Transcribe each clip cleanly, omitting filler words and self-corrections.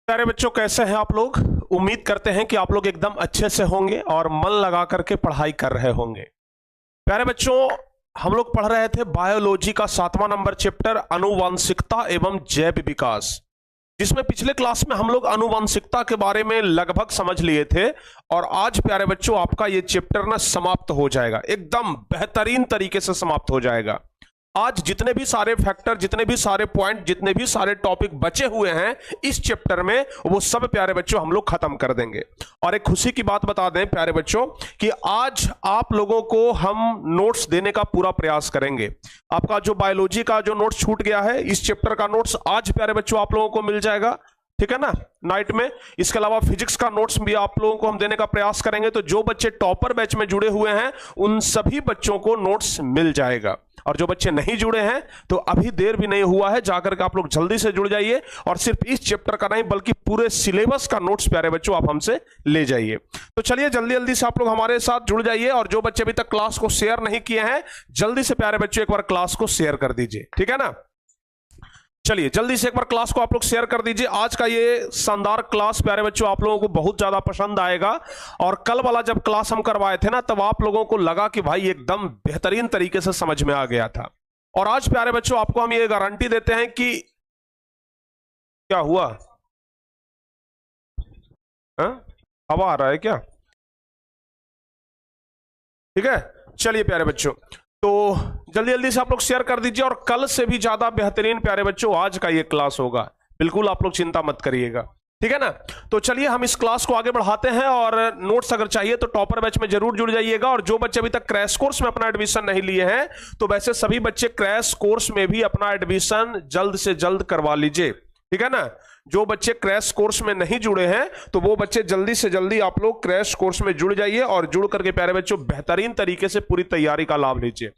प्यारे बच्चों, कैसे हैं आप लोग। उम्मीद करते हैं कि आप लोग एकदम अच्छे से होंगे और मन लगा करके पढ़ाई कर रहे होंगे। प्यारे बच्चों, हम लोग पढ़ रहे थे बायोलॉजी का 7वां नंबर चैप्टर आनुवांशिकता एवं जैव विकास, जिसमें पिछले क्लास में हम लोग आनुवांशिकता के बारे में लगभग समझ लिए थे। और आज प्यारे बच्चों आपका ये चैप्टर ना समाप्त हो जाएगा, एकदम बेहतरीन तरीके से समाप्त हो जाएगा। आज जितने भी सारे फैक्टर, जितने भी सारे पॉइंट, जितने भी सारे टॉपिक बचे हुए हैं इस चैप्टर में, वो सब प्यारे बच्चों हम लोग खत्म कर देंगे। और एक खुशी की बात बता दें प्यारे बच्चों कि आज आप लोगों को हम नोट्स देने का पूरा प्रयास करेंगे। आपका जो बायोलॉजी का जो नोट्स छूट गया है, इस चैप्टर का नोट्स आज प्यारे बच्चों आप लोगों को मिल जाएगा, ठीक है ना, नाइट में। इसके अलावा फिजिक्स का नोट्स भी आप लोगों को हम देने का प्रयास करेंगे। तो जो बच्चे टॉपर बैच में जुड़े हुए हैं उन सभी बच्चों को नोट्स मिल जाएगा, और जो बच्चे नहीं जुड़े हैं तो अभी देर भी नहीं हुआ है, जाकर के आप लोग जल्दी से जुड़ जाइए। और सिर्फ इस चैप्टर का नहीं बल्कि पूरे सिलेबस का नोट्स प्यारे बच्चों आप हमसे ले जाइए। तो चलिए जल्दी जल्दी से आप लोग हमारे साथ जुड़ जाइए। और जो बच्चे अभी तक क्लास को शेयर नहीं किए हैं, जल्दी से प्यारे बच्चों एक बार क्लास को शेयर कर दीजिए, ठीक है ना। चलिए जल्दी से एक बार क्लास को आप लोग शेयर कर दीजिए। आज का ये शानदार क्लास प्यारे बच्चों आप लोगों को बहुत ज्यादा पसंद आएगा। और कल वाला जब क्लास हम करवाए थे ना, तब आप लोगों को लगा कि भाई एकदम बेहतरीन तरीके से समझ में आ गया था। और आज प्यारे बच्चों आपको हम ये गारंटी देते हैं कि क्या हुआ, हवा आ रहा है क्या? ठीक है, चलिए प्यारे बच्चों, तो जल्दी जल्दी से आप लोग शेयर कर दीजिए। और कल से भी ज्यादा बेहतरीन प्यारे बच्चों आज का ये क्लास होगा, बिल्कुल आप लोग चिंता मत करिएगा, ठीक है ना। तो चलिए हम इस क्लास को आगे बढ़ाते हैं। और नोट्स अगर चाहिए तो टॉपर बैच में जरूर जुड़ जाइएगा। और जो बच्चे अभी तक क्रैश कोर्स में अपना एडमिशन नहीं लिए हैं, तो वैसे सभी बच्चे क्रैश कोर्स में भी अपना एडमिशन जल्द से जल्द करवा लीजिए, ठीक है ना। जो बच्चे क्रैश कोर्स में नहीं जुड़े हैं तो वो बच्चे जल्दी से जल्दी आप लोग क्रैश कोर्स में जुड़ जाइए। और जुड़ करके प्यारे बच्चों बेहतरीन तरीके से पूरी तैयारी का लाभ लीजिए।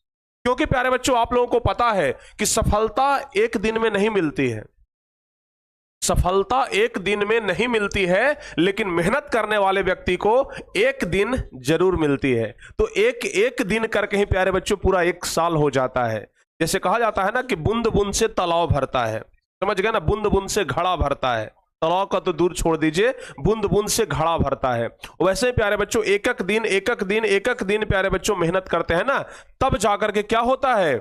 क्योंकि प्यारे बच्चों आप लोगों को पता है कि सफलता एक दिन में नहीं मिलती है, सफलता एक दिन में नहीं मिलती है, लेकिन मेहनत करने वाले व्यक्ति को एक दिन जरूर मिलती है। तो एक एक दिन करके ही प्यारे बच्चों पूरा एक साल हो जाता है। जैसे कहा जाता है ना कि बूंद बूंद से तालाब भरता है, समझ गए ना, बूंद बूंद से घड़ा भरता है। तालाब का तो दूर छोड़ दीजिए, बूंद बूंद से घड़ा भरता है। वैसे प्यारे बच्चों एक एक दिन एक एक दिन एक एक दिन प्यारे बच्चों मेहनत करते हैं ना, तब जाकर के क्या होता है,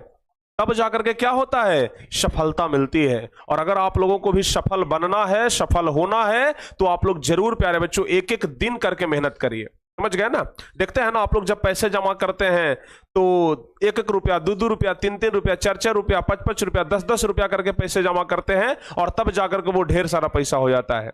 तब जाकर के क्या होता है, सफलता मिलती है। और अगर आप लोगों को भी सफल बनना है, सफल होना है, तो आप लोग जरूर प्यारे बच्चों एक एक दिन करके मेहनत करिए, समझ गए ना। देखते हैं ना आप लोग जब पैसे जमा करते हैं तो 1-1 रुपया, 2-2 रुपया, 3-3 रुपया, 4-4 रुपया, 5-5 रुपया, 10-10 रुपया करके पैसे जमा करते हैं। और तब जाकर के वो ढेर सारा पैसा हो जाता है।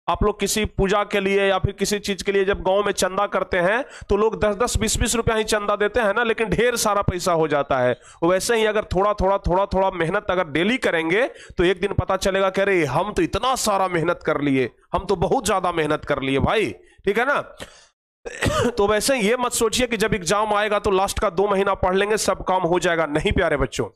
आप लोग किसी पूजा के लिए या फिर किसी चीज के लिए जब गांव में चंदा करते हैं तो लोग 10-10, 20-20 रुपया ही चंदा देते हैं ना, लेकिन ढेर सारा पैसा हो जाता है। वैसे ही अगर थोड़ा थोड़ा थोड़ा थोड़ा मेहनत अगर डेली करेंगे तो एक दिन पता चलेगा कि अरे हम तो इतना सारा मेहनत कर लिए, हम तो बहुत ज्यादा मेहनत कर लिए भाई, ठीक है ना। तो वैसे ये मत सोचिए कि जब एग्जाम आएगा तो लास्ट का 2 महीना पढ़ लेंगे सब काम हो जाएगा, नहीं प्यारे बच्चों,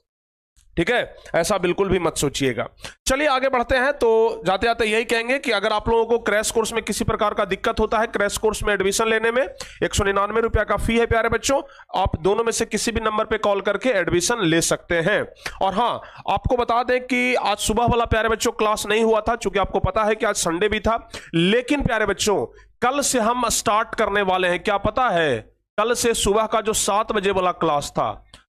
ठीक है, ऐसा बिल्कुल भी मत सोचिएगा। चलिए आगे बढ़ते हैं। तो जाते जाते यही कहेंगे कि अगर आप लोगों को क्रैश कोर्स में किसी प्रकार का दिक्कत होता है, क्रैश कोर्स में एडमिशन लेने में 199 रुपया का फी है प्यारे बच्चों। आप दोनों में से किसी भी नंबर पे कॉल करके एडमिशन ले सकते हैं। और हाँ, आपको बता दें कि आज सुबह वाला प्यारे बच्चों क्लास नहीं हुआ था, चूंकि आपको पता है कि आज संडे भी था। लेकिन प्यारे बच्चों कल से हम स्टार्ट करने वाले हैं, क्या पता है, कल से सुबह का जो 7 बजे वाला क्लास था,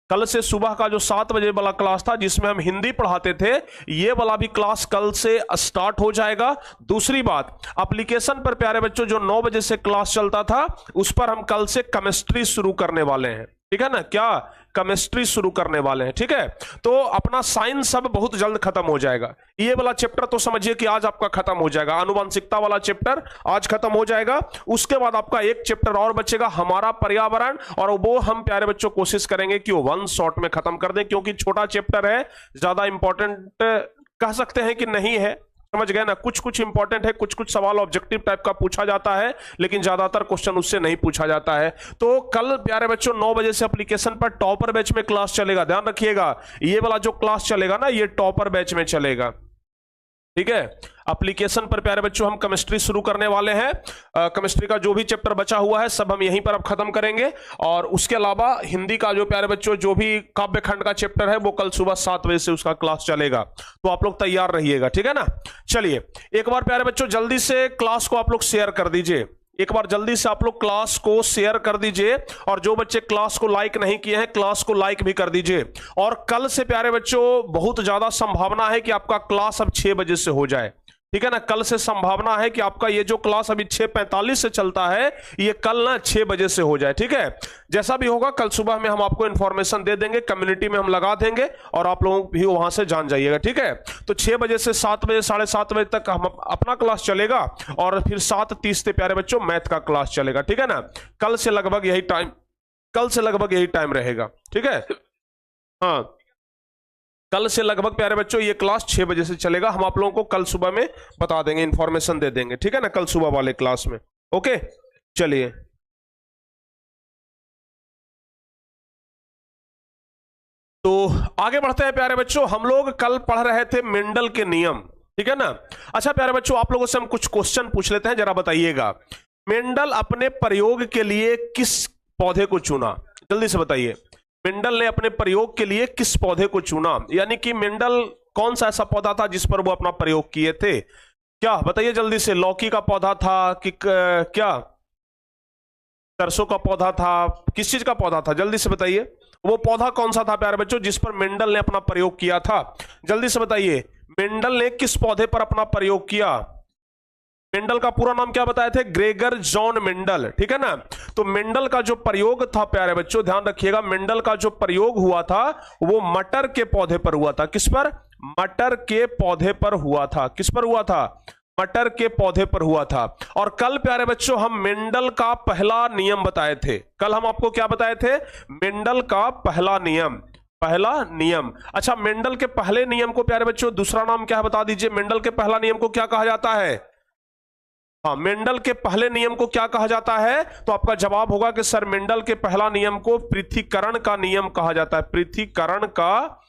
कल से सुबह का जो 7 बजे वाला क्लास था जिसमें हम हिंदी पढ़ाते थे, ये वाला भी क्लास कल से स्टार्ट हो जाएगा। दूसरी बात, एप्लीकेशन पर प्यारे बच्चों जो 9 बजे से क्लास चलता था उस पर हम कल से केमिस्ट्री शुरू करने वाले हैं, ठीक है ना, क्या केमिस्ट्री शुरू करने वाले हैं, ठीक है। तो अपना साइंस सब बहुत जल्द खत्म हो जाएगा। ये वाला चैप्टर तो समझिए कि आज आपका खत्म हो जाएगा, आनुवंशिकता वाला चैप्टर आज खत्म हो जाएगा। उसके बाद आपका एक चैप्टर और बचेगा, हमारा पर्यावरण, और वो हम प्यारे बच्चों कोशिश करेंगे कि वो 1 शॉट में खत्म कर दें, क्योंकि छोटा चैप्टर है, ज्यादा इंपॉर्टेंट कह सकते हैं कि नहीं है, समझ गए ना। कुछ कुछ इंपॉर्टेंट है, कुछ कुछ सवाल ऑब्जेक्टिव टाइप का पूछा जाता है, लेकिन ज्यादातर क्वेश्चन उससे नहीं पूछा जाता है। तो कल प्यारे बच्चों 9 बजे से एप्लीकेशन पर टॉपर बैच में क्लास चलेगा, ध्यान रखिएगा। ये वाला जो क्लास चलेगा ना, ये टॉपर बैच में चलेगा, ठीक है। एप्लीकेशन पर प्यारे बच्चों हम केमिस्ट्री शुरू करने वाले हैं। केमिस्ट्री का जो भी चैप्टर बचा हुआ है सब हम यहीं पर अब खत्म करेंगे, और उसके अलावा हिंदी का जो प्यारे बच्चों जो भी काव्य खंड का चैप्टर है वो कल सुबह 7 बजे से उसका क्लास चलेगा, तो आप लोग तैयार रहिएगा, ठीक है ना। चलिए एक बार प्यारे बच्चों जल्दी से क्लास को आप लोग शेयर कर दीजिए, एक बार जल्दी से आप लोग क्लास को शेयर कर दीजिए, और जो बच्चे क्लास को लाइक नहीं किए हैं क्लास को लाइक भी कर दीजिए। और कल से प्यारे बच्चों बहुत ज्यादा संभावना है कि आपका क्लास अब 6 बजे से हो जाए, ठीक है ना। कल से संभावना है कि आपका ये जो क्लास अभी 6:45 से चलता है ये कल ना 6 बजे से हो जाए, ठीक है। जैसा भी होगा कल सुबह में हम आपको इंफॉर्मेशन दे देंगे, कम्युनिटी में हम लगा देंगे और आप लोग भी वहां से जान जाइएगा, ठीक है। तो 6 बजे से 7 बजे 7:30 बजे तक हम अपना क्लास चलेगा, और फिर 7:30 से प्यारे बच्चों मैथ का क्लास चलेगा, ठीक है ना। कल से लगभग यही टाइम रहेगा, ठीक है। हाँ, कल से लगभग प्यारे बच्चों ये क्लास 6 बजे से चलेगा, हम आप लोगों को कल सुबह में बता देंगे, इंफॉर्मेशन दे देंगे, ठीक है ना, कल सुबह वाले क्लास में। ओके चलिए तो आगे बढ़ते हैं प्यारे बच्चों। हम लोग कल पढ़ रहे थे मेंडल के नियम, ठीक है ना। अच्छा प्यारे बच्चों आप लोगों से हम कुछ क्वेश्चन पूछ लेते हैं, जरा बताइएगा मेंडल अपने प्रयोग के लिए किस पौधे को चुना, जल्दी से बताइए। मेंडल ने अपने प्रयोग के लिए किस पौधे को चुना, यानी कि मेंडल कौन सा ऐसा पौधा था जिस पर वो अपना प्रयोग किए थे, क्या बताइए जल्दी से। लौकी का पौधा था कि क्या सरसों का पौधा था, किस चीज का पौधा था, जल्दी से बताइए। वो पौधा कौन सा था प्यारे बच्चों जिस पर मेंडल ने अपना प्रयोग किया था, जल्दी से बताइए। मेंडल ने किस पौधे पर अपना प्रयोग किया। मेंडल का पूरा नाम क्या बताए थे, ग्रेगर जॉन मेंडल, ठीक है ना। तो मेंडल का जो प्रयोग था प्यारे बच्चों ध्यान रखिएगा, मेंडल का जो प्रयोग हुआ था वो मटर के पौधे पर हुआ था। किस पर, मटर के पौधे पर हुआ था। किस पर हुआ था, मटर के पौधे पर हुआ था। और कल प्यारे बच्चों हम मेंडल का पहला नियम बताए थे, कल हम आपको क्या बताए थे, मेंडल का पहला नियम। अच्छा मेंडल के पहले नियम को प्यारे बच्चों दूसरा नाम क्या है बता दीजिए। मेंडल के पहला नियम को क्या कहा जाता है, हाँ मेंडल के पहले नियम को क्या कहा जाता है, तो आपका जवाब होगा कि सर मेंडल के पहला नियम को पृथक्करण का नियम कहा जाता है, पृथक्करण का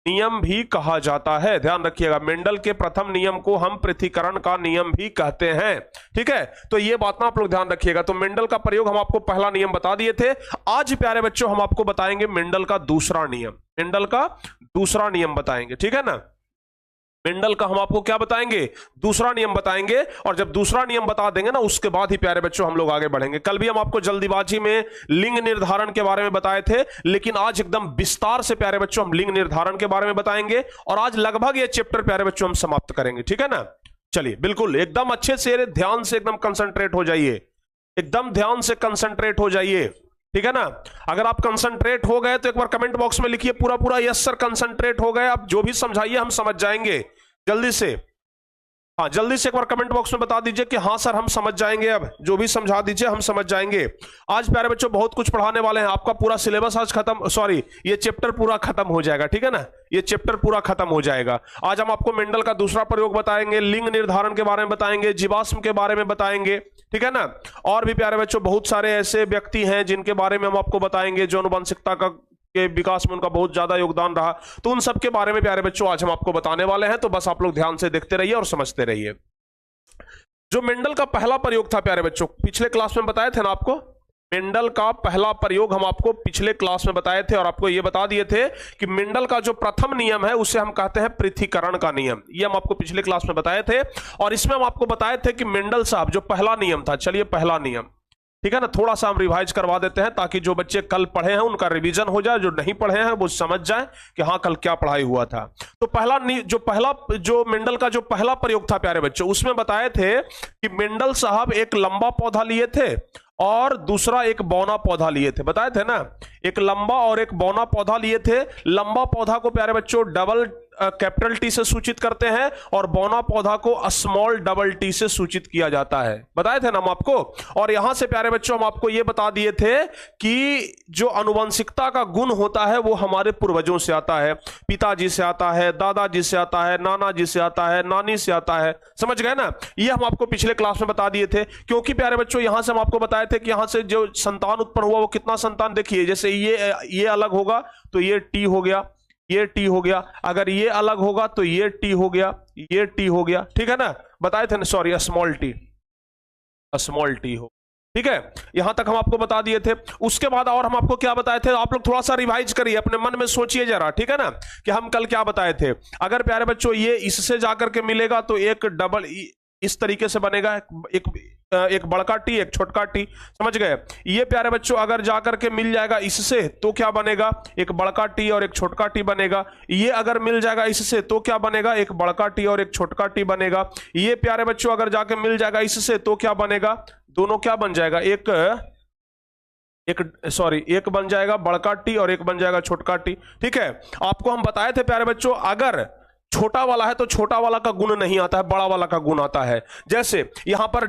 नियम भी कहा जाता है। ध्यान रखिएगा मेंडल के प्रथम नियम को हम पृथक्करण का नियम भी कहते हैं, ठीक है। तो ये बात ना आप लोग ध्यान रखिएगा। तो मेंडल का प्रयोग हम आपको पहला नियम बता दिए थे। आज प्यारे बच्चों हम आपको बताएंगे मेंडल का दूसरा नियम, मेंडल का दूसरा नियम बताएंगे, ठीक है ना। मेंडल का हम आपको क्या बताएंगे, दूसरा नियम बताएंगे। और जब दूसरा नियम बता देंगे ना उसके बाद ही प्यारे बच्चों हम लोग आगे बढ़ेंगे। कल भी हम आपको जल्दीबाजी में लिंग निर्धारण के बारे में बताए थे, लेकिन आज एकदम विस्तार से प्यारे बच्चों हम लिंग निर्धारण के बारे में बताएंगे, और आज लगभग ये चैप्टर प्यारे बच्चों हम समाप्त करेंगे, ठीक है ना। चलिए बिल्कुल एकदम अच्छे से ध्यान से एकदम कंसंट्रेट हो जाइए, एकदम ध्यान से कंसंट्रेट हो जाइए, ठीक है ना। अगर आप कंसंट्रेट हो गए तो एक बार कमेंट बॉक्स में लिखिए पूरा यस सर कंसंट्रेट हो गए। आप जो भी समझाइए हम समझ जाएंगे, जल्दी से, हाँ जल्दी से एक बार कमेंट बॉक्स में बता दीजिए कि हाँ सर हम समझ जाएंगे, अब जो भी समझा दीजिए हम समझ जाएंगे। आज प्यारे बच्चों बहुत कुछ पढ़ाने वाले हैं, आपका पूरा सिलेबस आज खत्म, सॉरी ये चैप्टर पूरा खत्म हो जाएगा, ठीक है ना, ये चैप्टर पूरा खत्म हो जाएगा। आज हम आपको मेंडल का दूसरा प्रयोग बताएंगे, लिंग निर्धारण के बारे में बताएंगे, जीवाश्म के बारे में बताएंगे, ठीक है ना। और भी प्यारे बच्चों बहुत सारे ऐसे व्यक्ति हैं जिनके बारे में हम आपको बताएंगे जो आनुवंशिकता का के विकास में उनका बहुत ज्यादा योगदान रहा, तो उन सब के बारे में प्यारे बच्चों आज हम आपको बताने वाले हैं। तो बस आप लोग ध्यान से देखते रहिए और समझते रहिए। जो मेंडल का पहला प्रयोग था प्यारे बच्चों, पिछले क्लास में बताए थे ना आपको, मेंडल का पहला प्रयोग हम आपको पिछले क्लास में बताए थे, और आपको यह बता दिए थे कि मेंडल का जो प्रथम नियम है उसे हम कहते हैं पृथक्करण का नियम। ये हम आपको पिछले क्लास में बताए थे, और इसमें हम आपको बताए थे कि मेंडल साहब जो पहला नियम था, चलिए पहला नियम, ठीक है ना, थोड़ा सा हम रिवाइज करवा देते हैं ताकि जो बच्चे कल पढ़े हैं उनका रिवीजन हो जाए, जो नहीं पढ़े हैं वो समझ जाए कि हाँ कल क्या पढ़ाई हुआ था। तो जो मेंडल का जो पहला प्रयोग था प्यारे बच्चों, उसमें बताए थे कि मेंडल साहब एक लंबा पौधा लिए थे और दूसरा एक बौना पौधा लिए थे, बताए थे ना, एक लंबा और एक बौना पौधा लिए थे। लंबा पौधा को प्यारे बच्चों डबल कैपिटल टी से सूचित करते हैं, और बौना पौधा को स्मॉल डबल टी से सूचित किया जाता है, बताए थे ना हम आपको। और यहां से प्यारे बच्चों हम आपको यह बता दिए थे कि जो आनुवंशिकता का गुण होता है वो हमारे पूर्वजों से आता है, पिताजी से आता है, दादाजी से आता है, नाना जी से आता है, नानी से आता है, समझ गए ना। ये हम आपको पिछले क्लास में बता दिए थे, क्योंकि प्यारे बच्चों यहां से हम आपको बताए थे कि यहां से जो संतान उत्पन्न हुआ वो कितना संतान, देखिए जैसे ये अलग होगा तो ये टी हो गया, ये टी हो गया, अगर ये अलग होगा तो ये टी हो गया, ये टी हो गया, ठीक है ना, बताए थे ना, सॉरी स्मॉल टी हो, ठीक है, यहां तक हम आपको बता दिए थे। उसके बाद और हम आपको क्या बताए थे, आप लोग थोड़ा सा रिवाइज करिए, अपने मन में सोचिए जरा, ठीक है ना, कि हम कल क्या बताए थे। अगर प्यारे बच्चों ये इससे जाकर के मिलेगा तो एक डबल इस तरीके से बनेगा, एक बड़का टी एक छोटका टी, समझ गए। ये प्यारे बच्चों अगर जाकर के मिल जाएगा इससे तो क्या बनेगा, एक बड़का टी और एक छोटका टी बनेगा। ये अगर मिल जाएगा इससे तो क्या बनेगा, एक बड़का टी और एक छोटका टी बनेगा। ये प्यारे बच्चों अगर जाकर मिल जाएगा इससे तो क्या बनेगा, दोनों क्या बन जाएगा, एक बन जाएगा बड़का टी और एक बन जाएगा छोटका टी, ठीक है। आपको हम बताए थे प्यारे बच्चों, अगर छोटा वाला है तो छोटा वाला का गुण नहीं आता है, बड़ा वाला का गुण आता है। जैसे यहां पर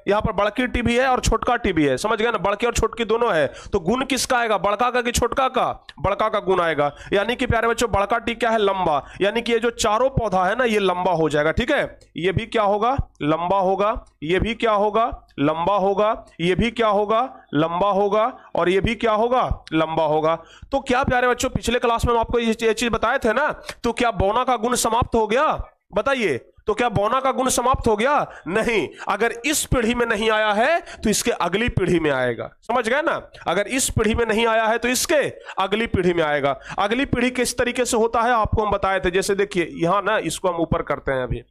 यहां पर बड़की टी भी है और छोटका टी भी है, समझ गए ना, बड़की और छोटकी दोनों है, तो गुण किसका आएगा, बड़का का कि छोटका का, बड़का का गुण आएगा। यानी कि प्यारे बच्चों बड़का टी क्या है, लंबा, यानी कि ये जो चारों पौधा है ना ये लंबा हो जाएगा, ठीक है। ये भी क्या होगा, लंबा होगा, ये भी क्या होगा, लंबा होगा, ये भी क्या होगा, लंबा होगा, और ये भी क्या होगा, लंबा होगा। तो क्या प्यारे बच्चों पिछले क्लास में हम आपको ये चीज बताए थे ना, तो क्या बौना का गुण समाप्त हो गया, बताइए, तो क्या बौना का गुण समाप्त हो गया, नहीं। अगर इस पीढ़ी में नहीं आया है तो इसके अगली पीढ़ी में आएगा, समझ गए ना, अगर इस पीढ़ी में नहीं आया है तो इसके अगली पीढ़ी में आएगा। अगली पीढ़ी किस तरीके से होता है आपको हम बताए थे, जैसे देखिए यहां ना इसको हम ऊपर करते हैं, अभी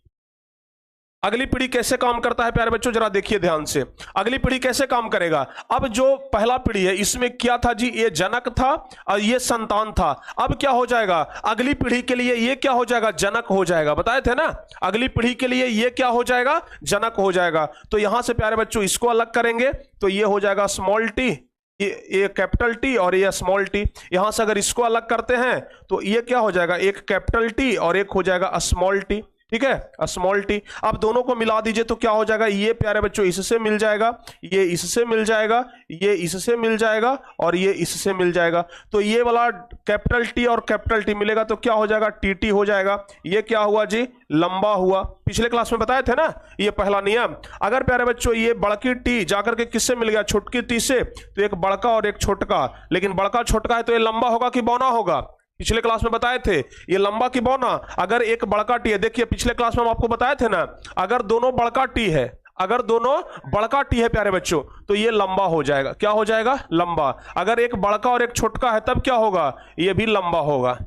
अगली पीढ़ी कैसे काम करता है प्यारे बच्चों, जरा देखिए ध्यान से, अगली पीढ़ी कैसे काम करेगा। अब जो पहला पीढ़ी है इसमें क्या था जी, ये जनक था और ये संतान था। अब क्या हो जाएगा, अगली पीढ़ी के लिए ये क्या हो जाएगा, जनक हो जाएगा, बताए थे ना, अगली पीढ़ी के लिए ये क्या हो जाएगा, जनक हो जाएगा। तो यहां से प्यारे बच्चों इसको अलग करेंगे तो ये हो जाएगा स्मॉल टी, ये कैपिटल टी और ये स्मॉल टी। यहां से अगर इसको अलग करते हैं तो ये क्या हो जाएगा, एक कैपिटल टी और एक हो जाएगा स्मॉल टी, ठीक है, स्मॉल टी। अब दोनों को मिला दीजिए तो क्या हो जाएगा, ये प्यारे बच्चों इससे मिल जाएगा, ये इससे मिल जाएगा, ये इससे मिल जाएगा और ये इससे मिल जाएगा। तो ये वाला कैपिटल टी और कैपिटल टी मिलेगा तो क्या हो जाएगा, टी टी हो जाएगा। ये क्या हुआ जी, लंबा हुआ, पिछले क्लास में बताए थे ना, ये पहला नियम। अगर प्यारे बच्चों ये बड़की टी जाकर के किससे मिल गया, छोटकी टी से, तो एक बड़का और एक छोटका, लेकिन बड़का छोटका है तो ये लंबा होगा कि बौना होगा, पिछले क्लास में बताए थे, ये लंबा की बौना। अगर एक बड़का टी है, देखिए पिछले क्लास में हम आपको बताए थे ना, अगर दोनों बड़का टी है, अगर दोनों बड़का टी है प्यारे बच्चों तो ये लंबा हो जाएगा, क्या हो जाएगा, लंबा। अगर एक बड़का और एक छोटका है तब क्या होगा, ये भी लंबा होगा,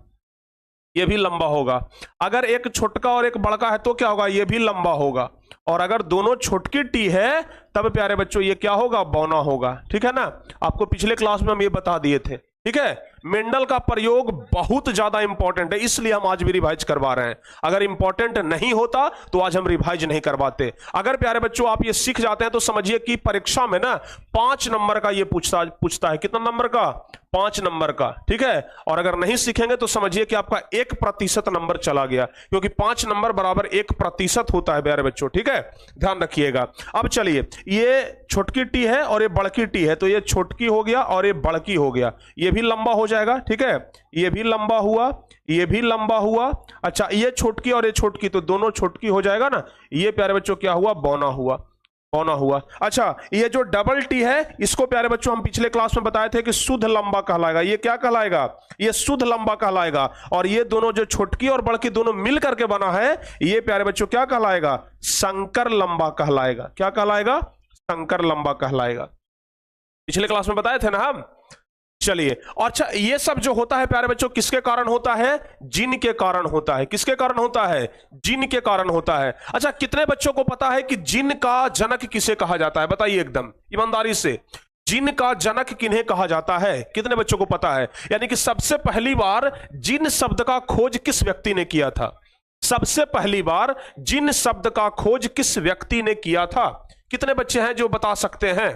ये भी लंबा होगा। अगर एक छोटका और एक बड़का है तो क्या होगा, ये भी लंबा होगा। और अगर दोनों छोटकी टी है तब प्यारे बच्चों ये क्या होगा, बौना होगा, ठीक है ना। आपको पिछले क्लास में हम ये बता दिए थे, ठीक है। मेंडल का प्रयोग बहुत ज्यादा इंपॉर्टेंट है, इसलिए हम आज भी रिवाइज करवा रहे हैं। अगर इंपॉर्टेंट नहीं होता तो आज हम रिवाइज नहीं करवाते। अगर प्यारे बच्चों आप ये सीख जाते हैं तो समझिए कि परीक्षा में ना 5 नंबर का ये पूछता है, कितना नंबर का, 5 नंबर का, ठीक है। और अगर नहीं सीखेंगे तो समझिए कि आपका 1% नंबर चला गया, क्योंकि 5 नंबर बराबर 1% होता है प्यारे बच्चों, ठीक है, ध्यान रखिएगा। अब चलिए, ये छोटकी टी है और ये बड़की टी है, तो ये छोटकी हो गया और ये बड़की हो गया, ये भी लंबा हो जाएगा, ठीक है, ये भी लंबा हुआ, ये भी लंबा हुआ। अच्छा, ये छोटकी और ये छोटकी, तो दोनों छोटकी हो जाएगा ना। ये प्यारे बच्चों क्या हुआ, बौना हुआ, बौना हुआ। अच्छा, ये जो डबल टी है इसको प्यारे बच्चों हम पिछले क्लास में बताए थे कि शुद्ध लंबा कहलाएगा। ये क्या कहलाएगा, ये शुद्ध लंबा कहलाएगा। और ये दोनों जो छोटकी और बड़की दोनों मिल करके बना है, ये प्यारे बच्चों क्या कहलाएगा, संकर लंबा कहलाएगा। क्या कहलाएगा, संकर लंबा कहलाएगा। पिछले क्लास में बताए थे ना हम। चलिए, और अच्छा, ये सब जो होता है प्यारे बच्चों किसके कारण होता है, जिन के कारण होता है। किसके कारण होता है, जिन के कारण होता है। अच्छा, कितने बच्चों को पता है कि जिन का जनक किसे कहा जाता है, बताइए एकदम ईमानदारी से, जिन का जनक किन्हें कहा जाता है, कितने बच्चों को पता है। यानी कि सबसे पहली बार जिन शब्द का खोज किस व्यक्ति ने किया था, सबसे पहली बार जिन शब्द का खोज किस व्यक्ति ने किया था। कितने बच्चे हैं जो बता सकते हैं।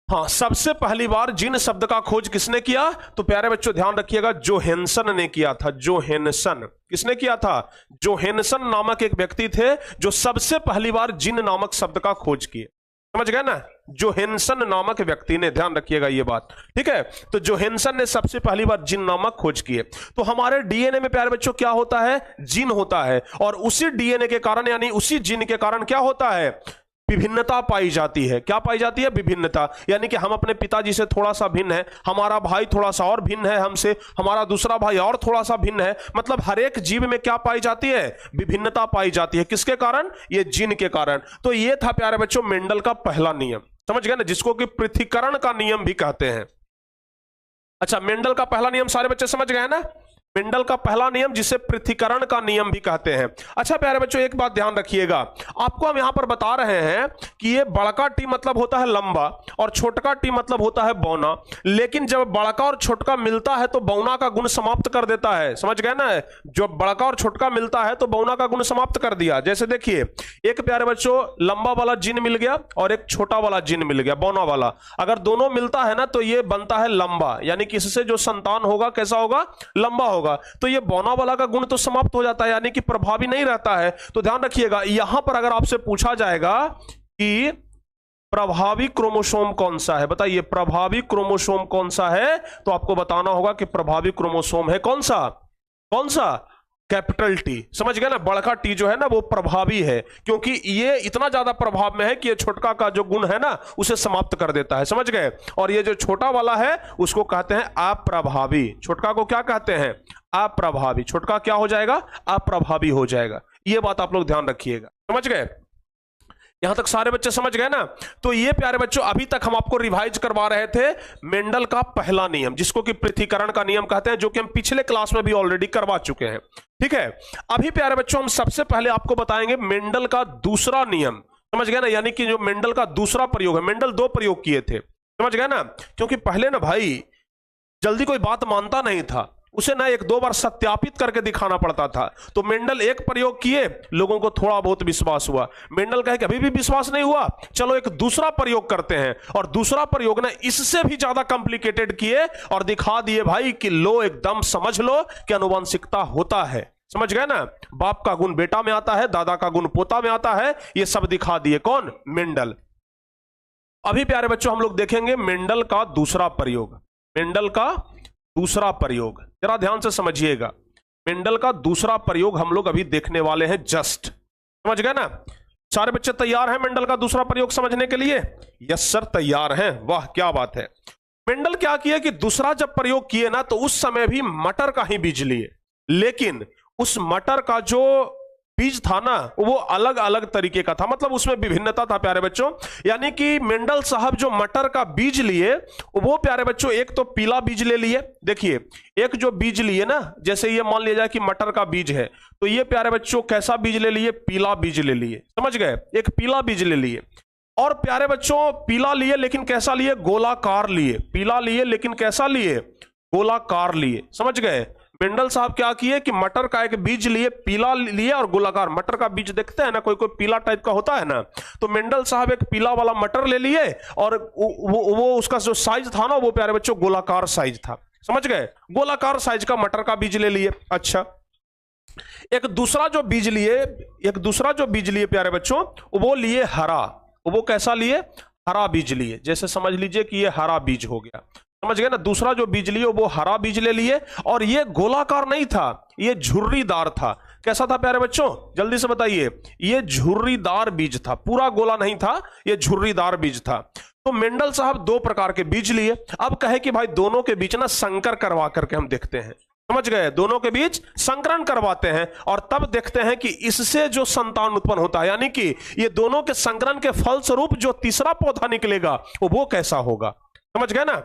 हाँ, सबसे पहली बार जिन शब्द का खोज किसने किया, तो प्यारे बच्चों ध्यान रखिएगा, जोहेन्सन ने किया था। जोहेन्सन, किसने किया था, जोहेन्सन नामक एक व्यक्ति थे जो सबसे पहली बार जिन नामक शब्द का खोज किए। समझ गए ना, जोहेन्सन नामक व्यक्ति ने, ध्यान रखिएगा ये बात, ठीक है। तो जोहेन्सन ने सबसे पहली बार जिन नामक खोज किए। तो हमारे डीएनए में प्यारे बच्चों क्या होता है, जिन होता है। और उसी डीएनए के कारण, यानी उसी जिन के कारण क्या होता है, विभिन्नता पाई जाती है। क्या पाई जाती है? विभिन्नता। यानी कि हम अपने पिताजी से थोड़ा सा भिन्न है, हमारा भाई थोड़ा सा और भिन्न है हमसे, हमारा दूसरा भाई और थोड़ा सा भिन्न है। मतलब हर एक जीव में क्या पाई जाती है? विभिन्नता पाई जाती है। किसके कारण? ये जीन के कारण। तो ये था प्यारे बच्चों मेंडल का पहला नियम, समझ गए ना, जिसको कि पृथक्करण का नियम भी कहते हैं। अच्छा, मेंडल का पहला नियम सारे बच्चे समझ गए ना? मेंडल का पहला नियम जिसे पृथक्करण का नियम भी कहते हैं। अच्छा प्यारे बच्चों, एक बात ध्यान रखिएगा, आपको हम यहां पर बता रहे हैं कि ये बड़का टी मतलब होता है लंबा और छोटका टी मतलब होता है बौना। लेकिन जब बड़का और छोटका मिलता है तो बौना का गुण समाप्त कर देता है, समझ गए ना? जो बड़का और छोटका मिलता है तो बौना का गुण समाप्त कर दिया। जैसे देखिए, एक प्यारे बच्चों लंबा वाला जीन मिल गया और एक छोटा वाला जीन मिल गया, बौना वाला। अगर दोनों मिलता है ना तो ये बनता है लंबा, यानी कि इससे जो संतान होगा कैसा होगा? लंबा होगा। तो ये बौना वाला का गुण तो समाप्त हो जाता है, यानी कि प्रभावी नहीं रहता है। तो ध्यान रखिएगा, यहां पर अगर आपसे पूछा जाएगा कि प्रभावी क्रोमोसोम कौन सा है, बताइए प्रभावी क्रोमोसोम कौन सा है, तो आपको बताना होगा कि प्रभावी क्रोमोसोम है कौन सा? कौन सा? Capital T. समझ गए ना? बड़का टी जो है ना वो प्रभावी है, क्योंकि ये इतना ज्यादा प्रभाव में है कि ये छोटका का जो गुण है ना उसे समाप्त कर देता है, समझ गए? और ये जो छोटा वाला है उसको कहते हैं अप्रभावी। छोटका को क्या कहते हैं? अप्रभावी। छोटका क्या हो जाएगा? अप्रभावी हो जाएगा। ये बात आप लोग ध्यान रखिएगा, समझ गए? यहां तक सारे बच्चे समझ गए ना? तो ये प्यारे बच्चों अभी तक हम आपको रिवाइज करवा रहे थे मेंडल का पहला नियम, जिसको कि पृथक्करण का नियम कहते हैं, जो कि हम पिछले क्लास में भी ऑलरेडी करवा चुके हैं। ठीक है, अभी प्यारे बच्चों हम सबसे पहले आपको बताएंगे मेंडल का दूसरा नियम, समझ गए ना? यानी कि जो मेंडल का दूसरा प्रयोग है, मेंडल 2 प्रयोग किए थे, समझ गए ना? क्योंकि पहले ना भाई जल्दी कोई बात मानता नहीं था, उसे ना 1-2 बार सत्यापित करके दिखाना पड़ता था। तो मेंडल एक प्रयोग किए, लोगों को थोड़ा बहुत विश्वास हुआ। मेंडल कहे कि अभी भी विश्वास नहीं हुआ, चलो एक दूसरा प्रयोग करते हैं। और दूसरा प्रयोग ना इससे भी ज्यादा कॉम्प्लिकेटेड किए और दिखा दिए भाई कि लो एकदम समझ लो कि आनुवंशिकता होता है, समझ गए ना? बाप का गुण बेटा में आता है, दादा का गुण पोता में आता है, ये सब दिखा दिए कौन? मेंडल। अभी प्यारे बच्चों हम लोग देखेंगे मेंडल का दूसरा प्रयोग। मेंडल का दूसरा प्रयोग जरा ध्यान से समझिएगा। मेंडल का दूसरा प्रयोग हम लोग अभी देखने वाले हैं जस्ट, समझ गए ना? सारे बच्चे तैयार हैं मेंडल का दूसरा प्रयोग समझने के लिए? यस सर, तैयार हैं। वाह क्या बात है। मेंडल क्या किया कि दूसरा जब प्रयोग किए ना तो उस समय भी मटर का ही बीज लिए, लेकिन उस मटर का जो बीज था ना वो अलग अलग तरीके का था, मतलब उसमें विभिन्नता था प्यारे बच्चों। यानी कि मेंडल साहब जो मटर का बीज लिए वो प्यारे बच्चों एक तो पीला बीज ले लिए। देखिए, एक जो बीज लिए ना, जैसे ये मान लिया जाए कि मटर का बीज है, तो ये प्यारे बच्चों कैसा बीज ले लिए? पीला बीज ले लिए, समझ गए? एक पीला बीज ले लिए। और प्यारे बच्चों पीला लिए लेकिन कैसा लिए? गोलाकार लिए। पीला लिए लेकिन कैसा लिए? गोलाकार लिए, समझ गए? मेंडल साहब क्या किए कि मटर का एक बीज लिए, पीला लिए और गोलाकार। मटर का बीज देखते हैं ना, कोई कोई पीला टाइप का होता है ना, तो मेंडल साहब एक पीला वाला मटर ले लिए और वो उसका जो साइज था ना वो प्यारे बच्चों गोलाकार साइज था, समझ गए? गोलाकार साइज का मटर का बीज ले लिए। अच्छा, एक दूसरा जो बीज लिए प्यारे बच्चों वो लिए हरा। वो कैसा लिए? हरा बीज लिए। जैसे समझ लीजिए कि ये हरा बीज हो गया, समझ गए ना? दूसरा जो बीज लिए वो हरा बीज ले लिए और ये गोलाकार नहीं था, ये झुर्रीदार था। कैसा था प्यारे बच्चों? जल्दी से बताइए। ये झुर्रीदार बीज था, पूरा गोला नहीं था, ये झुर्रीदार बीज था। तो मेंडल साहब 2 प्रकार के बीज लिए। अब कहे कि भाई दोनों के बीच ना संकर करवा करके हम देखते हैं, समझ गए? दोनों के बीच संकरण करवाते हैं और तब देखते हैं कि इससे जो संतान उत्पन्न होता है, यानी कि ये दोनों के संकरण के फलस्वरूप जो तीसरा पौधा निकलेगा वो कैसा होगा, समझ गए ना?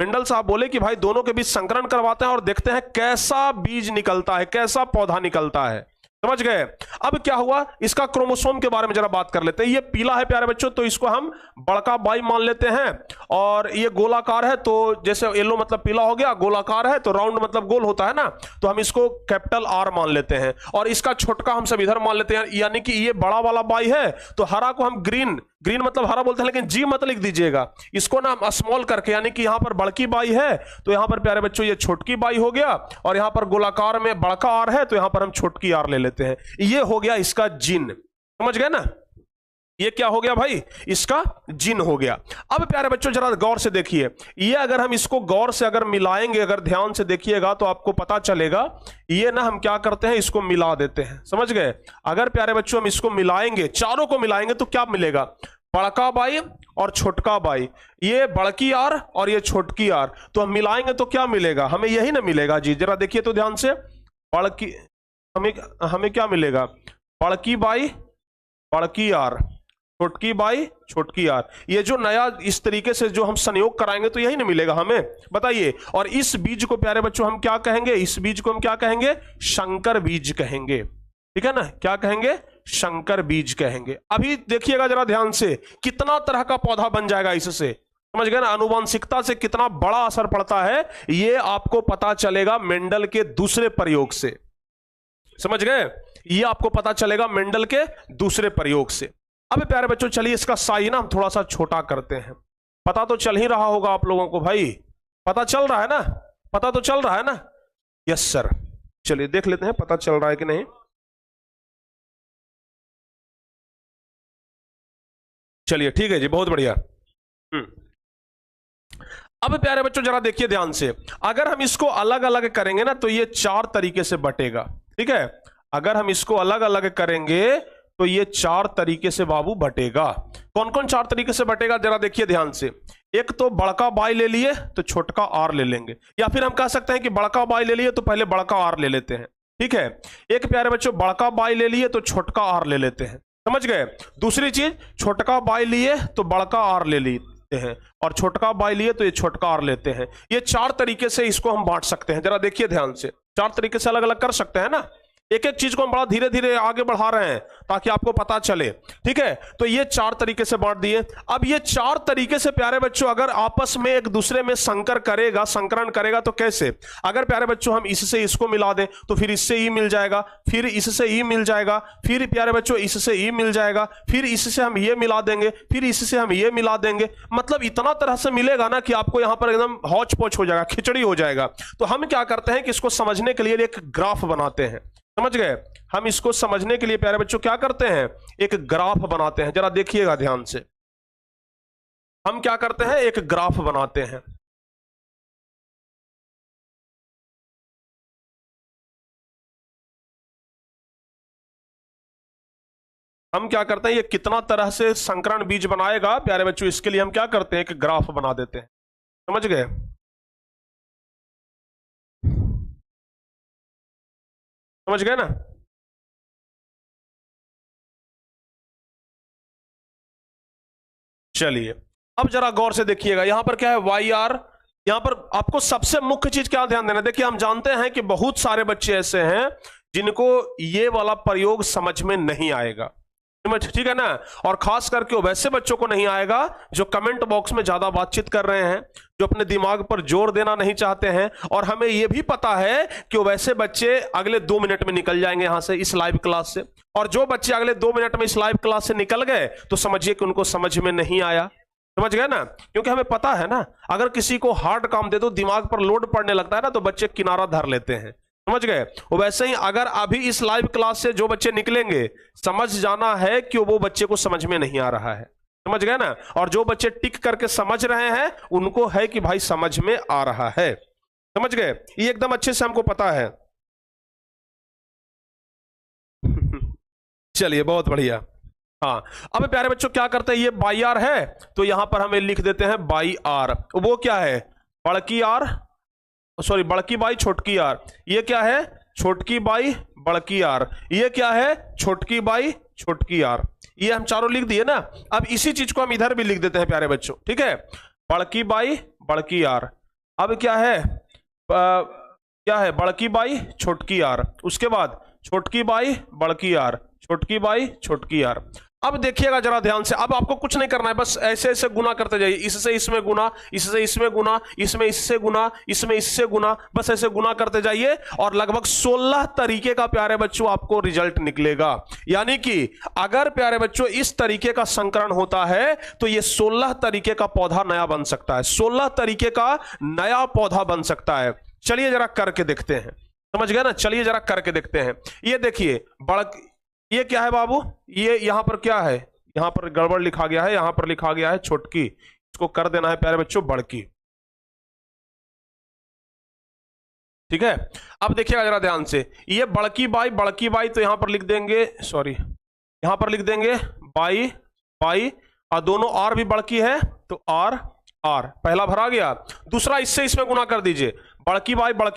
मेंडल साहब बोले कि भाई दोनों के बीच संकरण करवाते हैं और देखते हैं कैसा बीज निकलता है, कैसा पौधा निकलता है, समझ गए? अब क्या हुआ, इसका क्रोमोसोम के बारे में जरा बात कर लेते हैं। ये पीला है प्यारे बच्चों, तो इसको हम बड़का बाई मान लेते हैं। और ये गोलाकार है, तो जैसे येलो मतलब पीला हो गया, गोलाकार है तो राउंड मतलब गोल होता है ना, तो हम इसको कैपिटल आर मान लेते हैं। और इसका छोटका हम सब इधर मान लेते हैं, यानी कि ये बड़ा वाला बाई है तो हरा को हम ग्रीन मतलब हरा बोलते हैं, लेकिन जी मत लिख दीजिएगा, इसको ना हम स्मॉल करके, यानी कि यहां पर बड़की बाई है तो यहां पर प्यारे बच्चों ये छोटकी बाई हो गया, और यहां पर गोलाकार में बड़का आर है तो यहां पर हम छोटकी आर ले लेते हैं। ये हो गया इसका जीन, समझ गए ना? ये क्या हो गया भाई, इसका जिन हो गया। अब प्यारे बच्चों जरा गौर से देखिए, ये अगर हम इसको गौर से अगर मिलाएंगे, अगर ध्यान से देखिएगा तो आपको पता चलेगा, ये ना हम क्या करते हैं, इसको मिला देते हैं, समझ गए। अगर प्यारे बच्चों हम इसको मिलाएंगे, चारों को मिलाएंगे तो क्या मिलेगा, बड़का बाई और छोटका बाई, ये बड़की आर और ये छोटकी आर, तो हम मिलाएंगे तो क्या मिलेगा, हमें यही ना मिलेगा जी। जरा देखिए तो ध्यान से, बड़की हमें क्या मिलेगा, बड़की बाई बड़की आर, छोटकी बाई छोटकी आर। ये जो नया इस तरीके से जो हम संयोग कराएंगे तो यही ना मिलेगा हमें, बताइए। और इस बीज को प्यारे बच्चों हम क्या कहेंगे, इस बीज को हम क्या कहेंगे, संकर बीज कहेंगे, ठीक है ना, क्या कहेंगे, संकर बीज कहेंगे। अभी देखिएगा जरा ध्यान से, कितना तरह का पौधा बन जाएगा इससे, समझ गए ना। आनुवंशिकता से कितना बड़ा असर पड़ता है ये आपको पता चलेगा मेंडल के दूसरे प्रयोग से, समझ गए, ये आपको पता चलेगा मेंडल के दूसरे प्रयोग से। अब प्यारे बच्चों चलिए इसका साइज ना हम थोड़ा सा छोटा करते हैं। पता तो चल ही रहा होगा आप लोगों को भाई, पता चल रहा है ना, पता तो चल रहा है ना, यस सर। चलिए देख लेते हैं पता चल रहा है कि नहीं। चलिए ठीक है जी, बहुत बढ़िया। अब प्यारे बच्चों जरा देखिए ध्यान से, अगर हम इसको अलग अलग करेंगे ना तो ये 4 तरीके से बटेगा, ठीक है। अगर हम इसको अलग अलग करेंगे तो ये 4 तरीके से बाबू बटेगा। कौन कौन 4 तरीके से बटेगा जरा देखिए ध्यान से। एक तो बड़का बाई ले लिए तो छोटका आर ले लेंगे, या फिर हम कह सकते हैं कि बड़का बाई ले लिए तो पहले बड़का आर ले लेते हैं, ठीक है। एक प्यारे बच्चों बड़का बाई ले लिए तो छोटका आर ले लेते हैं, समझ गए। दूसरी चीज, छोटका बाई लिए तो बड़का आर ले लेते हैं, और छोटका बाई लिए तो ये छोटका आर लेते हैं। ये 4 तरीके से इसको हम बांट सकते हैं, जरा देखिए ध्यान से, 4 तरीके से अलग अलग कर सकते हैं ना। एक एक चीज को हम बड़ा धीरे धीरे आगे बढ़ा रहे हैं ताकि आपको पता चले, ठीक है। तो ये 4 तरीके से बांट दिए। अब ये 4 तरीके से प्यारे बच्चों अगर आपस में एक दूसरे में संकर करेगा, संकरण करेगा तो कैसे, अगर प्यारे बच्चों हम इससे इसको मिला दें तो फिर इससे ई मिल जाएगा, फिर इससे ई मिल जाएगा, फिर प्यारे बच्चों इससे ई मिल जाएगा, फिर इससे हम ये मिला देंगे, फिर इससे हम ये मिला देंगे। मतलब इतना तरह से मिलेगा ना कि आपको यहां पर एकदम हौच पौच हो जाएगा, खिचड़ी हो जाएगा। तो हम क्या करते हैं कि इसको समझने के लिए एक ग्राफ बनाते हैं, समझ गए। हम इसको समझने के लिए प्यारे बच्चों क्या करते हैं, एक ग्राफ बनाते हैं। जरा देखिएगा ध्यान से, हम क्या करते हैं, एक ग्राफ बनाते हैं। हम क्या करते हैं, ये कितना तरह से संकरण बीज बनाएगा प्यारे बच्चों, इसके लिए हम क्या करते हैं, एक ग्राफ बना देते हैं, समझ गए। समझ गए ना। चलिए अब जरा गौर से देखिएगा, यहां पर क्या है, वाई आर। यहां पर आपको सबसे मुख्य चीज क्या ध्यान देना, देखिए हम जानते हैं कि बहुत सारे बच्चे ऐसे हैं जिनको ये वाला प्रयोग समझ में नहीं आएगा, ठीक है ना। और खास करके वैसे बच्चों को नहीं आएगा जो कमेंट बॉक्स में ज्यादा बातचीत कर रहे हैं, जो अपने दिमाग पर जोर देना नहीं चाहते हैं। और हमें यह भी पता है कि वैसे बच्चे अगले 2 मिनट में निकल जाएंगे यहां से, इस लाइव क्लास से। और जो बच्चे अगले 2 मिनट में इस लाइव क्लास से निकल गए तो समझिए कि उनको समझ में नहीं आया, समझ गए ना। क्योंकि हमें पता है ना, अगर किसी को हार्ड काम दे दो, दिमाग पर लोड पड़ने लगता है ना, तो बच्चे किनारा धर लेते हैं, समझ गए। वैसे ही अगर अभी इस लाइव क्लास से जो बच्चे निकलेंगे, समझ जाना है कि वो बच्चे को समझ में नहीं आ रहा है, समझ गए ना। और जो बच्चे टिक करके समझ रहे हैं उनको है कि भाई समझ में आ रहा है, समझ गए। ये एकदम अच्छे से हमको पता है। चलिए बहुत बढ़िया। हाँ अब प्यारे बच्चों क्या करते हैं, ये बाई आर है तो यहां पर हमें लिख देते हैं बाई आर। वो क्या है, बड़की आर, सॉरी बड़की बाई छोटकी आर। ये क्या है, छोटकी बाई बड़की आर। ये क्या है, छोटकी बाई छोटकी आर। ये हम चारों लिख दिए ना। अब इसी चीज को हम इधर भी लिख देते हैं प्यारे बच्चों, ठीक है। बड़की बाई बड़की आर। अब क्या है, क्या है, बड़की बाई छोटकी आर। उसके बाद छोटकी बाई बड़की आर, छोटकी बाई छोटकी आर। अब देखिएगा जरा ध्यान से, अब आपको कुछ नहीं करना है, बस ऐसे ऐसे गुना करते जाइए। इससे इसमें गुना, इससे इसमें गुना, इसमें इससे गुना, इसमें इससे गुना, बस ऐसे गुना करते जाइए। और लगभग 16 तरीके का प्यारे बच्चों आपको रिजल्ट निकलेगा। यानी कि अगर प्यारे बच्चों इस तरीके का संकरण होता है तो ये 16 तरीके का पौधा नया बन सकता है, 16 तरीके का नया पौधा बन सकता है। चलिए जरा करके देखते हैं, समझ गए ना। चलिए जरा करके देखते हैं। ये देखिए ये क्या है बाबू, ये यहां पर क्या है, यहां पर गड़बड़ लिखा गया है, यहां पर लिखा गया है छोटकी, इसको कर देना है प्यारे बच्चों बड़की। ठीक है, अब देखिएगा जरा ध्यान से, ये बड़की बाई तो यहां पर लिख देंगे, सॉरी यहां पर लिख देंगे बाई बाई, और दोनों आर भी बड़की है तो आर आर, पहला भरा गया। दूसरा इससे इसमें गुना कर दीजिए, बड़की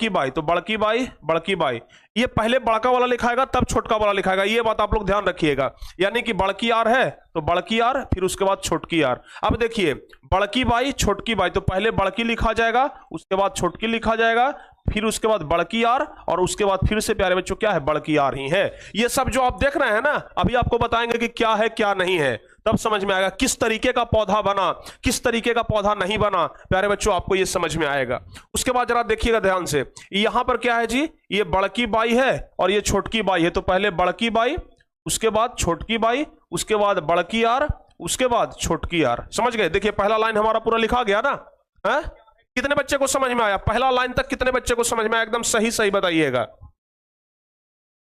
बाई तो बड़की बाई, ये पहले बड़का वाला लिखाएगा तब छोटका वाला लिखाएगा, ये बात आप लोग ध्यान रखिएगा। यानी कि बड़की आर है तो बड़की आर, फिर उसके बाद छोटकी आर। अब देखिए बड़की बाई छोटकी बाई, तो पहले बड़की लिखा जाएगा, उसके बाद छोटकी लिखा जाएगा, फिर उसके बाद बड़की आर, और उसके बाद फिर से प्यारे बच्चों क्या है बड़की आर ही है। ये सब जो आप देख रहे हैं ना, अभी आपको बताएंगे कि क्या है क्या नहीं है, तब समझ में आएगा किस तरीके का पौधा बना, किस तरीके का पौधा नहीं बना, प्यारे बच्चों आपको ये समझ में आएगा। उसके बाद जरा देखिएगा ध्यान से, यहां पर क्या है जी, ये बड़की बाई है और ये छोटकी बाई है, तो पहले बड़की बाई, उसके बाद छोटकी बाई, उसके बाद बड़की आर, उसके बाद छोटकी आर। समझ गए? देखिए पहला लाइन हमारा पूरा लिखा गया ना, है? कितने बच्चे को समझ में आया? पहला लाइन तक कितने बच्चे को समझ में आया? एकदम सही सही बताइएगा।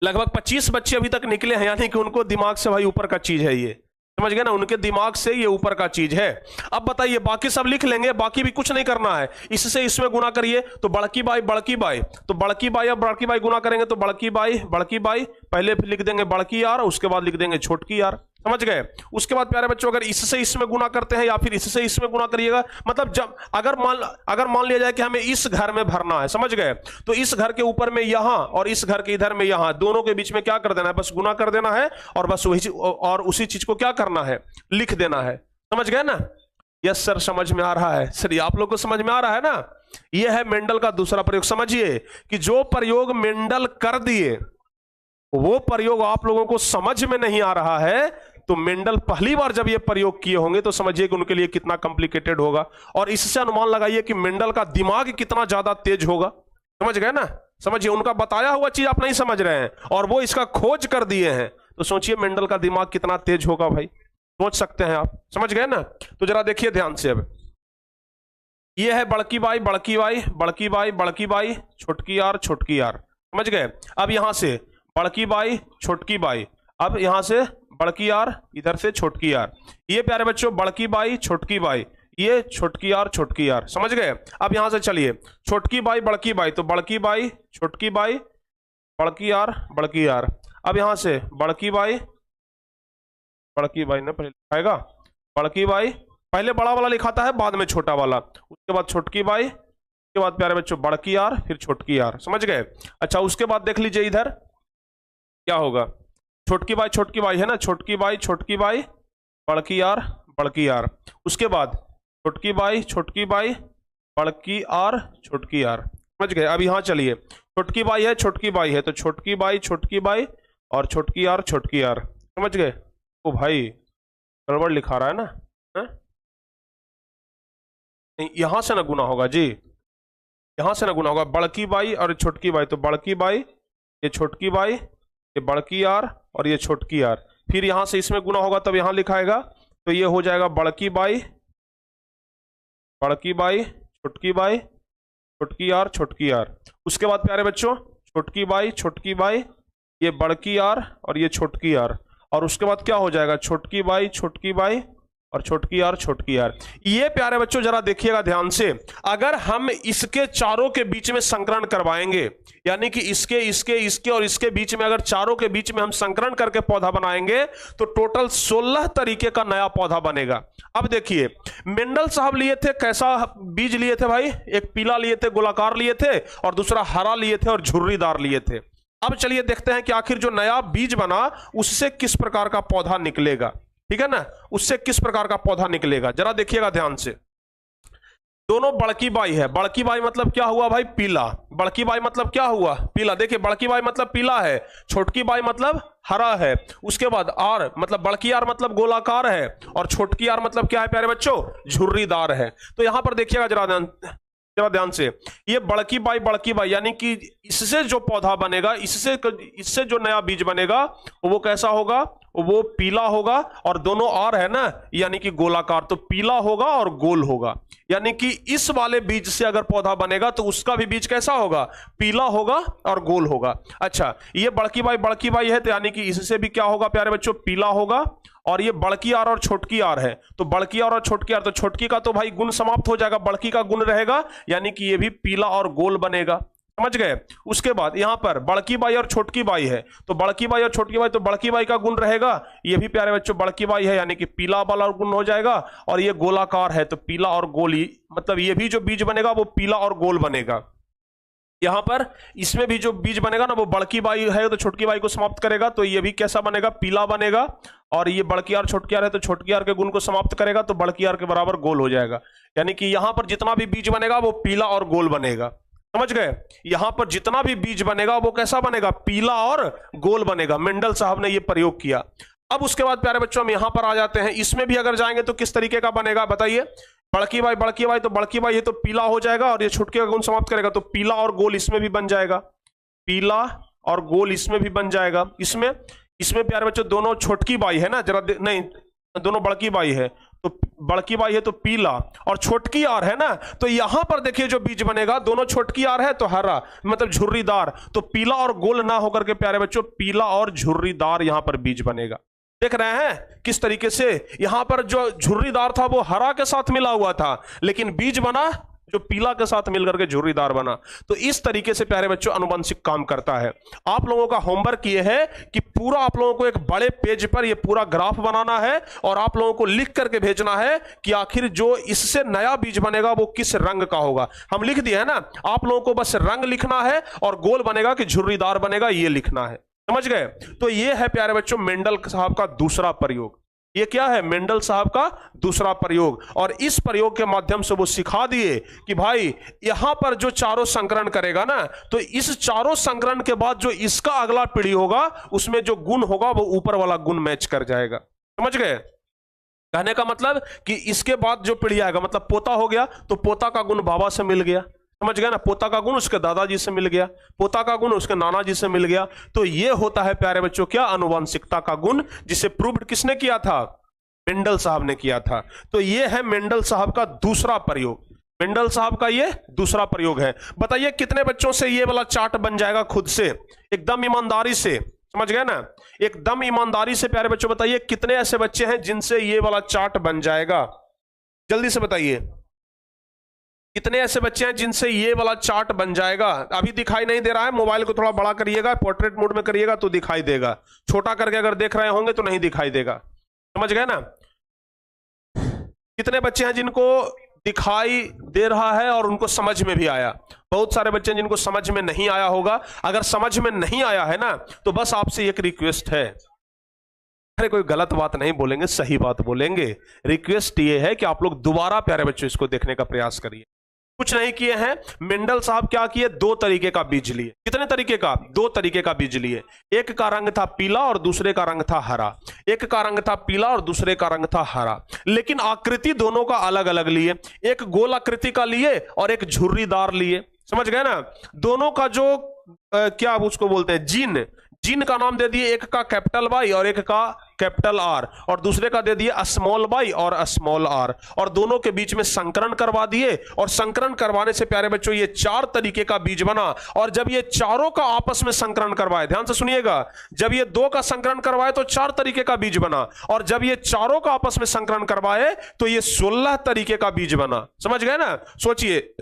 लगभग 25 बच्चे अभी तक निकले हैं, यानी कि उनको दिमाग से भाई ऊपर का चीज है ये, समझ गए ना, उनके दिमाग से ये ऊपर का चीज है। अब बताइए, बाकी सब लिख लेंगे, बाकी भी कुछ नहीं करना है, इससे इसमें गुना करिए तो बड़की बाई तो बड़की बाई, अब बड़की बाई गुना करेंगे तो बड़की बाई, पहले लिख देंगे बड़की आर, उसके बाद लिख देंगे छोटकी आर। समझ गए? उसके बाद प्यारे बच्चों अगर इससे इसमें गुना करते हैं या फिर इससे इसमें गुना करिएगा, मतलब जब अगर मान लिया जाए कि हमें इस घर में भरना है, समझ गए, तो इस घर के ऊपर में यहां और इस घर के इधर में यहां, दोनों के बीच में क्या कर देना है, बस गुना कर देना है, और बस वही और उसी चीज को क्या करना है, लिख देना है। समझ गए ना? यस सर, समझ में आ रहा है सर, आप लोग को समझ में आ रहा है ना? यह है मेंडल का दूसरा प्रयोग। समझिए कि जो प्रयोग मेंडल कर दिए वो प्रयोग आप लोगों को समझ में नहीं आ रहा है, तो मेंडल पहली बार जब ये प्रयोग किए होंगे तो समझिए कि उनके लिए कितना कॉम्प्लिकेटेड होगा, और इससे अनुमान लगाइए कि मेंडल का दिमाग कितना ज्यादा तेज होगा। समझ गए ना? समझिए, उनका बताया हुआ चीज आप नहीं समझ रहे हैं और वो इसका खोज कर दिए हैं, तो सोचिए मेंडल का दिमाग कितना तेज होगा भाई, सोच सकते हैं आप। समझ गए ना? तो जरा देखिए ध्यान से, अब ये है बड़की बाई, छोटकी आर। समझ गए? अब यहां से बड़की बाई छोटकी बाई, अब यहां से बड़की आर, इधर से छोटकी आर, ये प्यारे बच्चों बड़की बाई छोटकी बाई, ये छोटकी आर। समझ गए? अब यहां से चलिए छोटकी बाई तो बड़की बाई छोटकी बाई, बड़की आर। अब यहां से बड़की बाई ना पहले लिखाएगा, बड़की बाई, पहले बड़ा वाला लिखाता है बाद में छोटा वाला, उसके बाद छोटकी बाई, उसके बाद प्यारे बच्चों बड़की आर, फिर छोटकी आर। समझ गए? अच्छा, उसके बाद देख लीजिए इधर क्या होगा, छोटकी बाई है ना, छोटकी बाई बड़की आर, उसके बाद छोटकी बाई बड़की आर, छोटकी आर। समझ गए? अब यहां चलिए, छोटकी बाई है तो छोटकी बाई और छोटकी आर। समझ गए? ओ भाई गड़बड़ लिखा रहा है ना, है? नहीं, यहां से ना गुना होगा जी, यहां से ना गुना होगा, बड़की बाई और छोटकी बाई, तो बड़की बाई, ये छोटकी बाई, ये बड़की आर और ये छोटकी आर, फिर यहां से इसमें गुना होगा तब यहां लिखाएगा, तो ये हो जाएगा बड़की बाई छोटकी आर। उसके बाद प्यारे बच्चों छोटकी बाई, ये बड़की आर और ये छोटकी आर, और उसके बाद क्या हो जाएगा, छोटकी बाई और छोटकी आर। ये प्यारे बच्चों जरा देखिएगा ध्यान से, अगर हम इसके चारों के बीच में संकरण करवाएंगे, यानी कि इसके और इसके बीच में, अगर चारों के बीच में हम संकरण करके पौधा बनाएंगे तो टोटल 16 तरीके का नया पौधा बनेगा। अब देखिए मेंडल साहब लिए थे, कैसा बीज लिए थे भाई, एक पीला लिए थे, गोलाकार लिए थे, और दूसरा हरा लिए थे और झुर्रीदार लिए थे। अब चलिए देखते हैं कि आखिर जो नया बीज बना उससे किस प्रकार का पौधा निकलेगा। ठीक है ना? उससे किस प्रकार का पौधा निकलेगा, जरा देखिएगा ध्यान से। दोनों बड़की बाई है, बड़की बाई मतलब क्या हुआ भाई, पीला, बड़की बाई मतलब क्या हुआ, पीला। देखिए बड़की बाई मतलब पीला है, छोटकी बाई मतलब हरा है, उसके बाद आर मतलब बड़की आर मतलब गोलाकार है, और छोटकी आर मतलब क्या है प्यारे बच्चों, झुर्रीदार है। तो यहां पर देखिएगा जरा ध्यान से, ये बड़की बाई यानी कि इससे जो पौधा बनेगा, इससे जो नया बीज बनेगा वो कैसा होगा, वो पीला होगा, और दोनों आर है ना यानी कि गोलाकार, तो पीला होगा और गोल होगा। यानी कि इस वाले बीज से अगर पौधा बनेगा तो उसका भी बीज कैसा होगा, पीला होगा और गोल होगा। अच्छा, ये बड़की बाई है, तो यानी कि इससे भी क्या होगा प्यारे बच्चों, पीला होगा और ये बड़की आर और छोटकी आर है, तो बड़की आर और छोटकी आर, तो छोटकी का तो भाई गुण समाप्त हो जाएगा, बड़की का गुण रहेगा, यानी कि ये भी पीला और गोल बनेगा। समझ गए। उसके बाद यहां पर बड़की बाई और छोटकी बाई है, तो बड़की बाई और छोटकी बाई, तो बड़की बाई का गुण रहेगा, ये भी प्यारे बच्चों बड़की बाई है, यानी कि पीला वाला गुण हो जाएगा, और ये गोलाकार है तो पीला और गोल, मतलब ये भी जो बीज बनेगा वो पीला और गोल बनेगा। यहां पर इसमें भी जो बीज बनेगा ना वो बड़की बाई है तो छोटकी बाई को समाप्त करेगा, तो ये भी कैसा बनेगा, पीला बनेगा, और ये बड़की आर छोटकी आर है तो छोटकी आर के गुण को समाप्त करेगा तो बड़की आर के बराबर गोल हो जाएगा। यानी कि यहां पर जितना भी बीज बनेगा वो पीला और गोल बनेगा। समझ गए। यहां पर जितना भी बीज बनेगा वो कैसा बनेगा, पीला और गोल बनेगा। मेंडल साहब ने यह प्रयोग किया। अब उसके बाद प्यारे बच्चों हम यहां पर आ जाते हैं, इसमें भी अगर जाएंगे तो किस तरीके का बनेगा बताइए। बड़की बाई तो बड़की बाई है तो पीला हो जाएगा, और ये छुटके का गुण समाप्त करेगा तो पीला और गोल इसमें भी बन जाएगा, पीला और गोल इसमें भी बन जाएगा। इसमें प्यारे बच्चों दोनों छोटकी बाई है ना, जरा नहीं दोनों बड़की बाई है, तो बड़की बाई है तो पीला, और छोटकी आर है ना, तो यहां पर देखिए जो बीज बनेगा, दोनों छोटकी आर है तो हरा, मतलब झुर्रीदार, तो पीला और गोल ना होकर के प्यारे बच्चों पीला और झुर्रीदार यहां पर बीज बनेगा। देख रहे हैं किस तरीके से, यहां पर जो झुर्रीदार था वो हरा के साथ मिला हुआ था, लेकिन बीज बना जो पीला के साथ मिलकर के झुर्रीदार बना। तो इस तरीके से प्यारे बच्चों अनुवांशिक काम करता है। आप लोगों का होमवर्क ये है कि पूरा आप लोगों को एक बड़े पेज पर ये पूरा ग्राफ बनाना है, और आप लोगों को लिख करके भेजना है कि आखिर जो इससे नया बीज बनेगा वो किस रंग का होगा। हम लिख दिए है ना, आप लोगों को बस रंग लिखना है, और गोल बनेगा कि झुर्रीदार बनेगा ये लिखना है। समझ गए। तो ये है प्यारे बच्चों मेंडल साहब का दूसरा प्रयोग। ये क्या है, मेंडल साहब का दूसरा प्रयोग, और इस प्रयोग के माध्यम से वो सिखा दिए कि भाई यहां पर जो चारों संकरण करेगा ना, तो इस चारों संकरण के बाद जो इसका अगला पीढ़ी होगा उसमें जो गुण होगा वो ऊपर वाला गुण मैच कर जाएगा। समझ गए। कहने का मतलब कि इसके बाद जो पीढ़ी आएगा, मतलब पोता हो गया तो पोता का गुण बाबा से मिल गया, समझ गया ना, पोता का गुण उसके दादाजी से मिल गया, पोता का गुण उसके नाना जी से मिल गया। तो ये होता है प्यारे बच्चों क्या, अनुवांशिकता का गुण, जिसे प्रूव्ड किसने किया था, मेंडल साहब ने किया था। तो ये है मेंडल साहब का दूसरा प्रयोग, मेंडल साहब का ये दूसरा प्रयोग है। बताइए कितने बच्चों से ये वाला चार्ट बन जाएगा खुद से, एकदम ईमानदारी से, समझ गए ना, एकदम ईमानदारी से प्यारे बच्चों बताइए कितने ऐसे बच्चे हैं जिनसे ये वाला चार्ट बन जाएगा, जल्दी से बताइए कितने ऐसे बच्चे हैं जिनसे ये वाला चार्ट बन जाएगा। अभी दिखाई नहीं दे रहा है, मोबाइल को थोड़ा बड़ा करिएगा, पोर्ट्रेट मोड में करिएगा तो दिखाई देगा, छोटा करके अगर देख रहे होंगे तो नहीं दिखाई देगा। समझ गए ना। कितने बच्चे हैं जिनको दिखाई दे रहा है और उनको समझ में भी आया, बहुत सारे बच्चे हैं जिनको समझ में नहीं आया होगा। अगर समझ में नहीं आया है ना तो बस आपसे एक रिक्वेस्ट है, अरे कोई गलत बात नहीं बोलेंगे, सही बात बोलेंगे। रिक्वेस्ट ये है कि आप लोग दोबारा प्यारे बच्चों इसको देखने का प्रयास करिए। कुछ नहीं किए हैं, मेंडल साहब क्या किए, दो तरीके का बीज लिए। कितने तरीके का, दो तरीके का बीज लिए। एक का रंग था पीला और दूसरे का रंग था हरा, एक का रंग था पीला और दूसरे का रंग था हरा, लेकिन आकृति दोनों का अलग अलग लिए। एक गोल आकृति का लिए और एक झुर्रीदार लिए। समझ गए ना। दोनों का जो क्या उसको बोलते हैं, जीन का नाम दे दिए, एक का कैपिटल वाई और एक का कैपिटल आर, और दूसरे का दे दिए स्मॉल वाई और स्मॉल आर, और दोनों के बीच में संकरण करवा दिए। और संकरण करवाने से प्यारे बच्चों ये चार तरीके का बीज बना। और जब ये चारों का आपस में संकरण करवाए, ध्यान से सुनिएगा, जब ये दो का संकरण करवाए तो चार तरीके का बीज बना, और जब ये चारों का आपस में संकरण करवाए तो ये 16 तरीके का बीज बना। समझ गए ना। सोचिए,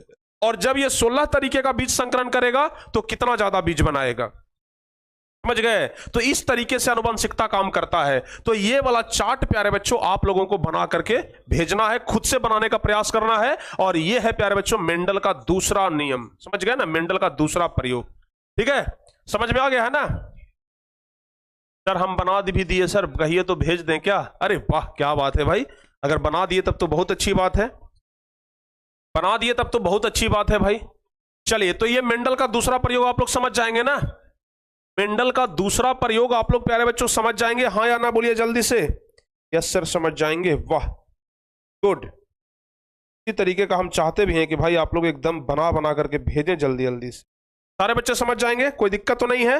और जब ये 16 तरीके का बीज संकरण करेगा तो कितना ज्यादा बीज बनाएगा। समझ गए। तो इस तरीके से अनुवांशिकता काम करता है। तो ये वाला चार्ट प्यारे बच्चों आप लोगों को बना करके भेजना है, खुद से बनाने का प्रयास करना है। और ये है प्यारे बच्चों मेंडल का दूसरा नियम। समझ गए ना, मेंडल का दूसरा प्रयोग। ठीक है, समझ में आ गया है ना। सर हम बना भी दिए, सर कहिए तो भेज दें क्या। अरे वाह क्या बात है भाई, अगर बना दिए तब तो बहुत अच्छी बात है, बना दिए तब तो बहुत अच्छी बात है भाई। चलिए, तो ये मेंडल का दूसरा प्रयोग आप लोग समझ जाएंगे ना। मेंडल का दूसरा प्रयोग आप लोग प्यारे बच्चों समझ जाएंगे, हाँ या ना बोलिए जल्दी से। यस सर समझ जाएंगे, वाह गुड। इसी तरीके का हम चाहते भी हैं कि भाई आप लोग एकदम बना करके भेजें जल्दी जल्दी से। सारे बच्चे समझ जाएंगे, कोई दिक्कत तो नहीं है।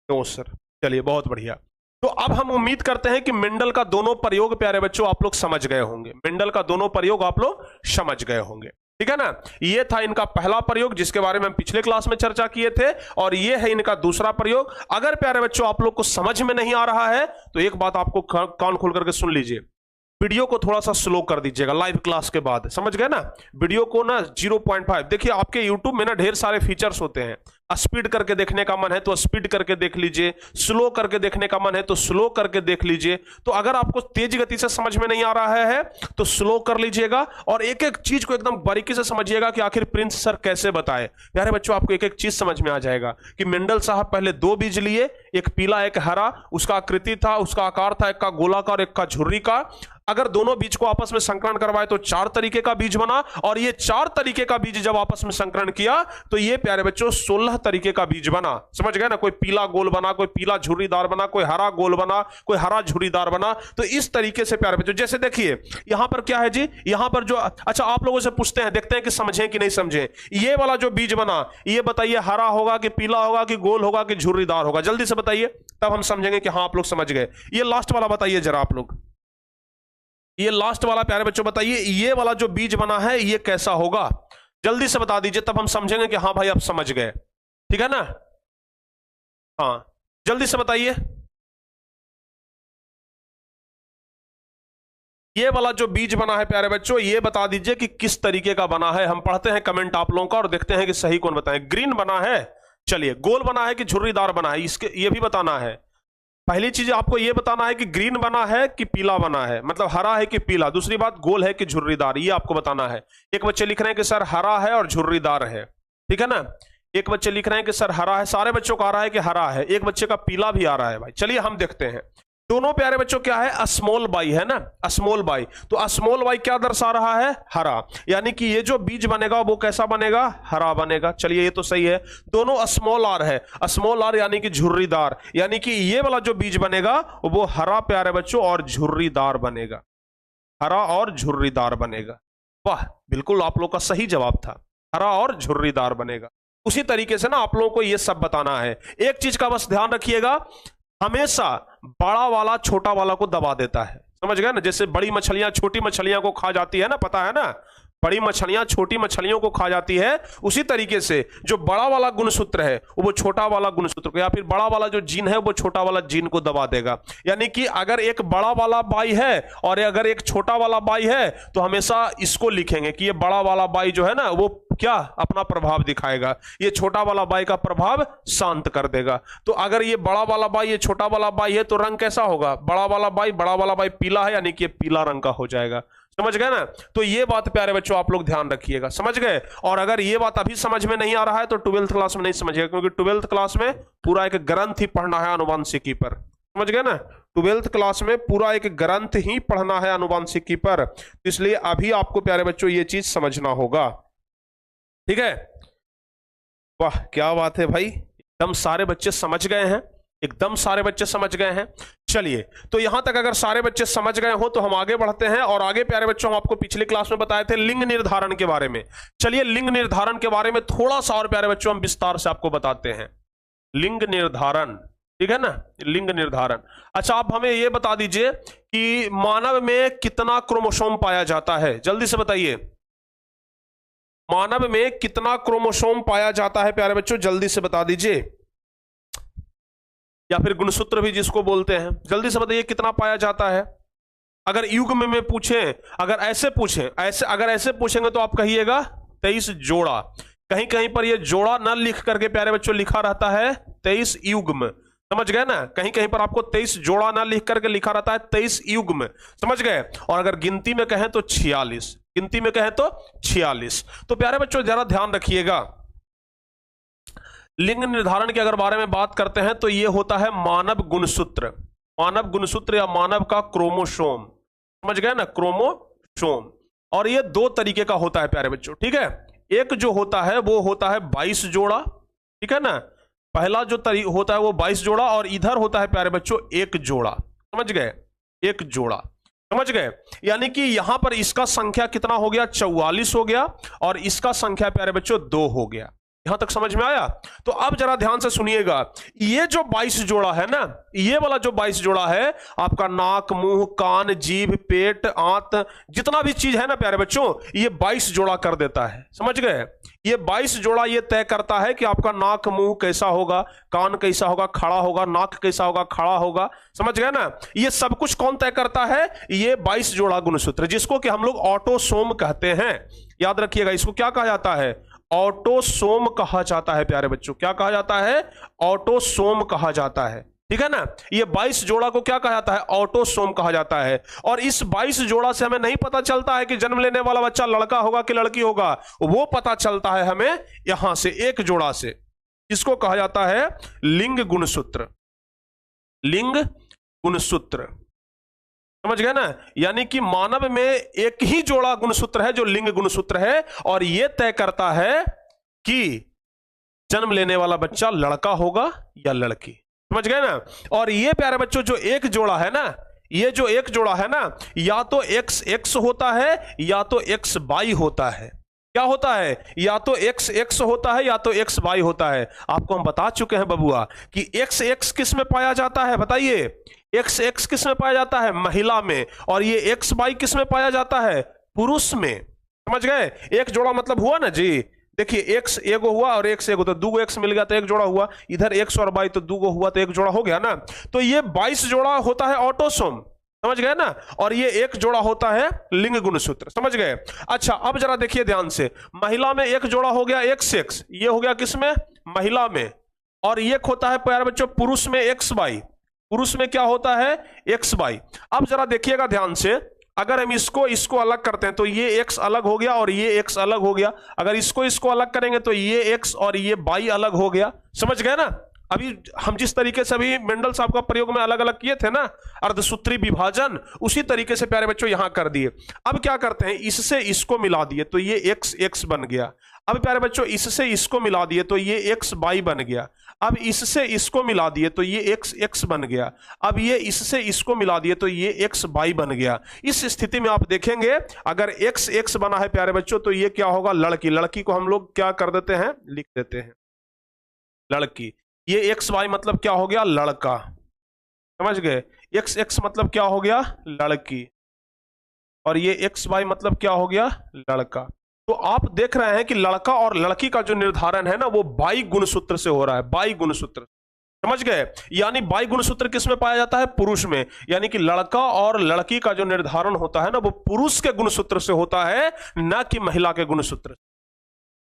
नो सर, चलिए बहुत बढ़िया। तो अब हम उम्मीद करते हैं कि मेंडल का दोनों प्रयोग प्यारे बच्चों आप लोग समझ गए होंगे। मेंडल का दोनों प्रयोग आप लोग समझ गए होंगे। ठीक है ना। ये था इनका पहला प्रयोग जिसके बारे में हम पिछले क्लास में चर्चा किए थे, और ये है इनका दूसरा प्रयोग। अगर प्यारे बच्चों आप लोग को समझ में नहीं आ रहा है तो एक बात आपको कान खोल करके सुन लीजिए, वीडियो को थोड़ा सा स्लो कर दीजिएगा लाइव क्लास के बाद, समझ गए ना। वीडियो को ना 0.5, देखिए आपके यूट्यूब में ना ढेर सारे फीचर्स होते हैं, स्पीड करके देखने का मन है तो स्पीड करके देख लीजिए, स्लो करके देखने का मन है तो स्लो करके देख लीजिए। तो अगर आपको तेज गति से समझ में नहीं आ रहा है तो स्लो कर लीजिएगा, और एक एक चीज को एकदम बारीकी से समझिएगा कि आखिर प्रिंस सर कैसे बताए। प्यारे बच्चों आपको एक एक चीज समझ में आ जाएगा कि मेंडल साहब पहले 2 बीज लिए, एक पीला एक हरा, उसका आकृति था, उसका आकार था, एक का गोलाकार एक का झुर्री का। अगर दोनों बीज को आपस में संकरण करवाए तो 4 तरीके का बीज बना, और ये 4 तरीके का बीज जब आपस में संकरण किया तो ये प्यारे बच्चों 16 तरीके का बीज बना, समझ गए ना। कोई पीला गोल बना, कोई पीला झुर्रीदार बना, कोई हरा गोल बना, कोई हरा झुर्रीदार बना। तो इस तरीके से प्यारे बच्चों, जैसे देखिए यहां पर क्या है जी, यहां पर जो, अच्छा आप लोगों से पूछते हैं, देखते हैं कि समझे कि नहीं समझे। ये वाला जो बीज बना, ये बताइए हरा होगा कि पीला होगा कि गोल होगा कि झुर्रीदार होगा, जल्दी से बताइए, तब हम समझेंगे कि हाँ आप लोग समझ गए। ये लास्ट वाला बताइए जरा आप लोग, ये लास्ट वाला प्यारे बच्चों बताइए, ये वाला जो बीज बना है ये कैसा होगा, जल्दी से बता दीजिए, तब हम समझेंगे कि हाँ भाई आप समझ गए, ठीक है ना। हाँ जल्दी से बताइए, ये वाला जो बीज बना है प्यारे बच्चों, ये बता दीजिए कि किस तरीके का बना है। हम पढ़ते हैं कमेंट आप लोगों का और देखते हैं कि सही कौन बताएं। ग्रीन बना है, चलिए गोल बना है कि झुर्रीदार बना है, इसके ये भी बताना है। पहली चीज आपको यह बताना है कि ग्रीन बना है कि पीला बना है, मतलब हरा है कि पीला। दूसरी बात गोल है कि झुर्रीदार, ये आपको बताना है। एक बच्चे लिख रहे हैं कि सर हरा है और झुर्रीदार है, ठीक है ना। एक बच्चे लिख रहे हैं कि सर हरा है, सारे बच्चों को आ रहा है कि हरा है, एक बच्चे का पीला भी आ रहा है भाई। चलिए हम देखते हैं, दोनों प्यारे बच्चों क्या है, स्मॉल बाई है ना, स्मॉल बाई। तो स्मॉल बाई क्या दर्शा रहा है, हरा, यानी कि ये जो बीज बनेगा वो कैसा बनेगा, हरा बनेगा। चलिए ये तो सही है। दोनों स्मॉल आर है, स्मॉल आर यानी कि झुर्रीदार, यानी कि ये वाला जो बीज बनेगा वो हरा प्यारे बच्चों और झुर्रीदार बनेगा, हरा और झुर्रीदार बनेगा। वाह, बिल्कुल आप लोग का सही जवाब था, हरा और झुर्रीदार बनेगा। उसी तरीके से ना आप लोगों को ये सब बताना है। एक चीज का बस ध्यान रखिएगा, हमेशा बड़ा वाला छोटा वाला को दबा देता है, समझ गए ना। जैसे बड़ी मछलियां छोटी मछलियां को खा जाती है ना, पता है ना, बड़ी मछलियां छोटी मछलियों को खा जाती है। उसी तरीके से जो बड़ा वाला गुणसूत्र है वो छोटा वाला गुणसूत्र को, या फिर बड़ा वाला जो जीन है वो छोटा वाला जीन को दबा देगा। यानी कि अगर एक बड़ा वाला बाई है और अगर एक छोटा वाला बाई है तो हमेशा इसको लिखेंगे कि ये बड़ा वाला बाई जो है ना वो क्या अपना प्रभाव दिखाएगा, ये छोटा वाला बाई का प्रभाव शांत कर देगा। तो अगर ये बड़ा वाला बाई ये छोटा वाला बाई है तो रंग कैसा होगा, बड़ा वाला बाई पीला है, यानी कि ये पीला रंग का हो जाएगा, समझ गए ना। तो ये बात प्यारे बच्चों आप लोग ध्यान रखिएगा, समझ गए। और अगर ये बात अभी समझ में नहीं आ रहा है तो 12th क्लास में नहीं समझिएगा, क्योंकि 12th क्लास में पूरा एक ग्रंथ ही पढ़ना है अनुवांशिकी पर, समझ गए ना। 12th क्लास में पूरा एक ग्रंथ ही पढ़ना है अनुवांशिकी पर, इसलिए अभी आपको प्यारे बच्चों ये चीज समझना होगा, ठीक है। वाह क्या बात है भाई, एकदम सारे बच्चे समझ गए हैं, एकदम सारे बच्चे समझ गए हैं। चलिए तो यहां तक अगर सारे बच्चे समझ गए हो तो हम आगे बढ़ते हैं। और आगे प्यारे बच्चों हम आपको पिछली क्लास में बताए थे लिंग निर्धारण के बारे में। चलिए लिंग निर्धारण के बारे में थोड़ा सा और प्यारे बच्चों हम विस्तार से आपको बताते हैं। लिंग निर्धारण, ठीक है ना, लिंग निर्धारण। अच्छा आप हमें यह बता दीजिए कि मानव में कितना क्रोमोसोम पाया जाता है, जल्दी से बताइए। मानव में कितना क्रोमोसोम पाया जाता है प्यारे बच्चों, जल्दी से बता दीजिए। या फिर गुणसूत्र भी जिसको बोलते हैं, जल्दी से बताइए कितना पाया जाता है। अगर युग्म में पूछें, अगर ऐसे पूछें, अगर ऐसे पूछेंगे तो आप कहिएगा 23 जोड़ा। कहीं कहीं पर ये जोड़ा न लिख करके प्यारे बच्चों लिखा रहता है 23 युग्म, समझ गए ना। कहीं कहीं पर आपको 23 जोड़ा ना लिख करके लिखा रहता है 23 युग्म, समझ गए। और अगर गिनती में कहें तो 46, गिनती में कहें तो 46। तो प्यारे बच्चों जरा ध्यान रखिएगा, लिंग निर्धारण के अगर बारे में बात करते हैं तो यह होता है मानव गुणसूत्र, मानव गुणसूत्र या मानव का क्रोमोसोम, समझ गए ना, क्रोमोसोम। और यह 2 तरीके का होता है प्यारे बच्चों, ठीक है। एक जो होता है वो होता है 22 जोड़ा, ठीक है ना, पहला जो होता है वो 22 जोड़ा, और इधर होता है प्यारे बच्चों 1 जोड़ा, समझ गए, 1 जोड़ा, समझ गए। यानी कि यहां पर इसका संख्या कितना हो गया, 44 हो गया, और इसका संख्या प्यारे बच्चों 2 हो गया। यहां तक समझ में आया? तो अब जरा ध्यान से सुनिएगा, ये जो 22 जोड़ा है ना, ये वाला जो 22 जोड़ा है, आपका नाक, मुंह, कान, जीभ, पेट, आंत, जितना भी चीज है ना प्यारे बच्चों, ये 22 जोड़ा कर देता है। समझ गए? ये 22 जोड़ा ये तय करता है कि आपका नाक मुंह कैसा होगा, कान कैसा होगा, खड़ा होगा, नाक कैसा होगा, खड़ा होगा। समझ गए ना? ये सब कुछ कौन तय करता है? ये 22 जोड़ा गुणसूत्र, जिसको कि हम लोग ऑटोसोम कहते हैं। याद रखिएगा, इसको क्या कहा जाता है? ऑटोसोम कहा जाता है प्यारे बच्चों। क्या कहा जाता है? ऑटोसोम कहा जाता है। ठीक है ना? ये 22 जोड़ा को क्या कहा जाता है? ऑटोसोम कहा जाता है। और इस 22 जोड़ा से हमें नहीं पता चलता है कि जन्म लेने वाला बच्चा लड़का होगा कि लड़की होगा, वो पता चलता है हमें यहां से, एक जोड़ा से। इसको कहा जाता है लिंग गुणसूत्र। लिंग गुणसूत्र, समझ गए ना? यानी कि मानव में एक ही जोड़ा गुणसूत्र है जो लिंग गुणसूत्र है, और यह तय करता है कि जन्म लेने वाला बच्चा लड़का होगा या लड़की। समझ गए ना? और ये प्यारे बच्चों जो एक जोड़ा है ना, ये जो एक जोड़ा है ना, या तो एक्स एक्स होता है या तो एक्स वाई होता है। क्या होता है? या तो एक्स एक्स होता है या तो एक्स वाई होता है। आपको हम बता चुके हैं बबुआ कि एक्स एक्स किस में पाया जाता है? बताइए, एक्स एक्स किस में पाया जाता है? महिला में। और ये एक्स वाई किस में पाया जाता है? पुरुष में। समझ गए? एक जोड़ा मतलब हुआ ना जी। देखिए, एक्स एगो हुआ और एक्स एगो, तो दूगो एक्स मिल गया तो एक जोड़ा हुआ। इधर एक्स और वाई तो दूगो हुआ तो एक जोड़ा हो गया ना। तो ये 22 जोड़ा होता है ऑटोसोम। समझ गए ना? और ये एक जोड़ा होता है लिंग गुणसूत्र। समझ गए? अच्छा, अब जरा देखिए ध्यान से, महिला में एक जोड़ा हो गया एक्स एक्स, ये हो गया किसमें? महिला में। और ये होता है प्यारे बच्चों पुरुष में एक्स वाई। पुरुष में क्या होता है? X Y. अब जरा देखिएगा ध्यान से, अगर हम इसको अलग करते हैं तो ये एक्स अलग हो गया और ये एक्स अलग हो गया। अगर इसको अलग करेंगे तो ये एक्स और ये वाई अलग हो गया। समझ गए ना? अभी हम जिस तरीके से अभी मेंडल साहब का प्रयोग में अलग अलग किए थे ना, अर्धसूत्री विभाजन, उसी तरीके से प्यारे बच्चों यहां कर दिए। अब क्या करते हैं, इससे इसको मिला दिए तो ये एक्स एक्स बन गया। अब प्यारे बच्चों इससे इसको मिला दिए तो ये एक्स वाई बन गया। अब इससे इसको मिला दिए तो ये एक्स एक्स बन गया। अब ये इससे इसको मिला दिए तो ये एक्स वाई बन गया। इस स्थिति में आप देखेंगे, अगर एक्स एक्स बना है प्यारे बच्चों तो ये क्या होगा? लड़की। लड़की को हम लोग क्या कर देते हैं? लिख देते हैं लड़की। ये एक्स वाई मतलब क्या हो गया? लड़का। समझ गए? एक्स एक्स मतलब क्या हो गया? लड़की। और ये एक्स वाई मतलब क्या हो गया? लड़का। तो आप देख रहे हैं कि लड़का और लड़की का जो निर्धारण है ना, वो बाई गुणसूत्र से हो रहा है। बाई गुणसूत्र। समझ गए? यानी बाई गुणसूत्र किस में पाया जाता है? पुरुष में। यानी कि लड़का और लड़की का जो निर्धारण होता है ना, वो पुरुष के गुणसूत्र से होता है, न कि महिला के गुणसूत्र।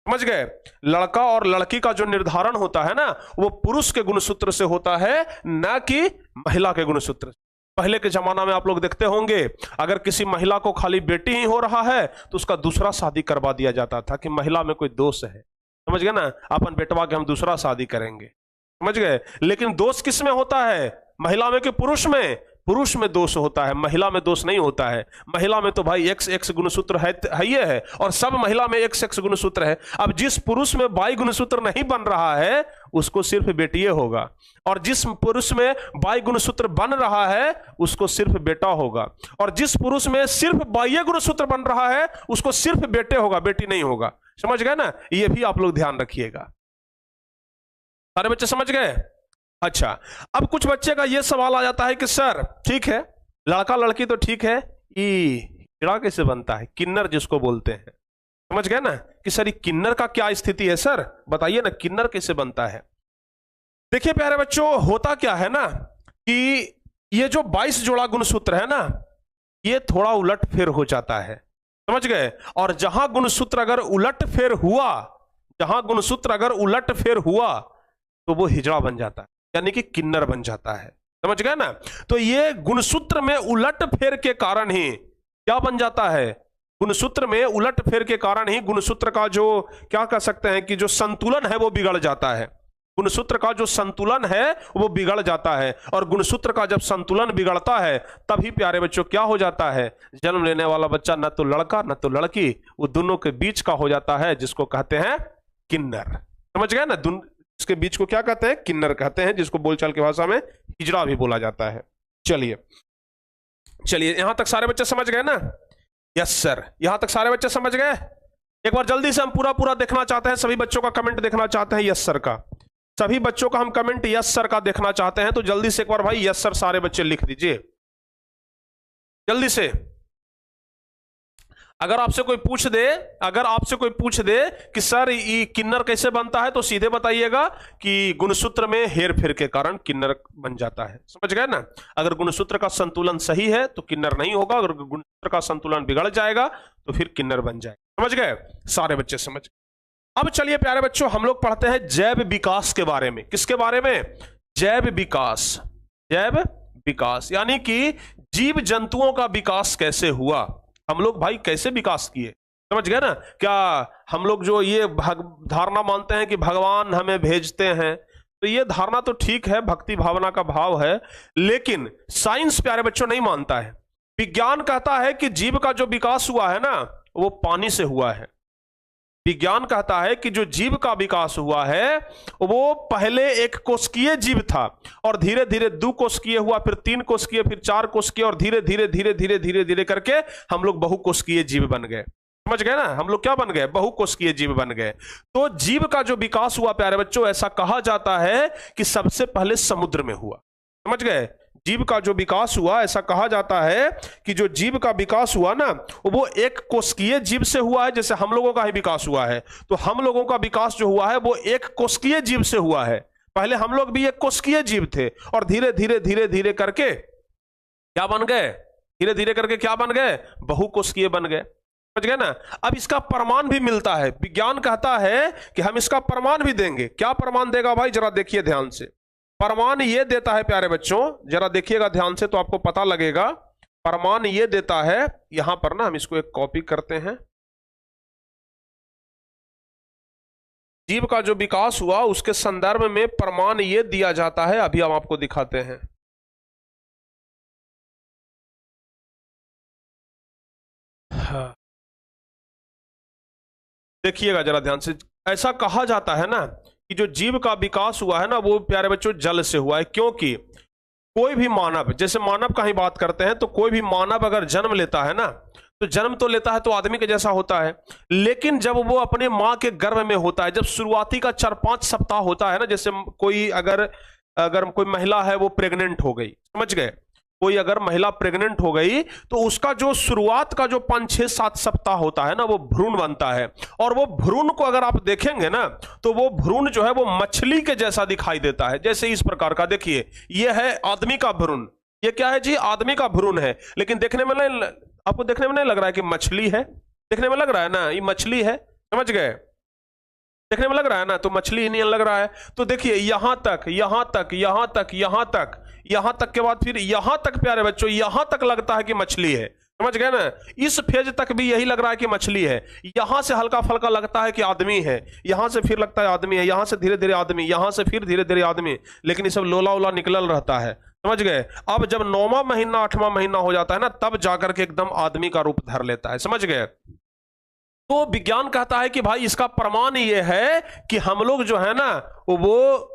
समझ गए? लड़का और लड़की का जो निर्धारण होता है ना, वो पुरुष के गुणसूत्र से होता है, न कि महिला के गुणसूत्र। पहले के जमाना में आप लोग देखते होंगे, अगर किसी महिला को खाली बेटी ही हो रहा है तो उसका दूसरा शादी करवा दिया जाता था कि महिला में कोई दोष है। समझ गए ना? अपन बेटवा के हम दूसरा शादी करेंगे। समझ गए? लेकिन दोष किस में होता है? महिला में कि पुरुष में? पुरुष में दोष होता है, महिला में दोष नहीं होता है। महिला में तो भाई एक्स एक्स गुणसूत्र है ये है, और सब महिला में एक्स एक्स गुणसूत्र है। अब जिस पुरुष में बाई गुणसूत्र नहीं बन रहा है उसको सिर्फ बेटिए होगा, और जिस पुरुष में बाई गुणसूत्र बन रहा है उसको सिर्फ बेटा होगा, और जिस पुरुष में सिर्फ बाह्य गुणसूत्र बन रहा है उसको सिर्फ बेटे होगा, बेटी नहीं होगा। समझ गए ना? ये भी आप लोग ध्यान रखिएगा। सारे बच्चे समझ गए? अच्छा, अब कुछ बच्चे का यह सवाल आ जाता है कि सर ठीक है, लड़का लड़की तो ठीक है, हिजड़ा कैसे बनता है? किन्नर जिसको बोलते हैं। समझ गए ना कि सर किन्नर का क्या स्थिति है? सर बताइए ना, किन्नर कैसे बनता है? देखिए प्यारे बच्चों, होता क्या है ना कि ये जो 22 जोड़ा गुणसूत्र है ना, ये थोड़ा उलट फेर हो जाता है। समझ गए? और जहां गुणसूत्र अगर उलट फेर हुआ, जहां गुणसूत्र अगर उलट फेर हुआ तो वो हिजड़ा बन जाता है, यानी कि किन्नर बन जाता है। समझ गए ना? तो ये गुणसूत्र में उलट फेर के कारण ही क्या बन जाता है? गुणसूत्र में उलट फेर के कारण ही गुणसूत्र का जो क्या कह सकते हैं कि जो संतुलन है वो बिगड़ जाता है। गुणसूत्र का जो संतुलन है वो बिगड़ जाता है, और गुणसूत्र का जब संतुलन बिगड़ता है तभी प्यारे बच्चों क्या हो जाता है? जन्म लेने वाला बच्चा न तो लड़का न तो लड़की, वो दोनों के बीच का हो जाता है, जिसको कहते हैं किन्नर। समझ गए ना? इसके बीच को क्या कहते हैं? किन्नर कहते हैं, जिसको बोलचाल की भाषा में हिजड़ा भी बोला जाता है। चलिए यहां तक सारे बच्चे समझ गए ना? यस सर, यहां तक सारे बच्चे समझ गए? एक बार जल्दी से हम पूरा पूरा देखना चाहते हैं, सभी बच्चों का कमेंट देखना चाहते हैं यस सर का, सभी बच्चों का हम कमेंट यस सर का देखना चाहते हैं। तो जल्दी से एक बार भाई यस सर सारे बच्चे लिख दीजिए जल्दी से। अगर आपसे कोई पूछ दे कि सर ये किन्नर कैसे बनता है, तो सीधे बताइएगा कि गुणसूत्र में हेर फेर के कारण किन्नर बन जाता है। समझ गए ना? अगर गुणसूत्र का संतुलन सही है तो किन्नर नहीं होगा, अगर गुणसूत्र का संतुलन बिगड़ जाएगा तो फिर किन्नर बन जाएगा। समझ गए? सारे बच्चे समझ गए। अब चलिए प्यारे बच्चों, हम लोग पढ़ते हैं जैव विकास के बारे में। किसके बारे में? जैव विकास। जैव विकास यानी कि जीव जंतुओं का विकास कैसे हुआ, हम लोग भाई कैसे विकास किए। समझ गए ना? क्या हम लोग जो ये धारणा मानते हैं कि भगवान हमें भेजते हैं, तो ये धारणा तो ठीक है, भक्ति भावना का भाव है, लेकिन साइंस प्यारे बच्चों नहीं मानता है। विज्ञान कहता है कि जीव का जो विकास हुआ है ना, वो पानी से हुआ है। विज्ञान कहता है कि जो जीव का विकास हुआ है वो पहले एक कोशिकीय जीव था, और धीरे धीरे 2 कोशिकीय हुआ, फिर 3 कोशिकीय, फिर 4 कोशिकीय, और धीरे धीरे धीरे धीरे धीरे धीरे करके हम लोग बहुकोशिकीय जीव बन गए। समझ गए ना? हम लोग क्या बन गए? बहुकोशिकीय जीव बन गए। तो जीव का जो विकास हुआ प्यारे बच्चों, ऐसा कहा जाता है कि सबसे पहले समुद्र में हुआ। समझ गए? जीव का जो विकास हुआ, ऐसा कहा जाता है कि जो जीव का विकास हुआ ना, वो एक कोशिकीय जीव से हुआ है, जैसे हम लोगों का ही विकास हुआ है। तो हम लोगों का विकास जो हुआ है वो एक कोशिकीय जीव से हुआ है। पहले हम लोग भी एक कोशिकीय जीव थे, और धीरे धीरे धीरे धीरे करके क्या बन गए? धीरे धीरे करके क्या बन गए? बहुकोशिकीय बन गए। समझ गए ना? अब इसका प्रमाण भी मिलता है। विज्ञान कहता है कि हम इसका प्रमाण भी देंगे। क्या प्रमाण देगा भाई? जरा देखिए ध्यान से। प्रमाण ये देता है प्यारे बच्चों, जरा देखिएगा ध्यान से तो आपको पता लगेगा। प्रमाण ये देता है, यहां पर ना हम इसको एक कॉपी करते हैं। जीव का जो विकास हुआ उसके संदर्भ में प्रमाण ये दिया जाता है, अभी हम आपको दिखाते हैं। हाँ। देखिएगा जरा ध्यान से। ऐसा कहा जाता है ना कि जो जीव का विकास हुआ है ना, वो प्यारे बच्चों जल से हुआ है। क्योंकि कोई भी मानव, जैसे मानव का ही बात करते हैं, तो कोई भी मानव अगर जन्म लेता है ना, तो जन्म तो लेता है तो आदमी के जैसा होता है, लेकिन जब वो अपने मां के गर्भ में होता है, जब शुरुआती का 4-5 सप्ताह होता है ना, जैसे कोई अगर कोई महिला है वो प्रेग्नेंट हो गई, समझ गए, कोई अगर महिला प्रेग्नेंट हो गई, तो उसका जो शुरुआत का जो 5-6-7 सप्ताह होता है ना, वो भ्रूण बनता है। और वो भ्रूण को अगर आप देखेंगे ना, तो वो भ्रूण जो है वो मछली के जैसा दिखाई देता है। जैसे इस प्रकार का, देखिए ये है आदमी का भ्रूण। ये क्या है जी? आदमी का भ्रूण है, लेकिन देखने में नहीं, आपको देखने में नहीं लग रहा है कि मछली है? देखने में लग रहा है ना ये मछली है। समझ गए? देखने में लग रहा है ना, तो मछली ही नहीं लग रहा है। तो देखिए यहां तक, यहां तक, यहां तक, यहां तक, यहां तक के बाद फिर यहां तक प्यारे बच्चों, यहां तक लगता है कि मछली है। समझ गए ना? इस फेज तक भी यही लग रहा है कि मछली है। यहां से हल्का फल्का लगता है कि आदमी है, यहां से फिर लगता है आदमी है, यहां से धीरे धीरे आदमी, यहां से फिर धीरे धीरे आदमी, लेकिन ये सब लोला उला निकल रहता है। समझ गए? अब जब 9वां महीना 8वां महीना हो जाता है ना, तब जाकर के एकदम आदमी का रूप धर लेता है। समझ गए? तो विज्ञान कहता है कि भाई इसका प्रमाण ये है कि हम लोग जो है ना वो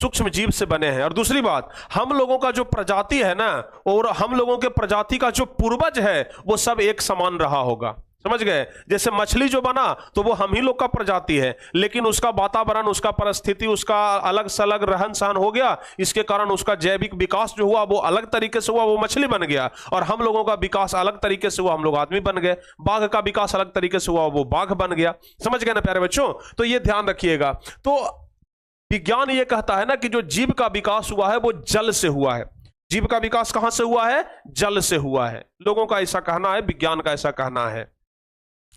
सूक्ष्म जीव से बने हैं। और दूसरी बात, हम लोगों का जो प्रजाति है ना, और हम लोगों के प्रजाति का जो पूर्वज है, वो सब एक समान रहा होगा। समझ गए? जैसे मछली जो बना तो वो हम ही लोग का प्रजाति है, लेकिन उसका वातावरण, उसका परिस्थिति, उसका अलग सलग रहन सहन हो गया, इसके कारण उसका जैविक विकास जो हुआ वो अलग तरीके से हुआ, वो मछली बन गया। और हम लोगों का विकास अलग तरीके से हुआ, हम लोग आदमी बन गए। बाघ का विकास अलग तरीके से हुआ, वो बाघ बन गया। समझ गए ना प्यारे बच्चों? तो ये ध्यान रखिएगा। तो विज्ञान ये कहता है ना कि जो जीव का विकास हुआ है वो जल से हुआ है। जीव का विकास कहां से हुआ है? जल से हुआ है। लोगों का ऐसा कहना है, विज्ञान का ऐसा कहना है।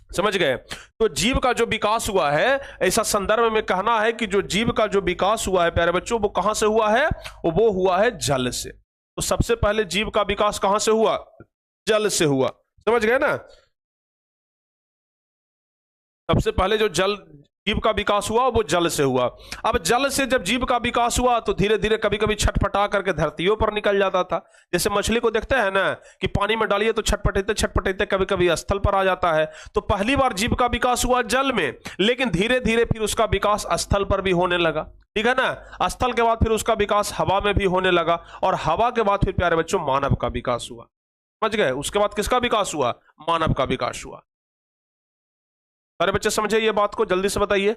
समझ गए? तो जीव का जो विकास हुआ है, ऐसा संदर्भ में कहना है कि जो जीव का जो विकास हुआ है प्यारे बच्चों, वो कहां से हुआ है? वो हुआ है जल से। तो सबसे पहले जीव का विकास कहां से हुआ? जल से हुआ। समझ गए ना? सबसे पहले जो जीव का विकास हुआ वो जल से हुआ। अब जल से जब जीव का विकास हुआ तो धीरे धीरे कभी कभी छटपटा करके धरतियों पर निकल जाता था। जैसे मछली को देखते हैं ना कि पानी में डालिए तो छटपटाते छटपटाते कभी कभी स्थल पर आ जाता है। तो पहली बार जीव का विकास हुआ जल में, लेकिन धीरे धीरे फिर उसका विकास स्थल पर भी होने लगा। ठीक है ना? स्थल के बाद फिर उसका विकास हवा में भी होने लगा, और हवा के बाद फिर प्यारे बच्चों मानव का विकास हुआ। समझ गए? उसके बाद किसका विकास हुआ? मानव का विकास हुआ। सारे बच्चे समझे ये बात को, जल्दी से बताइए,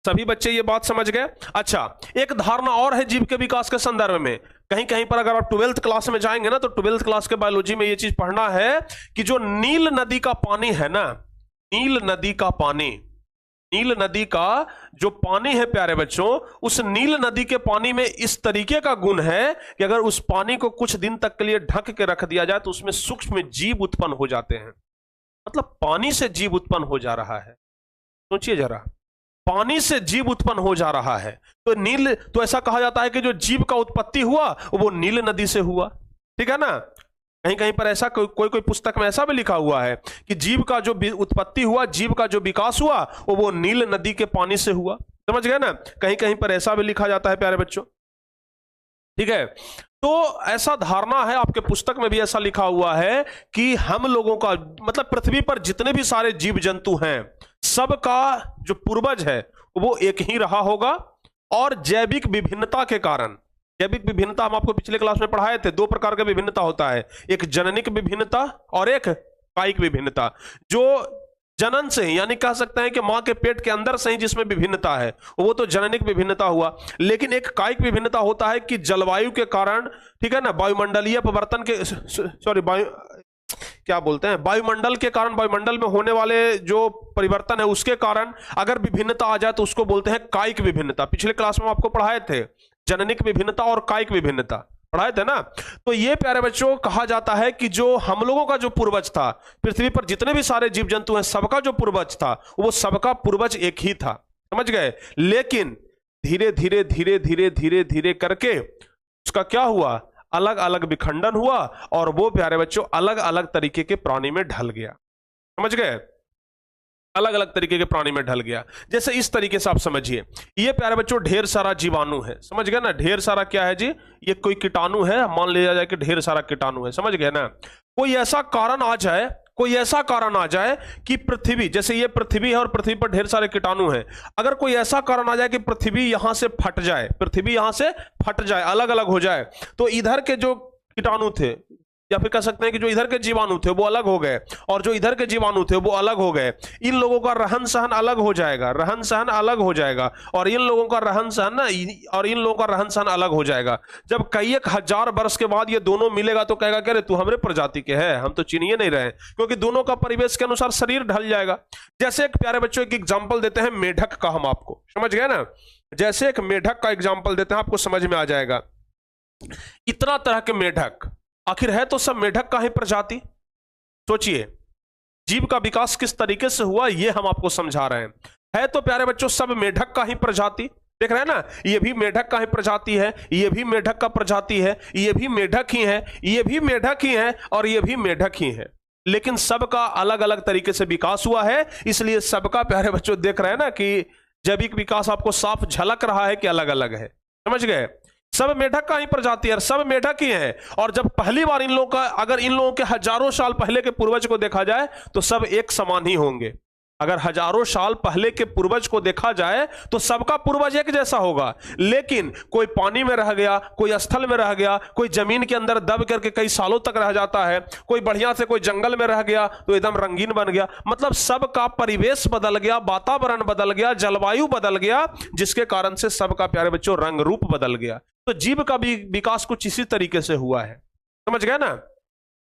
सभी बच्चे ये बात समझ गए? अच्छा, एक धारणा और है जीव के विकास के संदर्भ में। कहीं कहीं पर अगर आप 12th क्लास में जाएंगे ना, तो 12th क्लास के बायोलॉजी में ये चीज पढ़ना है कि जो नील नदी का पानी है ना, नील नदी का पानी, नील नदी का जो पानी है प्यारे बच्चों, उस नील नदी के पानी में इस तरीके का गुण है कि अगर उस पानी को कुछ दिन तक के लिए ढक के रख दिया जाए तो उसमें सूक्ष्म जीव उत्पन्न हो जाते हैं। मतलब पानी से जीव उत्पन्न हो जा रहा है, सोचिए जरा, पानी से जीव उत्पन्न हो जा रहा है। तो ऐसा कहा जाता है कि जो जीव का उत्पत्ति हुआ वो नील नदी से हुआ, ठीक है ना। कहीं कहीं पर ऐसा कोई पुस्तक में ऐसा भी लिखा हुआ है कि जीव का जो उत्पत्ति हुआ, जीव का जो विकास हुआ वो नील नदी के पानी से हुआ, समझ गए ना। कहीं कहीं पर ऐसा भी लिखा जाता है प्यारे बच्चों, ठीक है। तो ऐसा धारणा है, आपके पुस्तक में भी ऐसा लिखा हुआ है कि हम लोगों का मतलब पृथ्वी पर जितने भी सारे जीव जंतु हैं, सबका जो पूर्वज है वो एक ही रहा होगा। और जैविक विभिन्नता के कारण, जैविक विभिन्नता हम आपको पिछले क्लास में पढ़ाए थे, दो प्रकार का विभिन्नता होता है, एक जननिक विभिन्नता और एक कायिक विभिन्नता। जो जनन से यानी कह सकते हैं कि मां के पेट के अंदर से ही जिसमें विभिन्नता है वो तो जननिक विभिन्नता हुआ। लेकिन एक कायिक विभिन्नता होता है कि जलवायु के कारण, ठीक है ना, वायुमंडलीय परिवर्तन के, सॉरी क्या बोलते हैं, वायुमंडल के कारण, वायुमंडल में होने वाले जो परिवर्तन है उसके कारण अगर विभिन्नता आ जाए तो उसको बोलते हैं कायिक विभिन्नता। पिछले क्लास में आपको पढ़ाए थे जननिक विभिन्नता और कायिक विभिन्नता, पढ़ाए थे ना। तो ये प्यारे बच्चों कहा जाता है कि जो हम लोगों का जो पूर्वज था, पृथ्वी पर जितने भी सारे जीव जंतु हैं सबका जो पूर्वज था वो सबका पूर्वज एक ही था, समझ गए। लेकिन धीरे धीरे धीरे धीरे धीरे धीरे करके उसका क्या हुआ, अलग अलग विखंडन हुआ और वो प्यारे बच्चों अलग अलग तरीके के प्राणी में ढल गया, समझ गए, अलग अलग तरीके के प्राणी में ढल गया। जैसे इस तरीके से आप समझिए, ये प्यारे बच्चों ढेर सारा जीवाणु है, समझ गए ना। ढेर सारा क्या है जी, ये कोई कीटाणु है, मान लिया जाए कि ढेर सारा कीटाणु है, समझ गए ना। कोई ऐसा कारण आ जाए, कोई ऐसा कारण आ जाए कि पृथ्वी, जैसे ये पृथ्वी है और पृथ्वी पर ढेर सारे कीटाणु हैं, अगर कोई ऐसा कारण आ जाए कि पृथ्वी यहां से फट जाए, पृथ्वी यहां से फट जाए, अलग अलग हो जाए, तो इधर के जो कीटाणु थे या फिर कह सकते हैं कि जो इधर के जीवाणु थे वो अलग हो गए और जो इधर के जीवाणु थे वो अलग हो गए। इन लोगों का रहन सहन अलग हो जाएगा, रहन सहन अलग हो जाएगा, और इन लोगों का रहन सहन ना, और इन लोगों का रहन सहन अलग हो जाएगा। जब कई 1000 वर्ष के बाद ये दोनों मिलेगा तो कहेगा कि अरे तू हमारे प्रजाति के है, हम तो चिन्हिए नहीं रहे, क्योंकि दोनों का परिवेश के अनुसार शरीर ढल जाएगा। जैसे एक प्यारे बच्चों एक एग्जाम्पल देते हैं मेढक का, हम आपको, समझ गए ना। जैसे एक मेढक का एग्जाम्पल देते हैं, आपको समझ में आ जाएगा। इतना तरह के मेढक, आखिर है तो सब मेढक का ही प्रजाति। सोचिए जीव का विकास किस तरीके से हुआ ये हम आपको समझा रहे हैं। है तो प्यारे बच्चों सब मेढक का ही प्रजाति, देख रहे हैं ना, ये भी मेढक का ही प्रजाति है, ये भी मेढक का प्रजाति है, ये भी मेढक ही है, ये भी मेढक ही है और ये भी मेढक ही है। लेकिन सबका अलग अलग तरीके से विकास हुआ है, इसलिए सबका प्यारे बच्चों देख रहे हैं ना कि जैविक विकास आपको साफ झलक रहा है कि अलग अलग है, समझ गए। सब मेढक का ही प्रजाति है, सब मेढक ही है। और जब पहली बार इन लोगों का, अगर इन लोगों के हजारों साल पहले के पूर्वज को देखा जाए तो सब एक समान ही होंगे। अगर हजारों साल पहले के पूर्वज को देखा जाए तो सबका पूर्वज एक जैसा होगा। लेकिन कोई पानी में रह गया, कोई स्थल में रह गया, कोई जमीन के अंदर दब करके कई सालों तक रह जाता है, कोई बढ़िया से कोई जंगल में रह गया तो एकदम रंगीन बन गया। मतलब सबका परिवेश बदल गया, वातावरण बदल गया, जलवायु बदल गया, जिसके कारण से सबका प्यारे बच्चों रंग रूप बदल गया। तो जीव का भी विकास कुछ इसी तरीके से हुआ है, समझ गए ना।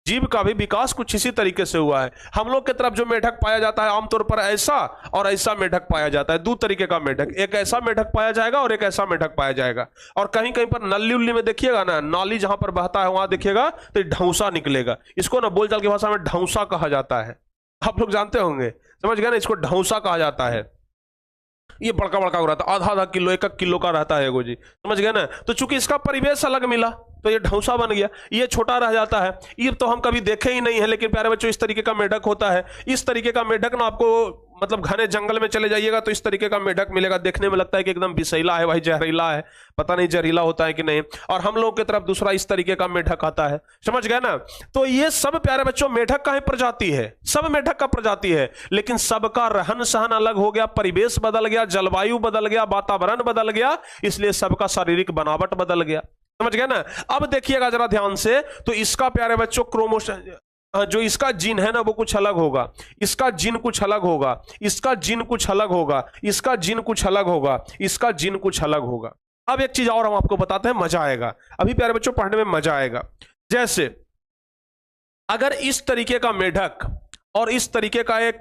जीव का भी विकास कुछ इसी तरीके से हुआ है। हम लोग की तरफ जो मेढक पाया जाता है आमतौर पर ऐसा और ऐसा मेढक पाया जाता है, दो तरीके का मेढक, एक ऐसा मेढक पाया जाएगा और एक ऐसा मेढक पाया जाएगा। और कहीं कहीं पर नली उल्ली में देखिएगा ना, नाली जहां पर बहता है वहां देखिएगा तो ढौंसा निकलेगा। इसको ना बोलचाल की भाषा में ढौंसा कहा जाता है, आप लोग जानते होंगे, समझ गए ना, इसको ढौंसा कहा जाता है। ये बड़का बड़का हो रहता है, आधा किलो 1 किलो का रहता है वो जी, समझ गए ना। तो चूंकि इसका परिवेश अलग मिला तो ये ढौंसा बन गया, ये छोटा रह जाता है। ये तो हम कभी देखे ही नहीं है, लेकिन प्यारे बच्चों इस तरीके का मेढक होता है। इस तरीके का मेढक ना आपको मतलब घने जंगल में चले जाइएगा तो इस तरीके का मेढक मिलेगा, देखने में लगता है कि एकदम विषैला है भाई, जहरीला है, पता नहीं जहरीला होता है कि नहीं। और हम लोग की तरफ दूसरा इस तरीके का मेढक आता है, समझ गए ना। तो ये सब प्यारे बच्चों मेढक का ही प्रजाति है, सब मेढक का प्रजाति है, लेकिन सबका रहन सहन अलग हो गया, परिवेश बदल गया, जलवायु बदल गया, वातावरण बदल गया, इसलिए सबका शारीरिक बनावट बदल गया, समझ गए ना। अब देखिएगा जरा ध्यान से, तो इसका प्यारे बच्चों जो इसका जीन है ना वो कुछ अलग होगा, इसका जीन कुछ अलग होगा, इसका जीन कुछ अलग होगा, इसका जीन कुछ अलग होगा, इसका जीन कुछ अलग होगा। अब एक चीज और हम आपको बताते हैं, मजा आएगा, अभी प्यारे बच्चों पढ़ने में मजा आएगा। जैसे अगर इस तरीके का मेढक और इस तरीके का एक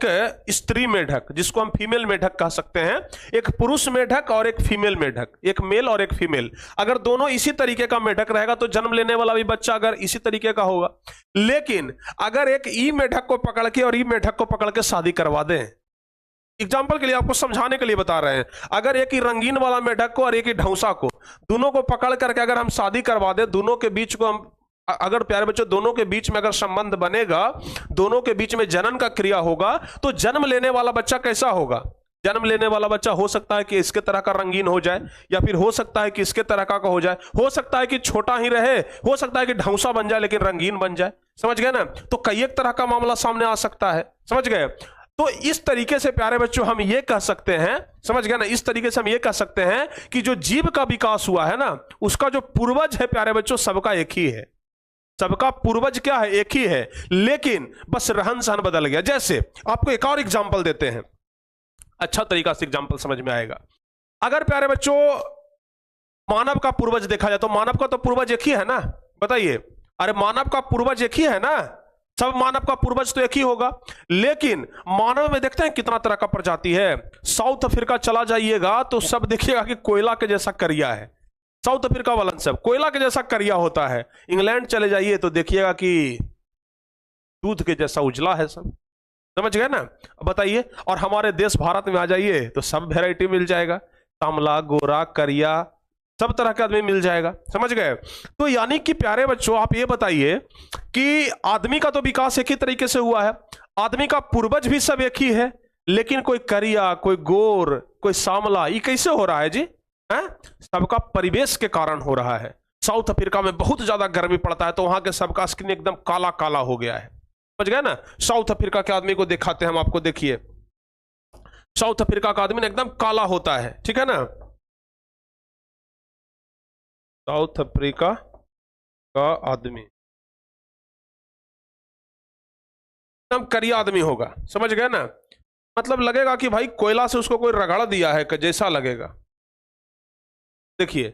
स्त्री मेढक, जिसको हम फीमेल मेढक कह सकते हैं, एक पुरुष मेढक और एक फीमेल मेढक, एक मेल और एक फीमेल, अगर दोनों इसी तरीके का मेढक रहेगा तो जन्म लेने वाला भी बच्चा अगर इसी तरीके का होगा। लेकिन अगर एक ई मेढक को पकड़ के और ई मेढक को पकड़ के शादी करवा दें, एग्जाम्पल के लिए आपको समझाने के लिए बता रहे हैं, अगर एक ही रंगीन वाला मेढक को और एक ही ढौसा को, दोनों को पकड़ करके अगर हम शादी करवा दें, दोनों के बीच को हम, अगर प्यारे बच्चों दोनों के बीच में अगर संबंध बनेगा, दोनों के बीच में जनन का क्रिया होगा, तो जन्म लेने वाला बच्चा कैसा होगा? जन्म लेने वाला बच्चा हो सकता है कि इसके तरह का रंगीन हो जाए, या फिर हो सकता है कि इसके तरह का हो जाए, हो सकता है कि छोटा ही रहे, हो सकता है कि ढौसा बन जाए लेकिन रंगीन बन जाए। समझ गए ना? तो कई एक तरह का मामला सामने आ सकता है। समझ गए? तो इस तरीके से प्यारे बच्चों हम ये कह सकते हैं, समझ गए ना, इस तरीके से हम ये कह सकते हैं कि जो जीव का विकास हुआ है ना, उसका जो पूर्वज है प्यारे बच्चों सबका एक ही है, सबका पूर्वज क्या है? एक ही है, लेकिन बस रहन सहन बदल गया। जैसे आपको एक और एग्जांपल देते हैं, अच्छा तरीका से एग्जांपल समझ में आएगा। अगर प्यारे बच्चों मानव का पूर्वज देखा जाए तो मानव का तो पूर्वज एक ही है ना, बताइए। अरे मानव का पूर्वज एक ही है ना, सब मानव का पूर्वज तो एक ही होगा। लेकिन मानव में देखते हैं कितना तरह का प्रजाति है। साउथ अफ्रीका चला जाइएगा तो सब देखिएगा कि कोयला के जैसा करिया है, साउथ अफ्रीका वाला सब कोयला के जैसा करिया होता है। इंग्लैंड चले जाइए तो देखिएगा कि दूध के जैसा उजला है सब। समझ गए ना? बताइए। और हमारे देश भारत में आ जाइए तो सब वैरायटी मिल जाएगा, तांबला, गोरा, करिया, सब तरह का आदमी मिल जाएगा। समझ गए? तो यानी कि प्यारे बच्चों आप ये बताइए कि आदमी का तो विकास एक ही तरीके से हुआ है, आदमी का पूर्वज भी सब एक ही है, लेकिन कोई करिया, कोई गोर, कोई सांवला, ये कैसे हो रहा है जी? है सबका परिवेश के कारण हो रहा है। साउथ अफ्रीका में बहुत ज्यादा गर्मी पड़ता है तो वहां के सबका स्किन एकदम काला काला हो गया है। समझ गए ना? साउथ अफ्रीका के आदमी को दिखाते हैं हम आपको, देखिए साउथ अफ्रीका का आदमी एकदम काला होता है, ठीक है ना? साउथ अफ्रीका का आदमी एकदम करिया आदमी होगा। समझ गए ना? मतलब लगेगा कि भाई कोयला से उसको कोई रगड़ दिया है जैसा लगेगा। देखिए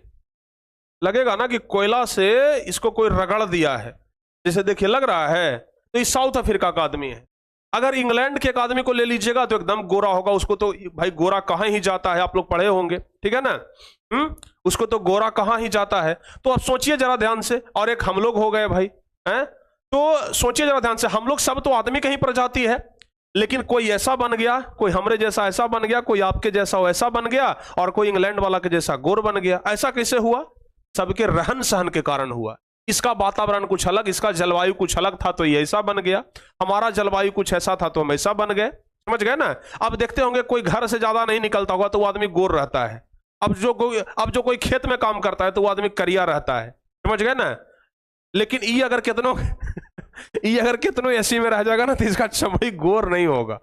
लगेगा ना कि कोयला से इसको कोई रगड़ दिया है जैसे, देखिए लग रहा है। तो ये साउथ अफ्रीका का आदमी है। अगर इंग्लैंड के एक आदमी को ले लीजिएगा तो एकदम गोरा होगा, उसको तो भाई गोरा कहां ही जाता है, आप लोग पढ़े होंगे, ठीक है ना? उसको तो गोरा कहां ही जाता है। तो अब सोचिए जरा ध्यान से, और एक हम लोग हो गए भाई, हैं? तो सोचिए जरा ध्यान से, हम लोग सब तो आदमी की ही प्रजाति है, लेकिन कोई ऐसा बन गया, कोई हमरे जैसा ऐसा बन गया, कोई आपके जैसा वैसा बन गया, और कोई इंग्लैंड वाला के जैसा गोर बन गया। ऐसा कैसे हुआ? सबके रहन सहन के कारण हुआ। इसका वातावरण कुछ अलग, इसका जलवायु कुछ अलग था तो ये ऐसा बन गया, हमारा जलवायु कुछ ऐसा था तो हम ऐसा बन गए। समझ गए ना? अब देखते होंगे कोई घर से ज्यादा नहीं निकलता होगा तो वो आदमी गोर रहता है। अब जो कोई खेत में काम करता है तो वो आदमी करिया रहता है। समझ गए ना? लेकिन ये अगर कितनों एसी में रह जाएगा ना तो इसका चमड़ी गोर नहीं होगा।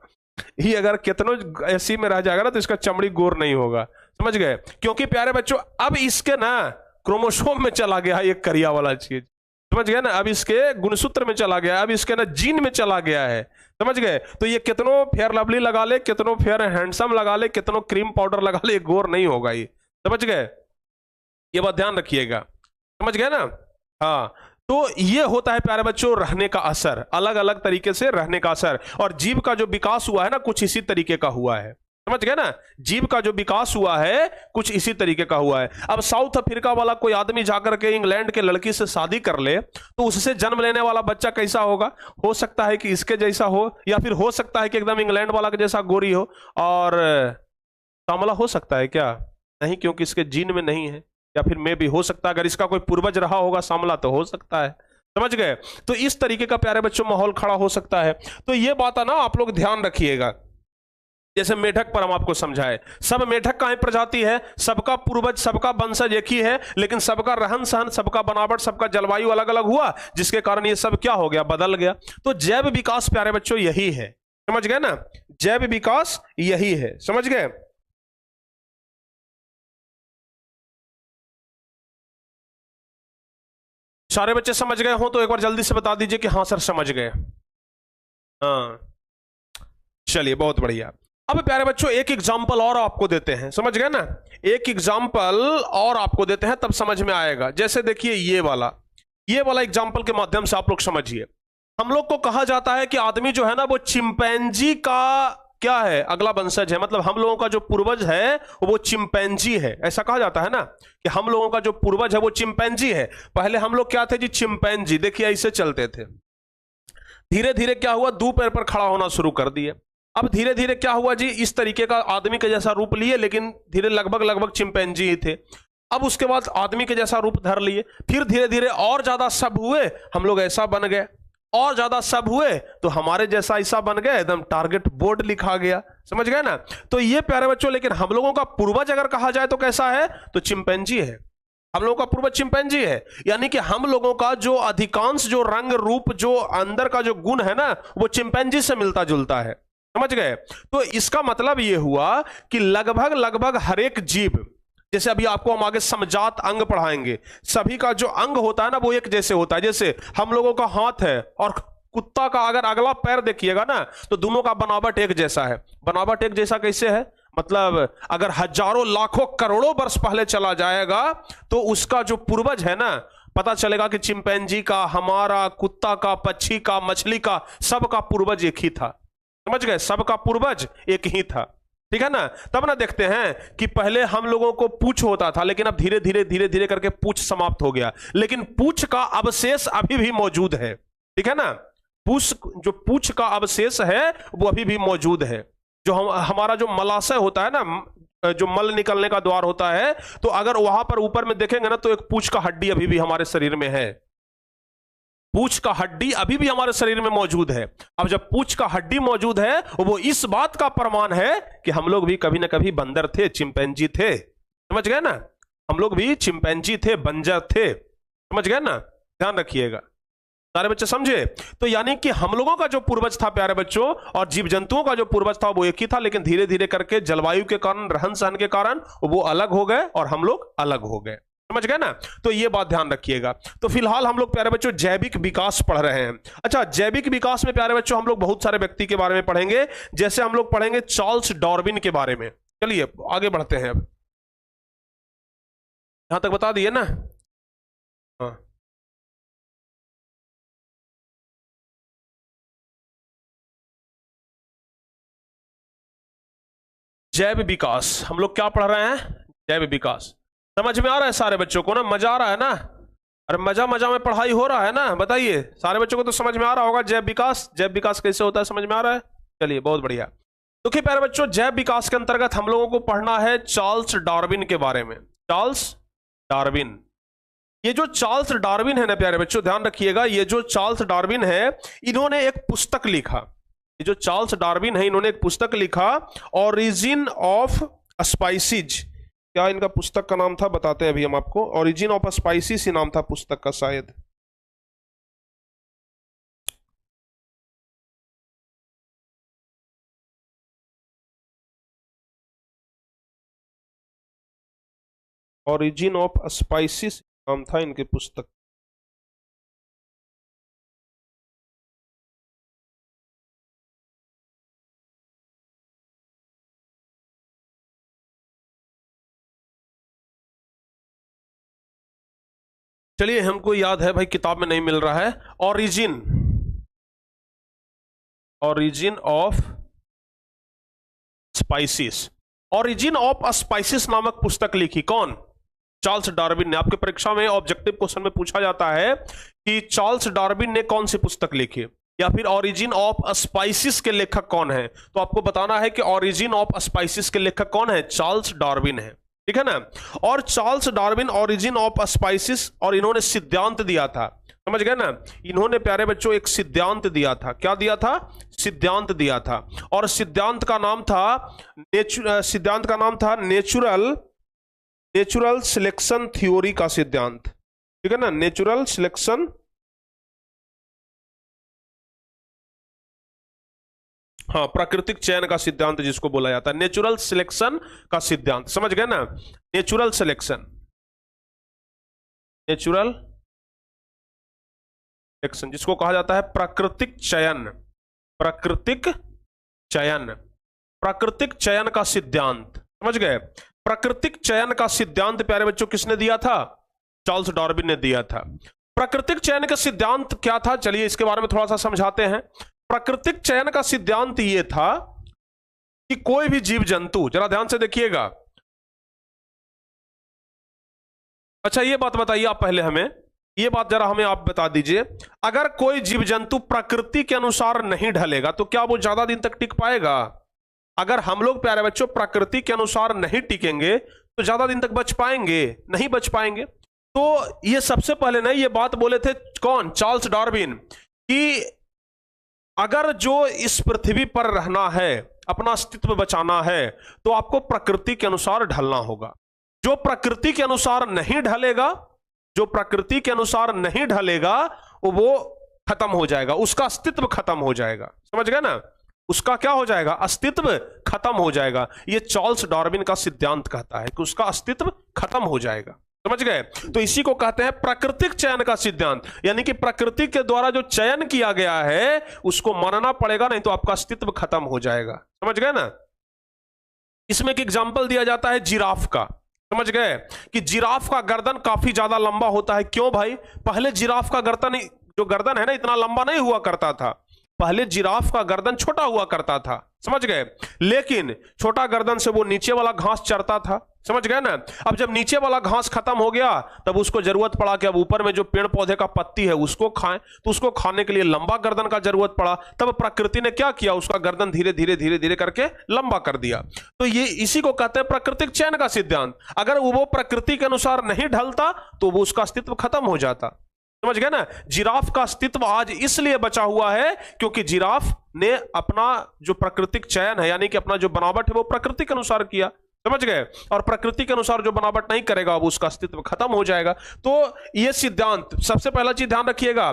ये अगर कितनों एसी में रह जाएगा ना तो इसका चमड़ी गोर नहीं होगा। समझ गए? क्योंकि प्यारे बच्चों अब इसके ना क्रोमोसोम में चला गया है एक करिया वाला चीज। समझ गए ना? अब इसके गुणसूत्र में चला गया है, अब इसके ना जीन में चला गया है। समझ गए? तो ये कितनों फेयर लवली लगा ले, कितनों फेयर हैंडसम लगा ले, कितनों क्रीम पाउडर लगा ले, गोर नहीं होगा ये। समझ गए? ये बात ध्यान रखिएगा। समझ गए ना? हाँ, तो ये होता है प्यारे बच्चों रहने का असर, अलग अलग तरीके से रहने का असर। और जीव का जो विकास हुआ है ना कुछ इसी तरीके का हुआ है। समझ गए ना? जीव का जो विकास हुआ है कुछ इसी तरीके का हुआ है। अब साउथ अफ्रीका वाला कोई आदमी जाकर के इंग्लैंड के लड़की से शादी कर ले तो उससे जन्म लेने वाला बच्चा कैसा होगा? हो सकता है कि इसके जैसा हो, या फिर हो सकता है कि एकदम इंग्लैंड वाला के जैसा गोरी हो। और तांबला हो सकता है क्या? नहीं, क्योंकि इसके जीन में नहीं है। या फिर मे भी हो सकता है अगर इसका कोई पूर्वज रहा होगा सांवला तो हो सकता है। समझ गए? तो इस तरीके का प्यारे बच्चों माहौल खड़ा हो सकता है। तो ये बात है ना, आप लोग ध्यान रखिएगा। जैसे मेढक पर हम आपको समझाए, सब मेढक का ही प्रजाति है, सबका पूर्वज, सबका वंशज एक ही है, लेकिन सबका रहन सहन, सबका बनावट, सबका जलवायु अलग अलग हुआ, जिसके कारण ये सब क्या हो गया? बदल गया। तो जैव विकास प्यारे बच्चों यही है। समझ गए ना? जैव विकास यही है। समझ गए? सारे बच्चे समझ गए हो तो एक बार जल्दी से बता दीजिए कि हाँ सर समझ गए। हाँ, चलिए बहुत बढ़िया। अब प्यारे बच्चों एक एग्जाम्पल और आपको देते हैं, समझ गए ना, एक एग्जाम्पल और आपको देते हैं तब समझ में आएगा। जैसे देखिए ये वाला एग्जाम्पल के माध्यम से आप लोग समझिए। हम लोग को कहा जाता है कि आदमी जो है ना वो चिंपैंजी का क्या है, अगला वंशज है, मतलब हम लोगों का जो पूर्वज है वो चिंपैंजी है, ऐसा कहा जाता है ना कि हम लोगों का जो पूर्वज है वो चिंपैंजी है। पहले हम लोग क्या थे जी, चिंपैंजी। देखिए ऐसे चलते थे, धीरे धीरे क्या हुआ, दो पैर पर खड़ा होना शुरू कर दिए। अब धीरे धीरे क्या हुआ जी, इस तरीके का आदमी के जैसा रूप लिए, लेकिन धीरे लगभग लगभग चिंपैंजी ही थे। अब उसके बाद आदमी के जैसा रूप धर लिए, फिर धीरे धीरे और ज्यादा सब हुए, हम लोग ऐसा बन गए, और ज्यादा सब हुए तो हमारे जैसा ऐसा बन गया, एकदम टारगेट बोर्ड लिखा गया, समझ गए ना। तो ये प्यारे बच्चों, लेकिन हम लोगों का पूर्वज अगर कहा जाए तो कैसा है, तो चिंपैंजी है। हम लोगों का पूर्वज चिंपैंजी है, यानी कि हम लोगों का जो अधिकांश जो रंग रूप जो अंदर का जो गुण है ना वो चिंपैंजी से मिलता जुलता है, समझ गए। तो इसका मतलब यह हुआ कि लगभग लगभग हर एक जीव, जैसे अभी आपको हम आगे समजात अंग पढ़ाएंगे, सभी का जो अंग होता है ना वो एक जैसे होता है। जैसे हम लोगों का हाथ है और कुत्ता का अगर अगला पैर देखिएगा ना तो दोनों का बनावट एक जैसा है। बनावट एक जैसा कैसे है, मतलब अगर हजारों लाखों करोड़ों वर्ष पहले चला जाएगा तो उसका जो पूर्वज है ना, पता चलेगा कि चिंपैंजी का, हमारा, कुत्ता का, पक्षी का, मछली का, सबका पूर्वज एक ही था, समझ गए, सबका पूर्वज एक ही था, ठीक है ना। तब ना देखते हैं कि पहले हम लोगों को पूंछ होता था, लेकिन अब धीरे धीरे करके पूंछ समाप्त हो गया, लेकिन पूंछ का अवशेष अभी भी मौजूद है, ठीक है ना। पूंछ का अवशेष है वो अभी भी मौजूद है। जो हमारा जो मलाशय होता है ना, जो मल निकलने का द्वार होता है, तो अगर वहां पर ऊपर में देखेंगे ना तो एक पूंछ का हड्डी अभी भी हमारे शरीर में है। पूंछ का हड्डी अभी भी हमारे शरीर में मौजूद है। अब जब पूंछ का हड्डी मौजूद है वो इस बात का प्रमाण है कि हम लोग भी कभी ना कभी बंदर थे, चिंपैंजी थे, समझ गए ना। हम लोग भी चिंपैंजी थे, बंजर थे, समझ गए ना, ध्यान रखिएगा सारे बच्चे, समझे। तो यानी कि हम लोगों का जो पूर्वज था प्यारे बच्चों, और जीव जंतुओं का जो पूर्वज था वो एक ही था, लेकिन धीरे धीरे करके जलवायु के कारण, रहन सहन के कारण वो अलग हो गए और हम लोग अलग हो गए, समझ गए ना। तो ये बात ध्यान रखिएगा। तो फिलहाल हम लोग प्यारे बच्चों जैविक विकास पढ़ रहे हैं। अच्छा, जैविक विकास में प्यारे बच्चों हम लोग बहुत सारे व्यक्ति के बारे में पढ़ेंगे। जैसे हम लोग पढ़ेंगे चार्ल्स डार्विन के बारे में। चलिए आगे बढ़ते हैं। अब यहां तक बता दिए ना, हाँ। जैव विकास हम लोग क्या पढ़ रहे हैं, जैव विकास। समझ में आ रहा है सारे बच्चों को ना, मजा आ रहा है ना, अरे मजा मजा में पढ़ाई हो रहा है ना, बताइए सारे बच्चों को तो समझ में आ रहा होगा जैव विकास। जैव विकास कैसे होता है समझ में आ रहा है, चलिए बहुत बढ़िया। तो क्या प्यारे बच्चों, जैव विकास के अंतर्गत हम लोगों को पढ़ना है चार्ल्स डार्विन के बारे में। चार्ल्स डार्विन, ये जो चार्ल्स डार्विन है ना प्यारे बच्चों, ध्यान रखिएगा, ये जो चार्ल्स डार्विन है इन्होंने एक पुस्तक लिखा। ये जो चार्ल्स डार्विन है इन्होंने एक पुस्तक लिखा, ओरिजिन ऑफ स्पाइसीज। क्या इनका पुस्तक का नाम था, बताते हैं अभी हम आपको। ओरिजिन ऑफ स्पाइसीज ही नाम था पुस्तक का शायद। ओरिजिन ऑफ स्पाइसीज नाम था इनके पुस्तक। चलिए हमको याद है भाई, किताब में नहीं मिल रहा है। Origin, origin of species, origin of species नामक पुस्तक लिखी, कौन, चार्ल्स डार्विन ने। आपके परीक्षा में ऑब्जेक्टिव क्वेश्चन में पूछा जाता है कि चार्ल्स डार्विन ने कौन सी पुस्तक लिखी, या फिर ओरिजिन ऑफ स्पाइसीज के लेखक कौन है, तो आपको बताना है कि ओरिजिन ऑफ स्पाइसीज के लेखक कौन है, चार्ल्स डार्विन है, ठीक है ना। और Charles Darwin origin of species, और इन्होंने सिद्धांत दिया था, समझ गए ना। इन्होंने प्यारे बच्चों एक सिद्धांत दिया था, क्या दिया था, सिद्धांत दिया था। और सिद्धांत का नाम था सिद्धांत का नाम था नेचुरल सिलेक्शन थ्योरी का सिद्धांत, ठीक है ना, नेचुरल सिलेक्शन, हाँ, प्राकृतिक चयन का सिद्धांत जिसको बोला जाता है, नेचुरल सिलेक्शन का सिद्धांत, समझ गए ना। नेचुरल सिलेक्शन, नेचुरल सिलेक्शन जिसको कहा जाता है प्राकृतिक चयन, प्राकृतिक चयन, प्राकृतिक चयन का सिद्धांत, समझ गए। प्राकृतिक चयन का सिद्धांत प्यारे बच्चों किसने दिया था? चार्ल्स डार्विन ने दिया था। प्राकृतिक चयन का सिद्धांत क्या था? चलिए इसके बारे में थोड़ा सा समझाते हैं। प्राकृतिक चयन का सिद्धांत यह था कि कोई भी जीव जंतु, जरा ध्यान से देखिएगा। अच्छा ये बात बताइए आप पहले हमें, ये बात जरा हमें आप बता दीजिए, अगर कोई जीव जंतु प्रकृति के अनुसार नहीं ढलेगा तो क्या वो ज्यादा दिन तक टिक पाएगा? अगर हम लोग प्यारे बच्चों प्रकृति के अनुसार नहीं टिकेंगे तो ज्यादा दिन तक बच पाएंगे? नहीं बच पाएंगे। तो ये सबसे पहले ना ये बात बोले थे कौन? चार्ल्स डार्विन, कि अगर जो इस पृथ्वी पर रहना है, अपना अस्तित्व बचाना है, तो आपको प्रकृति के अनुसार ढलना होगा। जो प्रकृति के अनुसार नहीं ढलेगा, जो प्रकृति के अनुसार नहीं ढलेगा वो खत्म हो जाएगा, उसका अस्तित्व खत्म हो जाएगा। समझ गए ना? उसका क्या हो जाएगा? अस्तित्व खत्म हो जाएगा। ये चार्ल्स डार्विन का सिद्धांत कहता है कि उसका अस्तित्व खत्म हो जाएगा। समझ गए? तो इसी को कहते हैं प्राकृतिक चयन का सिद्धांत, यानी कि प्रकृति के द्वारा जो चयन किया गया है उसको मानना पड़ेगा, नहीं तो आपका अस्तित्व खत्म हो जाएगा। समझ गए ना? इसमें एक एग्जांपल दिया जाता है जिराफ का। समझ गए कि जिराफ का गर्दन काफी ज्यादा लंबा होता है। क्यों भाई? पहले जिराफ का गर्दन, जो गर्दन है ना, इतना लंबा नहीं हुआ करता था। पहले जिराफ का गर्दन छोटा हुआ करता था। समझ गए? लेकिन छोटा गर्दन से वो नीचे वाला घास चरता था। समझ गए ना? अब जब नीचे वाला घास खत्म हो गया तब उसको जरूरत पड़ा कि अब ऊपर में जो पेड़ पौधे का पत्ती है उसको खाएं, तो उसको खाने के लिए लंबा गर्दन का जरूरत पड़ा। तब प्रकृति ने क्या किया? उसका गर्दन धीरे धीरे धीरे धीरे करके लंबा कर दिया। तो ये इसी को कहते हैं प्राकृतिक चयन का सिद्धांत। अगर वो प्रकृति के अनुसार नहीं ढलता तो वो उसका अस्तित्व खत्म हो जाता। समझ गए ना? जिराफ का अस्तित्व आज इसलिए बचा हुआ है क्योंकि जिराफ ने अपना जो प्राकृतिक चयन है, यानी कि अपना जो बनावट है वो प्रकृति के अनुसार किया। समझ गए? और प्रकृति के अनुसार जो बनावट नहीं करेगा अब उसका अस्तित्व खत्म हो जाएगा। तो ये सिद्धांत, सबसे पहला चीज ध्यान रखिएगा,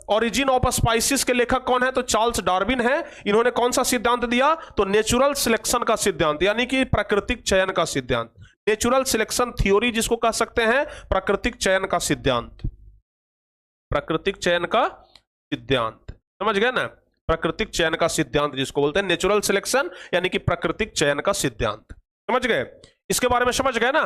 ओरिजिन ऑफ स्पाइसिस के लेखक कौन है? तो चार्ल्स डार्विन है। इन्होंने कौन सा सिद्धांत दिया? तो नेचुरल सिलेक्शन का सिद्धांत, यानी कि प्राकृतिक चयन का सिद्धांत। नेचुरल सिलेक्शन थ्योरी जिसको कह सकते हैं, प्राकृतिक चयन का सिद्धांत, प्राकृतिक चयन का सिद्धांत। समझ गए ना? प्राकृतिक चयन का सिद्धांत जिसको बोलते हैं नेचुरल सिलेक्शन, यानी कि प्राकृतिक चयन का सिद्धांत। समझ गए? इसके बारे में समझ गए ना?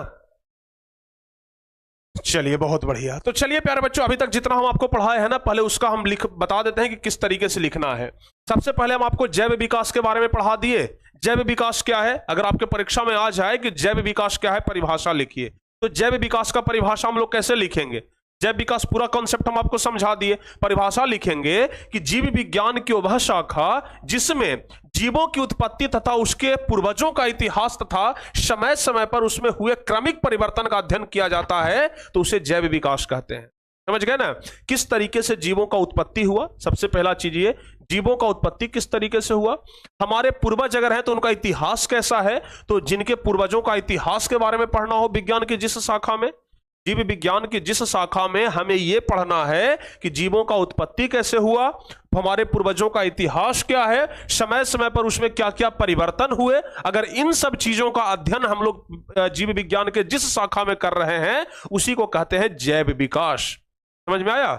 चलिए बहुत बढ़िया। तो चलिए प्यारे बच्चों, अभी तक जितना हम आपको पढ़ाए हैं ना, पहले उसका हम बता देते हैं कि किस तरीके से लिखना है। सबसे पहले हम आपको जैव विकास के बारे में पढ़ा दिए। जैव विकास क्या है? अगर आपके परीक्षा में आ जाए कि जैव विकास क्या है, परिभाषा लिखिए। तो जैव विकास का परिभाषा हम लोग कैसे लिखेंगे? जैव विकास पूरा कॉन्सेप्ट हम आपको समझा दिए। परिभाषा लिखेंगे कि जीव विज्ञान की वह शाखा जिसमें जीवों की उत्पत्ति तथा उसके पूर्वजों का इतिहास तथा समय समय पर उसमें हुए क्रमिक परिवर्तन का अध्ययन किया जाता है, तो उसे जैव विकास कहते हैं। समझ गए ना? किस तरीके से जीवों का उत्पत्ति हुआ, सबसे पहला चीज ये, जीवों का उत्पत्ति किस तरीके से हुआ। हमारे पूर्वज अगर हैं तो उनका इतिहास कैसा है, तो जिनके पूर्वजों का इतिहास के बारे में पढ़ना हो विज्ञान की जिस शाखा में, जीव विज्ञान की जिस शाखा में हमें यह पढ़ना है कि जीवों का उत्पत्ति कैसे हुआ, हमारे पूर्वजों का इतिहास क्या है, समय समय पर उसमें क्या क्या परिवर्तन हुए, अगर इन सब चीजों का अध्ययन हम लोग जीव विज्ञान के जिस शाखा में कर रहे हैं उसी को कहते हैं जैव विकास। समझ में आया?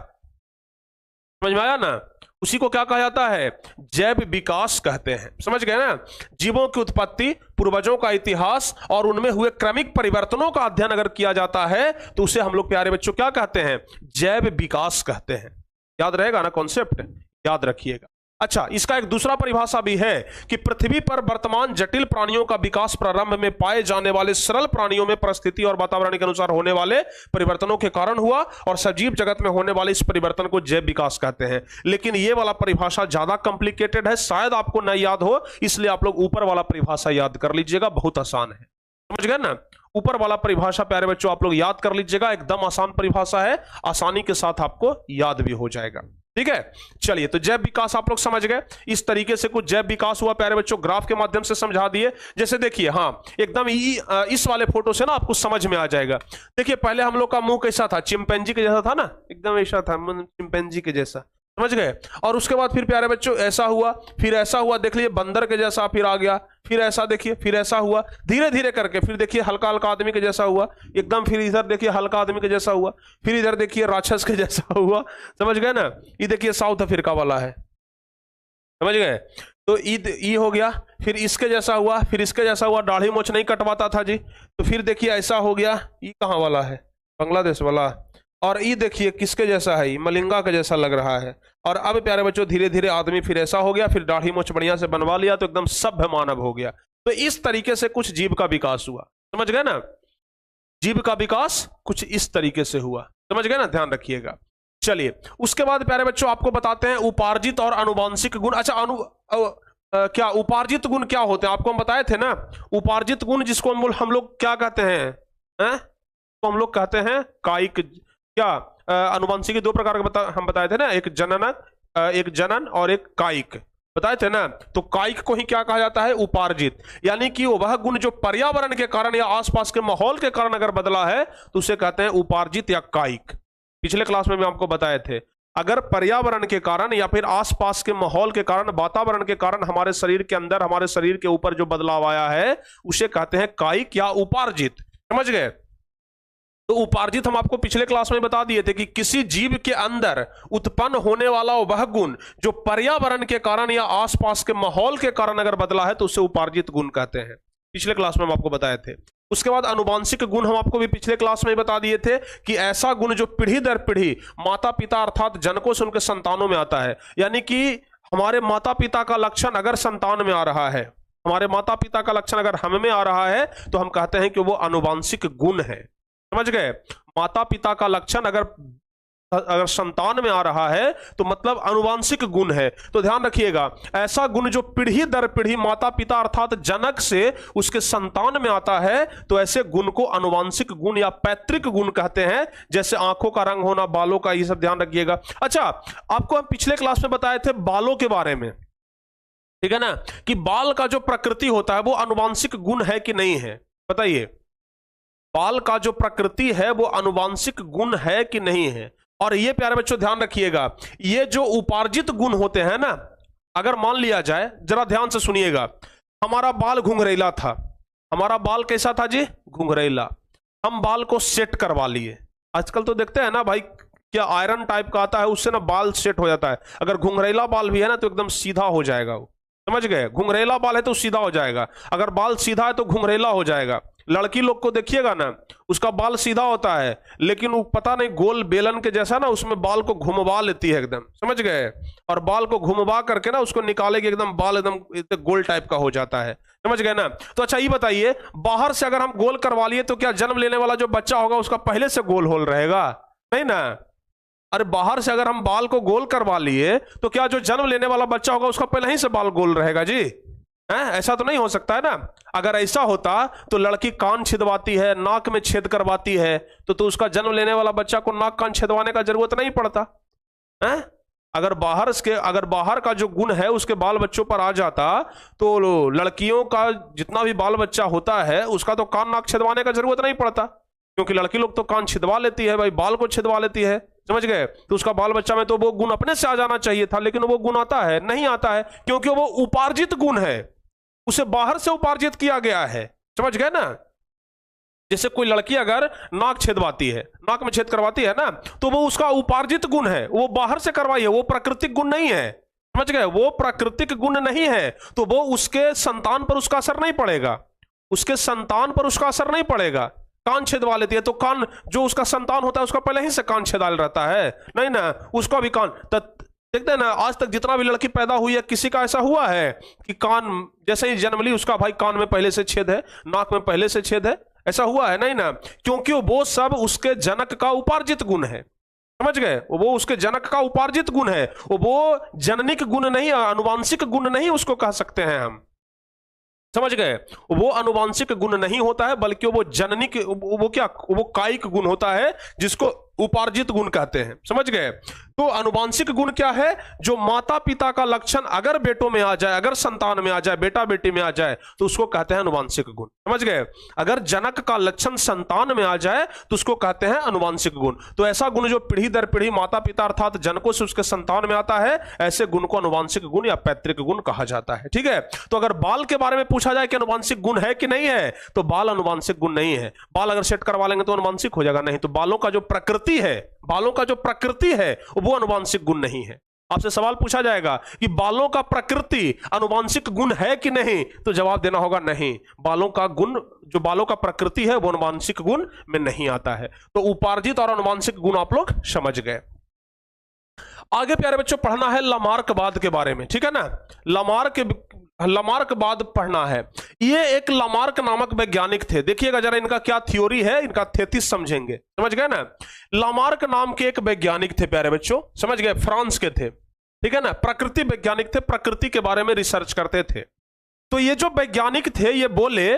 समझ में आया ना? उसी को क्या कहा जाता है? जैव विकास कहते हैं। समझ गए ना? जीवों की उत्पत्ति, पूर्वजों का इतिहास और उनमें हुए क्रमिक परिवर्तनों का अध्ययन अगर किया जाता है तो उसे हम लोग प्यारे बच्चों क्या कहते हैं? जैव विकास कहते हैं। याद रहेगा ना कॉन्सेप्ट? याद रखिएगा। अच्छा, इसका एक दूसरा परिभाषा भी है कि पृथ्वी पर वर्तमान जटिल प्राणियों का विकास प्रारंभ में पाए जाने वाले सरल प्राणियों में परिस्थिति और वातावरण के अनुसार होने वाले परिवर्तनों के कारण हुआ, और सजीव जगत में होने वाले इस परिवर्तन को जैव विकास कहते हैं। लेकिन यह वाला परिभाषा ज्यादा कॉम्प्लिकेटेड है, शायद आपको न याद हो, इसलिए आप लोग ऊपर वाला परिभाषा याद कर लीजिएगा, बहुत आसान है। समझ गए ना? ऊपर वाला परिभाषा प्यारे बच्चों आप लोग याद कर लीजिएगा, एकदम आसान परिभाषा है, आसानी के साथ आपको याद भी हो जाएगा। ठीक है? चलिए, तो जैव विकास आप लोग समझ गए। इस तरीके से कुछ जैव विकास हुआ प्यारे बच्चों, ग्राफ के माध्यम से समझा दिए। जैसे देखिए, हाँ एकदम इस वाले फोटो से ना आपको समझ में आ जाएगा। देखिए, पहले हम लोग का मुंह कैसा था? चिंपैंजी के जैसा था ना, एकदम ऐसा था, चिंपैंजी के जैसा। समझ गए? और उसके बाद फिर प्यारे बच्चों ऐसा हुआ, फिर ऐसा हुआ, देख लीजिए बंदर के जैसा फिर आ गया, फिर ऐसा देखिए, फिर ऐसा हुआ, धीरे धीरे करके फिर देखिए हल्का हल्का आदमी के जैसा हुआ एकदम, फिर इधर देखिए हल्का आदमी के जैसा हुआ, फिर इधर देखिए राक्षस के जैसा हुआ। समझ गए ना? ये देखिए साउथ अफ्रीका वाला है, समझ गए। तो ई हो गया, फिर इसके जैसा हुआ, फिर इसके जैसा हुआ, दाढ़ी मोछ नहीं कटवाता था जी, तो फिर देखिए ऐसा हो गया, ई कहाँ वाला है, बांग्लादेश वाला। और ई देखिए किसके जैसा है, मलिंगा के जैसा लग रहा है। और अब प्यारे बच्चों धीरे धीरे आदमी फिर ऐसा हो गया, फिर दाढ़ी मोछ बढ़िया से बनवा लिया तो एकदम सभ्य मानव हो गया। तो इस तरीके से कुछ जीव का विकास हुआ, समझ गए ना, जीव का विकास कुछ इस तरीके से हुआ, समझ गए ना, ध्यान रखिएगा। चलिए उसके बाद प्यारे बच्चों आपको बताते हैं उपार्जित और अनुवांशिक गुण। अच्छा क्या उपार्जित गुण क्या होते हैं, आपको हम बताए थे ना, उपार्जित गुण जिसको हम लोग क्या कहते हैं, तो हम लोग कहते हैं कायिक, क्या अनुवांशिक दो प्रकार के हम बताए थे ना, एक जनन और एक कायिक बताए थे ना। तो कायिक को ही क्या कहा जाता है, उपार्जित, यानी कि वह गुण जो पर्यावरण के कारण या आसपास के माहौल के कारण अगर बदला है तो उसे कहते हैं उपार्जित या कायिक। पिछले क्लास में भी आपको बताए थे, अगर पर्यावरण के कारण या फिर आसपास के माहौल के कारण, वातावरण के कारण हमारे शरीर के अंदर, हमारे शरीर के ऊपर जो बदलाव आया है उसे कहते हैं कायिक या उपार्जित, समझ गए। तो उपार्जित हम आपको पिछले क्लास में बता दिए थे कि किसी जीव के अंदर उत्पन्न होने वाला वह गुण जो पर्यावरण के कारण या आसपास के माहौल के कारण अगर बदला है तो उसे उपार्जित गुण कहते हैं, पिछले क्लास में हम आपको बताए थे। उसके बाद अनुवांशिक गुण हम आपको भी पिछले क्लास में बता दिए थे कि ऐसा गुण जो पीढ़ी दर पीढ़ी माता पिता अर्थात जनकों से उनके संतानों में आता है, यानी कि हमारे माता पिता का लक्षण अगर संतान में आ रहा है, हमारे माता पिता का लक्षण अगर हम में आ रहा है तो हम कहते हैं कि वो अनुवांशिक गुण है, समझ गए। माता पिता का लक्षण अगर संतान में आ रहा है तो मतलब अनुवांशिक गुण है। तो ध्यान रखिएगा, ऐसा गुण जो पीढ़ी दर पीढ़ी माता पिता अर्थात जनक से उसके संतान में आता है तो ऐसे गुण को अनुवांशिक गुण या पैतृक गुण कहते हैं, जैसे आंखों का रंग होना, बालों का, ये सब ध्यान रखिएगा। अच्छा, आपको हम पिछले क्लास में बताए थे बालों के बारे में, ठीक है ना, कि बाल का जो प्रकृति होता है वो अनुवांशिक गुण है कि नहीं है, बताइए। बाल का जो प्रकृति है वो अनुवांशिक गुण है कि नहीं है। और ये प्यारे बच्चों ध्यान रखिएगा, ये जो उपार्जित गुण होते हैं ना, अगर मान लिया जाए, जरा ध्यान से सुनिएगा, हमारा बाल घुंघरेला था, हमारा बाल कैसा था जी, घुंघरेला, हम बाल को सेट करवा लिए। आजकल तो देखते हैं ना भाई, क्या आयरन टाइप का आता है, उससे ना बाल सेट हो जाता है। अगर घुंघरेला बाल भी है ना तो एकदम सीधा हो जाएगा वो, समझ गए। घुंघरेला बाल है तो सीधा हो जाएगा, अगर बाल सीधा है तो घुंघरेला हो जाएगा। लड़की लोग को देखिएगा ना, उसका बाल सीधा होता है लेकिन वो पता नहीं गोल बेलन के जैसा ना उसमें बाल को घुमवा लेती है एकदम, समझ गए। और बाल को घुमवा करके ना उसको निकालेगी, एकदम बाल एकदम गोल टाइप का हो जाता है, समझ गए ना। तो अच्छा ये बताइए, बाहर से अगर हम गोल करवा लिए तो क्या जन्म लेने वाला जो बच्चा होगा उसका पहले से गोल होल रहेगा, नहीं ना। अरे बाहर से अगर हम बाल को गोल करवा लिए तो क्या जो जन्म लेने वाला बच्चा होगा उसका पहले ही से बाल गोल रहेगा जी, हैं? ऐसा तो नहीं हो सकता है ना। अगर ऐसा होता तो लड़की कान छिदवाती है, नाक में छेद करवाती है, तो उसका जन्म लेने वाला बच्चा को नाक कान छिदवाने का जरूरत नहीं पड़ता है। अगर बाहर का जो गुण है उसके बाल बच्चों पर आ जाता तो लड़कियों का जितना भी बाल बच्चा होता है उसका तो कान नाक छिदवाने का जरूरत नहीं पड़ता, क्योंकि लड़की लोग तो कान छिदवा लेती है भाई, बाल को छिदवा लेती है, समझ गए। तो उसका बाल बच्चा में तो वो गुण अपने से आ जाना चाहिए था, लेकिन वो गुण आता है नहीं, आता है क्योंकि वो उपार्जित गुण है, उसे बाहर से उपार्जित किया गया है, समझ गए ना। जैसे कोई लड़की अगर नाक छेदवाती है, नाक में छेद करवाती है ना, तो वो उसका उपार्जित गुण है, वो बाहर से करवाई है, वो प्राकृतिक गुण नहीं है, समझ गए। वो प्राकृतिक गुण नहीं है तो वो उसके संतान पर उसका असर नहीं पड़ेगा, उसके संतान पर उसका असर नहीं पड़ेगा। कान छेदवा लेती है तो कान जो उसका संतान होता है उसका पहले ही से कान छेदाल रहता है, नहीं ना, उसका भी कान। देखते हैं ना, आज तक जितना भी लड़की पैदा हुई है किसी का ऐसा हुआ है कि कान जैसे ही जन्म ली उसका भाई कान में पहले से छेद है, नाक में पहले से छेद है, ऐसा हुआ है नहीं ना, क्योंकि वो सब उसके जनक का उपार्जित गुण है, समझ गए। वो उसके जनक का उपार्जित गुण है, वो जननिक गुण नहीं, अनुवांशिक गुण नहीं उसको कह सकते हैं हम, समझ गए। वो अनुवांशिक गुण नहीं होता है बल्कि वो जननिक, वो कायिक गुण होता है जिसको उपार्जित गुण कहते हैं, समझ गए। तो अनुवांशिक गुण क्या है, जो माता पिता का लक्षण अगर बेटों में आ जाए, अगर संतान में आ जाए, बेटा बेटी में आ जाए तो उसको कहते हैं अनुवांशिक गुण, समझ गए। अगर जनक का लक्षण संतान में आ जाए तो उसको कहते हैं अनुवांशिक गुण। तो ऐसा गुण जो पीढ़ी दर पीढ़ी माता पिता अर्थात जनकों से उसके संतान में आता है, ऐसे गुण को अनुवांशिक गुण या पैतृक गुण कहा जाता है, ठीक है। तो अगर बाल के बारे में पूछा जाए कि अनुवांशिक गुण है कि नहीं है, तो बाल अनुवांशिक गुण नहीं है। बाल अगर सेट करवा लेंगे तो अनुवांशिक हो जाएगा, नहीं तो बालों का जो प्रकृति है, बालों का जो प्रकृति है वो अनुवांशिक गुण नहीं है, आपसे सवाल पूछा जाएगा कि बालों का प्रकृति आनुवांशिक गुण है कि नहीं, तो जवाब देना होगा नहीं। बालों का गुण, जो बालों का प्रकृति है वो आनुवांशिक गुण में नहीं आता है। तो उपार्जित और आनुवांशिक गुण आप लोग समझ गए। आगे प्यारे बच्चों पढ़ना है लामार्कवाद के बारे में, ठीक है ना। लामार्कवाद पढ़ना है। ये एक लामार्क नामक वैज्ञानिक थे। देखिएगा जरा इनका क्या थ्योरी है, इनका थेसिस समझेंगे, समझ गए ना। लामार्क नाम के एक वैज्ञानिक थे प्यारे बच्चों, समझ गए, फ्रांस के थे, ठीक है ना। प्रकृति वैज्ञानिक थे, प्रकृति के बारे में रिसर्च करते थे। तो ये जो वैज्ञानिक थे ये बोले,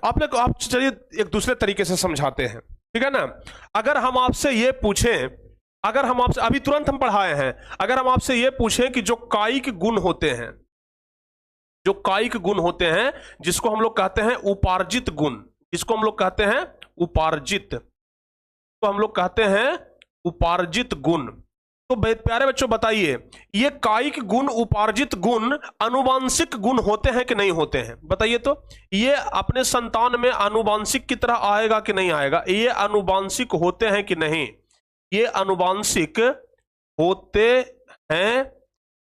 आप चलिए एक दूसरे तरीके से समझाते हैं, ठीक है ना। अगर हम आपसे ये पूछें, अगर हम आपसे अभी तुरंत हम पढ़ाए हैं, अगर हम आपसे ये पूछें कि जो कायिक गुण होते हैं, जो कायिक गुण होते हैं जिसको हम लोग कहते हैं उपार्जित गुण, जिसको हम लोग कहते हैं उपार्जित, तो हम लोग कहते हैं उपार्जित गुण। तो प्यारे बच्चों बताइए, ये कायिक गुण, उपार्जित गुण आनुवांशिक गुण होते हैं कि नहीं होते हैं? बताइए तो, ये अपने संतान में आनुवांशिक की तरह आएगा कि नहीं आएगा? ये आनुवांशिक होते हैं कि नहीं? ये आनुवांशिक होते हैं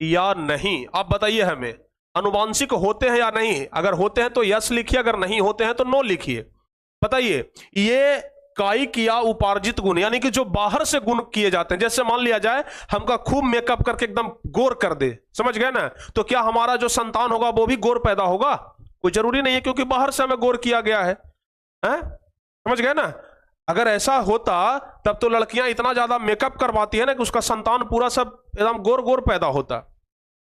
या नहीं? आप बताइए हमें, आनुवांशिक होते हैं या नहीं? अगर होते हैं तो यस लिखिए, अगर नहीं होते हैं तो नो लिखिए। बताइए, ये कायिक या उपार्जित गुण, यानी कि जो बाहर से गुण किए जाते हैं, जैसे मान लिया जाए हमका खूब मेकअप करके एकदम गोर कर दे, समझ गए ना, तो क्या हमारा जो संतान होगा वो भी गोर पैदा होगा? कोई जरूरी नहीं है, क्योंकि बाहर से हमें गोर किया गया है, समझ गए ना। अगर ऐसा होता तब तो लड़कियां इतना ज्यादा मेकअप करवाती है ना कि उसका संतान पूरा सब एकदम गोर गोर पैदा होता,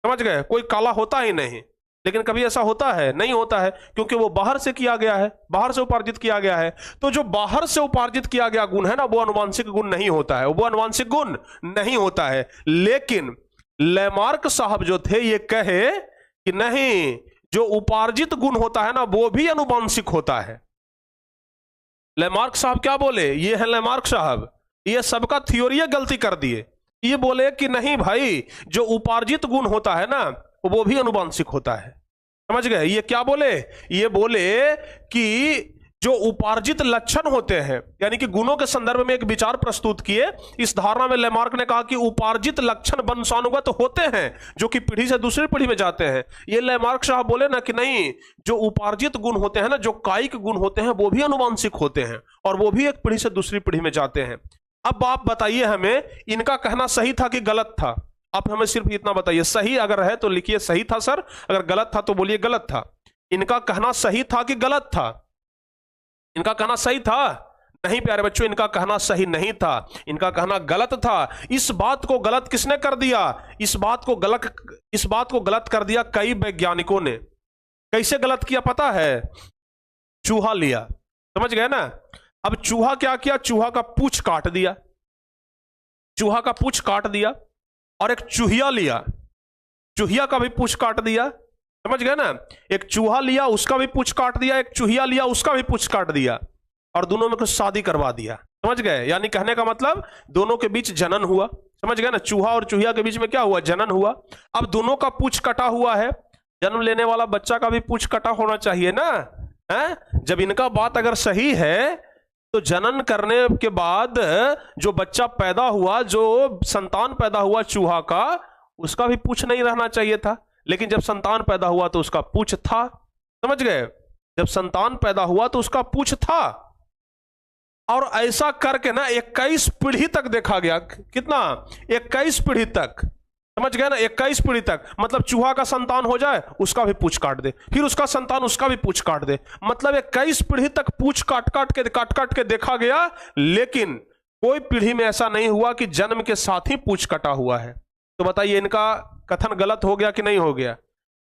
समझ गए, कोई काला होता ही नहीं। लेकिन कभी ऐसा होता है? नहीं होता है, क्योंकि वो बाहर से किया गया है, बाहर से उपार्जित किया गया है। तो जो बाहर से उपार्जित किया गया गुण है ना, वो आनुवांशिक गुण नहीं होता है, वो आनुवांशिक गुण नहीं होता है। लेकिन लेमार्क साहब जो थे ये कहे कि नहीं, जो उपार्जित गुण होता है ना वो भी आनुवांशिक होता है। लेमार्क साहब क्या बोले? ये है लेमार्क साहब, ये सबका थ्योरी गलती कर दिए। ये बोले कि नहीं भाई, जो उपार्जित गुण होता है ना वो भी आनुवांशिक होता है, समझ गए। ये क्या बोले? ये बोले कि जो उपार्जित लक्षण होते हैं, यानी कि गुणों के संदर्भ में एक विचार प्रस्तुत किए। इस धारणा में लेमार्क ने कहा कि उपार्जित लक्षण वंशानुगत होते हैं, जो कि पीढ़ी से दूसरी पीढ़ी में जाते हैं। ये लेमार्क साहब बोले ना कि नहीं, जो उपार्जित गुण होते हैं ना, जो कायिक गुण होते हैं, वो भी आनुवांशिक होते हैं और वो भी एक पीढ़ी से दूसरी पीढ़ी में जाते हैं। अब आप बताइए हमें, इनका कहना सही था कि गलत था? आप हमें सिर्फ इतना बताइए, सही अगर है तो लिखिए सही था सर, अगर गलत था तो बोलिए गलत था। इनका कहना सही था कि गलत था? इनका कहना सही था? नहीं प्यारे बच्चों, इनका कहना सही नहीं था, इनका कहना गलत था। इस बात को गलत किसने कर दिया? इस बात को गलत कर दिया कई वैज्ञानिकों ने। कैसे गलत किया पता है? चूहा लिया, समझ गए ना। अब चूहा क्या किया? चूहा का पूंछ काट दिया, चूहा का पूंछ काट दिया, और एक चूहिया लिया, चूहिया का भी पूंछ काट दिया, समझ गए ना। एक चूहा लिया, उसका भी पूंछ काट दिया, एक चूहिया लिया, उसका भी पूंछ काट दिया, और दोनों में कुछ शादी करवा दिया, समझ गए। यानी कहने का मतलब दोनों के बीच जनन हुआ, समझ गए ना। चूहा और चूहिया के बीच में क्या हुआ? जनन हुआ। अब दोनों का पूंछ कटा हुआ है, जन्म लेने वाला बच्चा का भी पूंछ कटा होना चाहिए ना, है? जब इनका बात अगर सही है तो जनन करने के बाद जो बच्चा पैदा हुआ, जो संतान पैदा हुआ चूहा का, उसका भी पूंछ नहीं रहना चाहिए था। लेकिन जब संतान पैदा हुआ तो उसका पूंछ था, समझ गए। जब संतान पैदा हुआ तो उसका पूंछ था, और ऐसा करके ना 21 पीढ़ी तक देखा गया। कितना? 21 पीढ़ी तक, समझ गए ना। 21 पीढ़ी तक, मतलब चूहा का संतान हो जाए उसका भी पूंछ काट दे, फिर उसका संतान उसका भी पूंछ काट दे, मतलब 21 पीढ़ी तक पूंछ काट काट के देखा गया। लेकिन कोई पीढ़ी में ऐसा नहीं हुआ कि जन्म के साथ ही पूंछ कटा हुआ है। तो बताइए, इनका कथन गलत हो गया कि नहीं हो गया?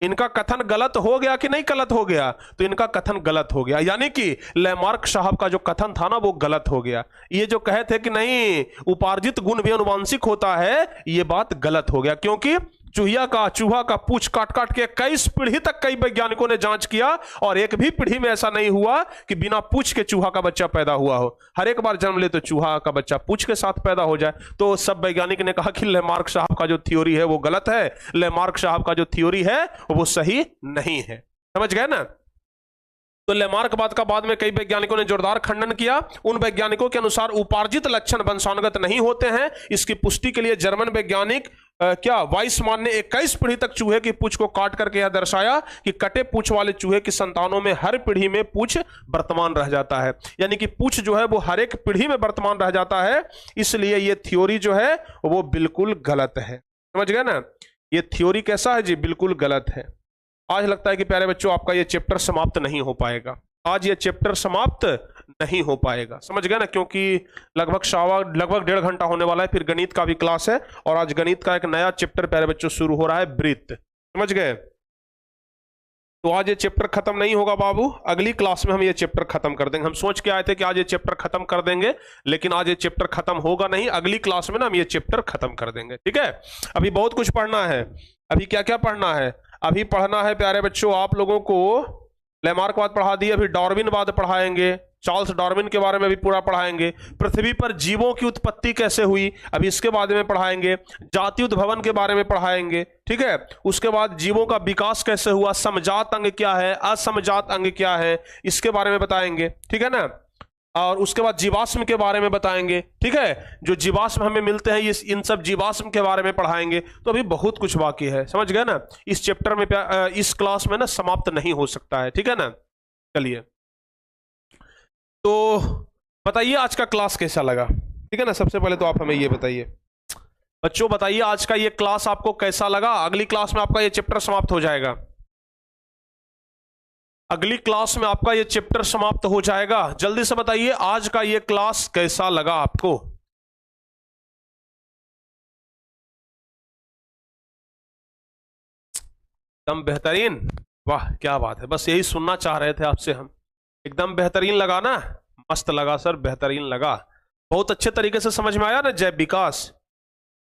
इनका कथन गलत हो गया कि नहीं गलत हो गया? तो इनका कथन गलत हो गया, यानी कि लेमार्क साहब का जो कथन था ना वो गलत हो गया। ये जो कहे थे कि नहीं उपार्जित गुण भी आनुवांशिक होता है, ये बात गलत हो गया, क्योंकि चूहा का पूंछ काट काट के 21 पीढ़ी तक कई वैज्ञानिकों ने जांच किया, और एक भी पीढ़ी में ऐसा नहीं हुआ कि बिना पूंछ के चूहा का बच्चा पैदा हुआ हो। हर एक बार जन्म ले तो चूहा का बच्चा पूंछ के साथ पैदा हो जाए। तो सब वैज्ञानिक ने कहा कि लेमार्क साहब का जो थ्योरी है वो गलत है, लेमार्क साहब का जो थ्योरी है वो सही नहीं है, समझ गए ना। तो लेमार्कवाद का बाद में कई वैज्ञानिकों ने जोरदार खंडन किया। उन वैज्ञानिकों के अनुसार उपार्जित लक्षण वंशानुगत नहीं होते हैं। इसकी पुष्टि के लिए जर्मन वैज्ञानिक वाइसमान ने 21 पीढ़ी तक चूहे की पूंछ को काट करके यह दर्शाया कि कटे पूंछ वाले चूहे की संतानों में हर पीढ़ी में पूंछ वर्तमान रह जाता है। यानी कि पूंछ जो है वो हर एक पीढ़ी में वर्तमान रह जाता है। इसलिए यह थ्योरी जो है वो बिल्कुल गलत है। समझ गए ना? ये थ्योरी कैसा है जी? बिल्कुल गलत है। आज लगता है कि प्यारे बच्चों आपका ये चैप्टर समाप्त नहीं हो पाएगा। आज ये चैप्टर समाप्त नहीं हो पाएगा, समझ गए ना? क्योंकि लगभग 1.5 घंटा होने वाला है, फिर गणित का भी क्लास है और आज गणित का एक नया चैप्टर प्यारे बच्चों शुरू हो रहा है, वृत्त। समझ गए? तो आज ये चैप्टर खत्म नहीं होगा बाबू, अगली क्लास में हम ये चैप्टर खत्म कर देंगे। हम सोच के आए थे कि आज ये चैप्टर खत्म कर देंगे, लेकिन आज ये चैप्टर खत्म होगा नहीं। अगली क्लास में ना हम ये चैप्टर खत्म कर देंगे, ठीक है? अभी बहुत कुछ पढ़ना है। अभी क्या क्या पढ़ना है? अभी पढ़ना है प्यारे बच्चों आप लोगों को लेमार्कवाद पढ़ा दिया, अभी डार्विनवाद पढ़ाएंगे, चार्ल्स डार्विन के बारे में भी पूरा पढ़ाएंगे। पृथ्वी पर जीवों की उत्पत्ति कैसे हुई अभी इसके बारे में पढ़ाएंगे। जाति उद्भवन के बारे में पढ़ाएंगे, ठीक है? उसके बाद जीवों का विकास कैसे हुआ, समजात अंग क्या है, असमजात अंग क्या है, इसके बारे में बताएंगे, ठीक है ना? और उसके बाद जीवाश्म के बारे में बताएंगे, ठीक है? जो जीवाश्म हमें मिलते हैं इन सब जीवाश्म के बारे में पढ़ाएंगे। तो अभी बहुत कुछ बाकी है, समझ गए ना? इस चैप्टर में इस क्लास में ना समाप्त नहीं हो सकता है, ठीक है ना? चलिए, तो बताइए आज का क्लास कैसा लगा, ठीक है ना? सबसे पहले तो आप हमें ये बताइए बच्चों, बताइए आज का ये क्लास आपको कैसा लगा? अगली क्लास में आपका ये चैप्टर समाप्त हो जाएगा। अगली क्लास में आपका ये चैप्टर समाप्त हो जाएगा। जल्दी से बताइए आज का ये क्लास कैसा लगा आपको? एकदम बेहतरीन, वाह क्या बात है, बस यही सुनना चाह रहे थे आपसे हम। एकदम बेहतरीन लगा ना? मस्त लगा सर, बेहतरीन लगा, बहुत अच्छे तरीके से समझ में आया ना? जैव विकास,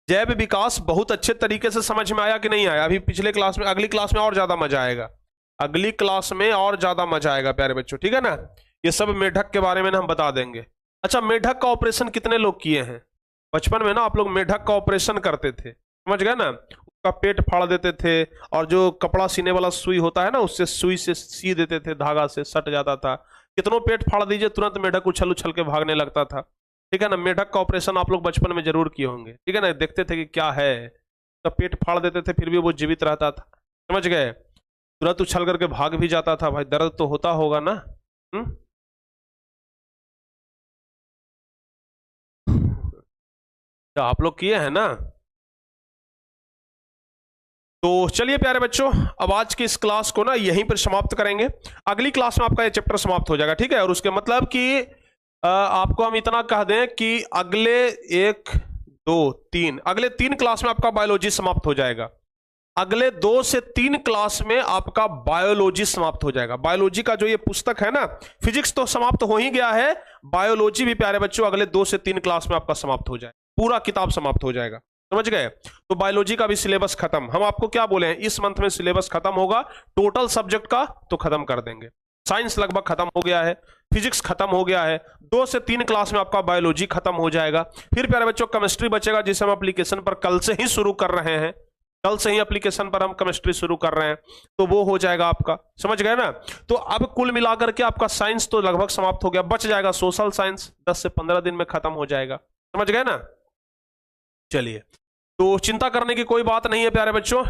जैव विकास बहुत अच्छे तरीके से समझ में आया कि नहीं आया? अभी पिछले क्लास में, अगली क्लास में और ज्यादा मजा आएगा, अगली क्लास में और ज्यादा मजा आएगा प्यारे बच्चों, ठीक है ना? ये सब मेढक के बारे में ना हम बता देंगे। अच्छा, मेढक का ऑपरेशन कितने लोग किए हैं? बचपन में ना आप लोग मेढक का ऑपरेशन करते थे, समझ गए ना? उसका पेट फाड़ देते थे और जो कपड़ा सीने वाला सुई होता है ना, उससे सुई से सी देते थे, धागा से सट जाता था। कितनों पेट फाड़ दीजिए तुरंत मेढक उछल उछल के भागने लगता था, ठीक है ना? मेढक का ऑपरेशन आप लोग बचपन में जरूर किए होंगे, ठीक है ना? देखते थे कि क्या है, तो पेट फाड़ देते थे फिर भी वो जीवित रहता था, समझ गए? तुरंत उछल करके भाग भी जाता था। भाई दर्द तो होता होगा ना? तो आप लोग किए हैं ना? तो चलिए प्यारे बच्चों, अब आज की इस क्लास को ना यहीं पर समाप्त करेंगे। अगली क्लास में आपका ये चैप्टर समाप्त हो जाएगा, ठीक है? और उसके मतलब कि आपको हम इतना कह दें कि अगले 1 2 3 अगले 3 क्लास में आपका बायोलॉजी समाप्त हो जाएगा। अगले 2 से 3 क्लास में आपका बायोलॉजी समाप्त हो जाएगा। बायोलॉजी का जो ये पुस्तक है ना, फिजिक्स तो समाप्त हो ही गया है, बायोलॉजी भी प्यारे बच्चों अगले 2 से 3 क्लास में आपका समाप्त हो जाएगा, पूरा किताब समाप्त हो जाएगा, समझ गए? तो बायोलॉजी का भी सिलेबस खत्म। हम आपको क्या बोले हैं, इस मंथ में सिलेबस खत्म होगा, टोटल सब्जेक्ट का तो खत्म कर देंगे। साइंस लगभग खत्म हो गया है, फिजिक्स खत्म हो गया है, 2 से 3 क्लास में आपका बायोलॉजी खत्म हो जाएगा। फिर प्यारे बच्चों केमिस्ट्री बचेगा, जिसे हम एप्लीकेशन पर कल से ही शुरू कर रहे हैं, कल से ही एप्लीकेशन पर हम केमिस्ट्री शुरू कर रहे हैं, तो वो हो जाएगा आपका, समझ गए ना? तो अब कुल मिलाकर के आपका साइंस तो लगभग समाप्त हो गया, बच जाएगा सोशल साइंस, 10 से 15 दिन में खत्म हो जाएगा, समझ गए ना? चलिए, तो चिंता करने की कोई बात नहीं है प्यारे बच्चों।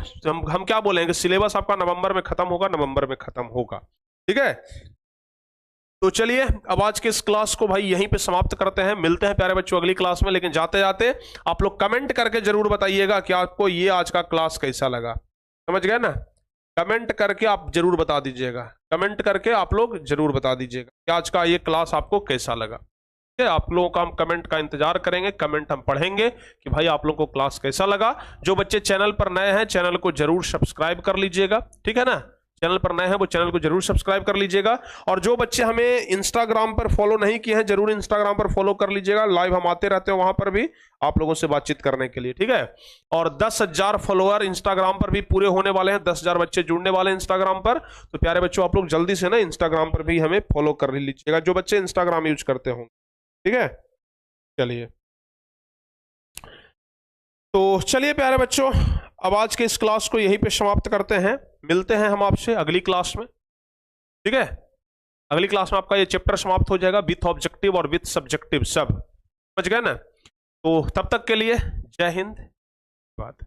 हम क्या बोलेंगे, सिलेबस आपका नवंबर में खत्म होगा, नवंबर में खत्म होगा, ठीक है? तो चलिए अब आज के इस क्लास को भाई यहीं पे समाप्त करते हैं। मिलते हैं प्यारे बच्चों अगली क्लास में, लेकिन जाते जाते आप लोग कमेंट करके जरूर बताइएगा कि आपको ये आज का क्लास कैसा लगा, समझ गए ना? कमेंट करके आप जरूर बता दीजिएगा, कमेंट करके आप लोग जरूर बता दीजिएगा कि आज का ये क्लास आपको कैसा लगा। आप लोगों का हम कमेंट का इंतजार करेंगे, कमेंट हम पढ़ेंगे कि भाई आप लोगों को क्लास कैसा लगा। जो बच्चे चैनल पर नए हैं चैनल को जरूर सब्सक्राइब कर लीजिएगा, ठीक है ना? चैनल पर नए हैं वो चैनल को जरूर सब्सक्राइब कर लीजिएगा। और जो बच्चे हमें इंस्टाग्राम पर फॉलो नहीं किए हैं जरूर इंस्टाग्राम पर फॉलो कर लीजिएगा, लाइव हम आते रहते हैं वहां पर भी आप लोगों से बातचीत करने के लिए, ठीक है? और 10,000 फॉलोअर इंस्टाग्राम पर भी पूरे होने वाले हैं, 10,000 बच्चे जुड़ने वाले हैं इंस्टाग्राम पर। तो प्यारे बच्चों आप लोग जल्दी से ना इंस्टाग्राम पर भी हमें फॉलो कर लीजिएगा, जो बच्चे इंस्टाग्राम यूज करते होंगे, ठीक है? चलिए, तो चलिए प्यारे बच्चों अब आज के इस क्लास को यहीं पे समाप्त करते हैं। मिलते हैं हम आपसे अगली क्लास में, ठीक है? अगली क्लास में आपका ये चैप्टर समाप्त हो जाएगा विथ ऑब्जेक्टिव और विथ सब्जेक्टिव सब, समझ गए ना। तो तब तक के लिए जय हिंद, बात।